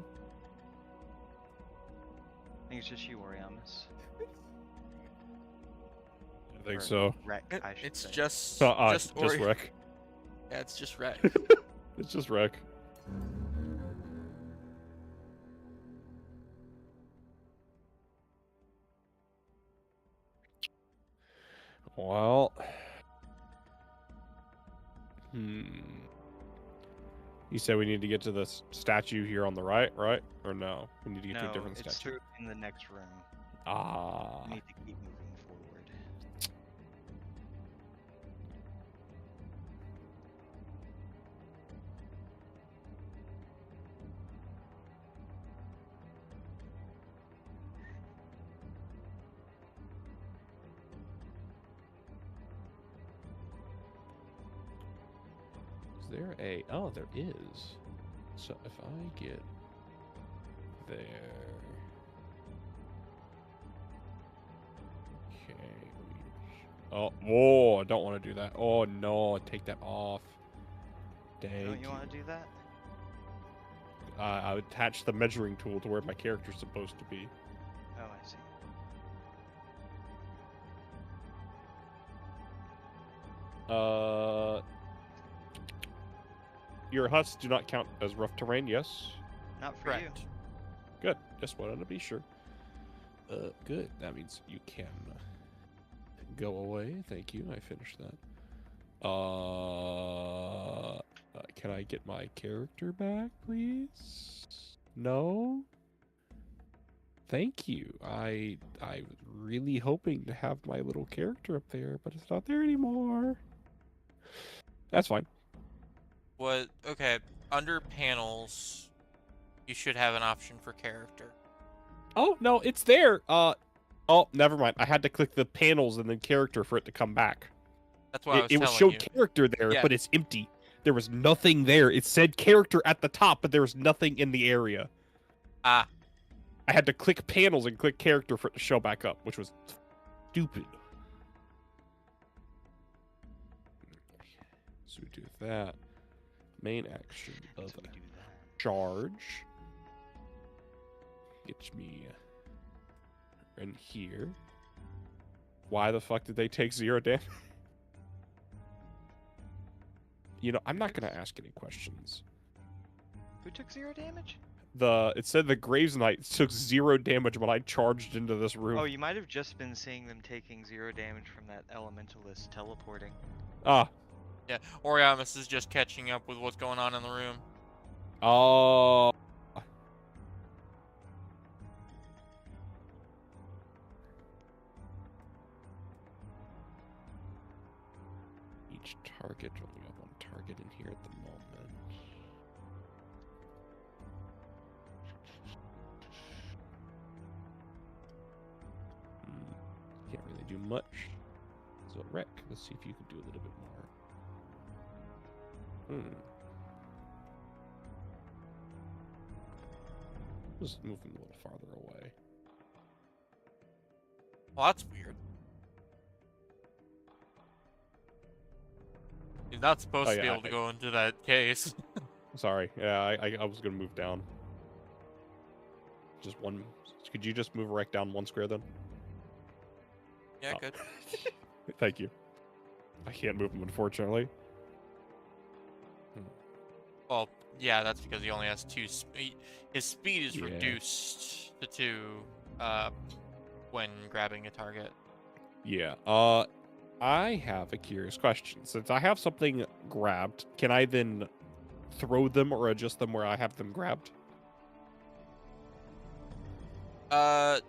think it's just you, Oriamis. I think Or so. Rek, I should It's say. just Just Ori- Rek. Yeah, it's just Rek. It's just Rek. Well. You said we need to get to the statue here on the right, Or no? We need to get to a different it's statue. in the next room. Ah. You need to keep moving there a... Oh, there is. So if I get there... Okay. Oh, whoa, I don't want to do that. Oh, no, take that off. Dang. Don't you want to do that? I would attach the measuring tool to where my character's supposed to be. Oh, I see. Your huts do not count as rough terrain, yes? Not for Correct. Good. Just wanted to be sure. Good. That means you can go away. Thank you. I finished that. Can I get my character back, please? No? Thank you. I was really hoping to have my little character up there, but it's not there anymore. That's fine. What? Okay. Under panels, you should have an option for character. Oh, no, it's there. Oh, never mind. I had to click the panels and then character for it to come back. That's what I was It was telling showed you. character there, Yeah. but it's empty. There was nothing there. It said character at the top, but there was nothing in the area. Ah, I had to click panels and click character for it to show back up, which was stupid. So we do that. Main action of So we do that. charge. Gets me in here. Why the fuck did they take 0 damage? You know, I'm not gonna ask any questions. Who took 0 damage? It said the Graves Knight took 0 damage when I charged into this room. Oh, you might have just been seeing them taking 0 damage from that elementalist teleporting. Ah. yeah. Oriamus is just catching up with what's going on in the room. Oh. Each target, only have one target in here at the moment. Can't really do much. So, Rec, let's see if you can do a little bit more. Just move him a little farther away. Well, that's weird. He's not supposed to be yeah, able to go into that case. Sorry. Yeah, I was gonna move down. Just one. Could you just move Rec down 1 square then? Yeah, Oh. good. Thank you. I can't move him, unfortunately. Well, yeah, that's because he only has 2 speed. His speed is Yeah. reduced to 2 when grabbing a target. Yeah. I have a curious question. Since I have something grabbed, can I then throw them or adjust them where I have them grabbed? I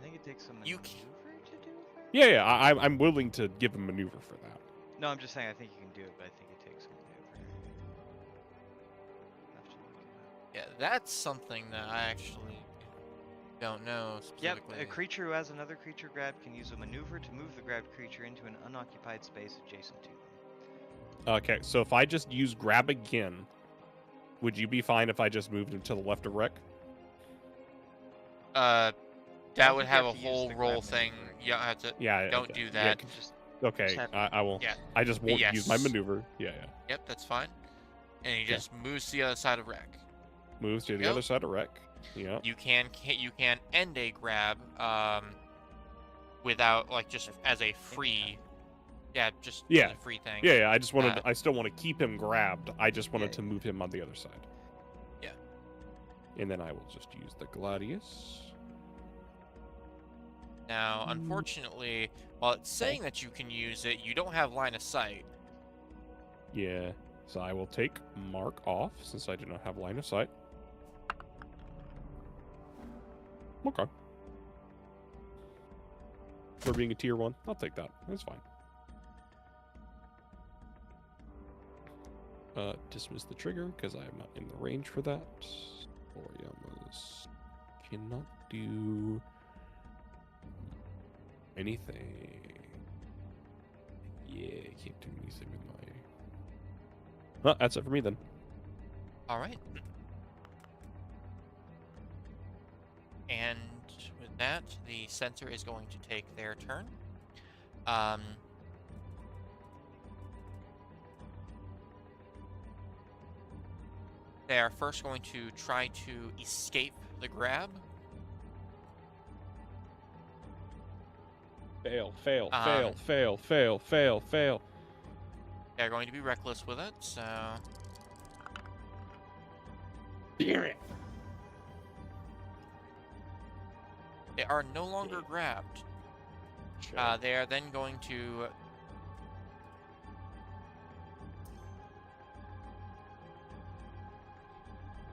think it takes some You maneuver to do that. Yeah, I'm willing to give a maneuver for that. No, I'm just saying I think you can do it, but I think it takes some maneuver. Have to look it up. Yeah, that's something that I actually don't know Yep, specifically. a creature who has another creature grabbed can use a maneuver to move the grabbed creature into an unoccupied space adjacent to them. Okay, so if I just use grab again, would you be fine if I just moved him to the left of Rec? That don't would think you have have a to use whole the roll grab thing. maneuver. You don't have to. Yeah. Don't okay. do Yeah, that. Just okay, have- I will. Yeah. I just won't use my Yes. maneuver. Yeah. Yep, that's fine. And he Okay. just moves to the other side of Rec. Moves to the Yep. other side of Rec. Yeah. You can end a grab without like just as a free. Yeah, just Yeah. as a free thing. Yeah, I just wanted. Uh, I still want to keep him grabbed. I just wanted Yeah, to move him on the other side. Yeah. And then I will just use the Gladius. Now, unfortunately, while it's saying that you can use it, you don't have line of sight. Yeah. So I will take Mark off since I do not have line of sight. Okay. For being a tier 1, I'll take that. That's fine. Dismiss the trigger because I am not in the range for that. Oriyamas cannot do anything. Yeah, can't do anything with my Well, that's it for me then. All right. And with that, the censor is going to take their turn. They are first going to try to escape the grab. Fail, fail, Um, fail, fail, fail, fail, fail. They're going to be reckless with it, so Damn it. they are no longer grabbed. Sure. They are then going to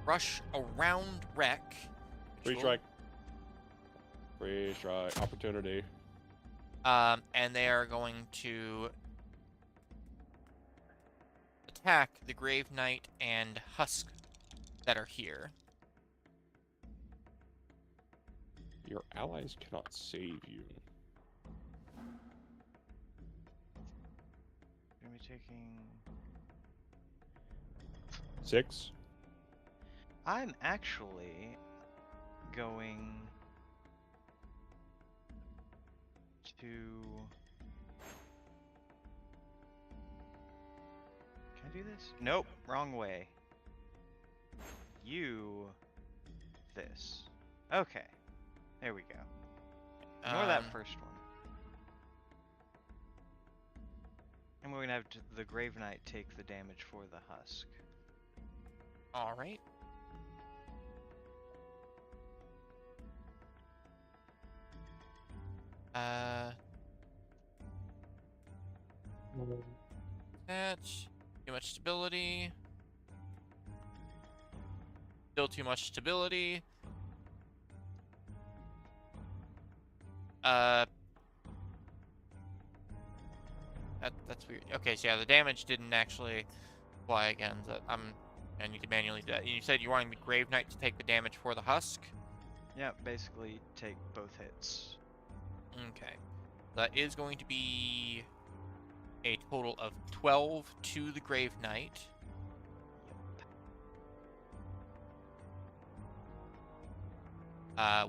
rush around Wreck. Free strike. Free strike. Opportunity. And they are going to attack the Grave Knight and Husk that are here. Your allies cannot save you. Gonna be taking. 6. I'm actually going to. Can I do this? Nope, wrong way. You. This. Okay. There we go. Ignore that first one. And we're gonna have the Grave Knight take the damage for the Husk. All right. That's too much stability. Still too much stability. That's weird. Okay, so yeah, the damage didn't actually apply again. So I need to manually do that. You said you wanted the Grave Knight to take the damage for the Husk? Yeah, basically take both hits. Okay. That is going to be a total of 12 to the Grave Knight.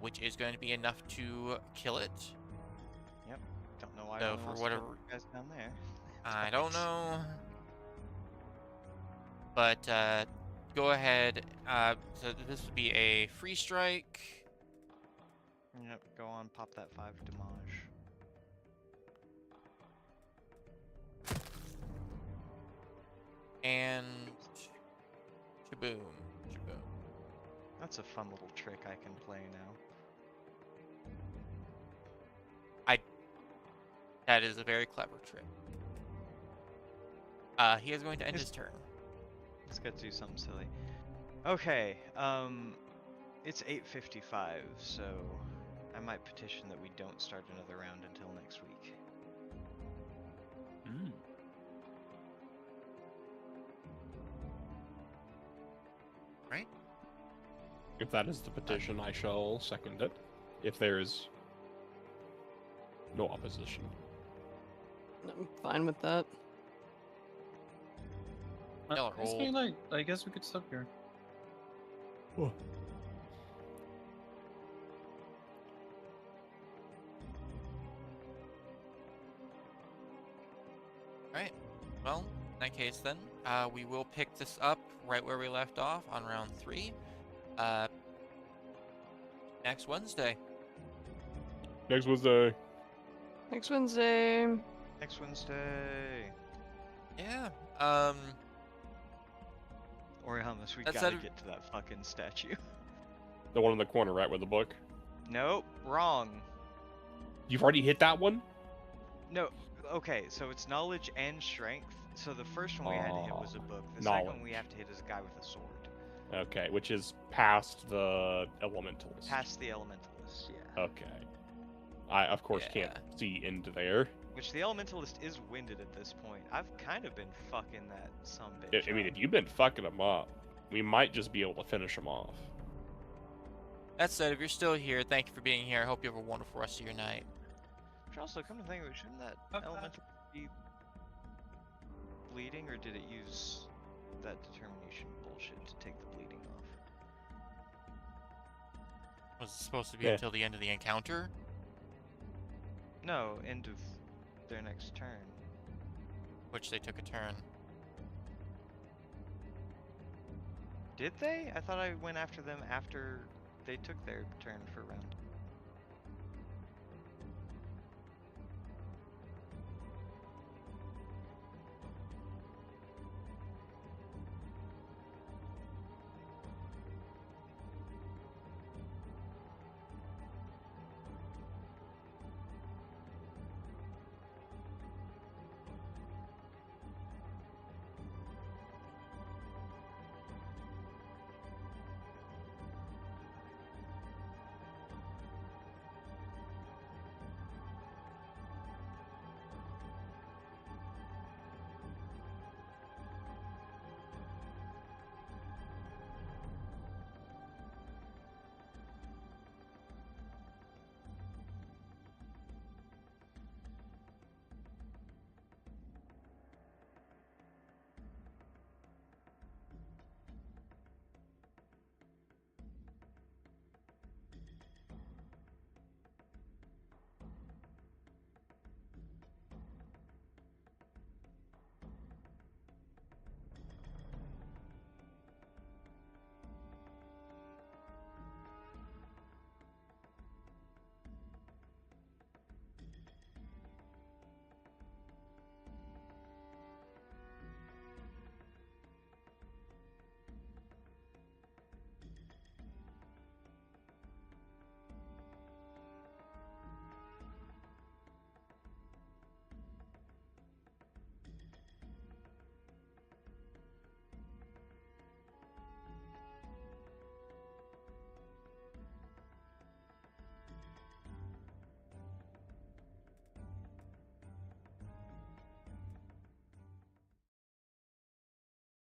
Which is going to be enough to kill it. Yep. Don't know why. So no one for wants to whatever- kill the guys down there. I don't know. But go ahead. So this would be a free strike. Yep. Go on. Pop that 5 damage. And shaboom. Shaboom. That's a fun little trick I can play now. That is a very clever trick. He is going to end his turn. Let's go do something silly. Okay. It's 8:55, so I might petition that we don't start another round until next week. Right? If that is the petition, I shall second it. If there is no opposition. I'm fine with that. Y'all are It's getting old. late. I guess we could stop here. Alright. Well, in that case then, we will pick this up right where we left off on round 3. Next Wednesday. Next Wednesday. Next Wednesday. Next Wednesday. Yeah. Orihamus, we That's gotta that- get to that fucking statue. The one in the corner, right, with the book. Nope, wrong. You've already hit that one? No, okay, so it's knowledge and strength. So the first one we had to hit was a book. The second one we knowledge. have to hit is a guy with a sword. Okay, which is past the elementals. Past the elementalist, yeah. Okay. I, of course, can't Yeah. see into there. Which the elementalist is winded at this point. I've kind of been fucking that sumbitch. I mean, up. if you've been fucking them up, we might just be able to finish them off. That said, if you're still here, thank you for being here. I hope you have a wonderful rest of your night. Which also, come to think of it, shouldn't that elemental be bleeding, or did it use that determination bullshit to take the bleeding off. Was it supposed to be Yeah. until the end of the encounter? No, end of their next turn. Which they took a turn. Did they? I thought I went after them after they took their turn for round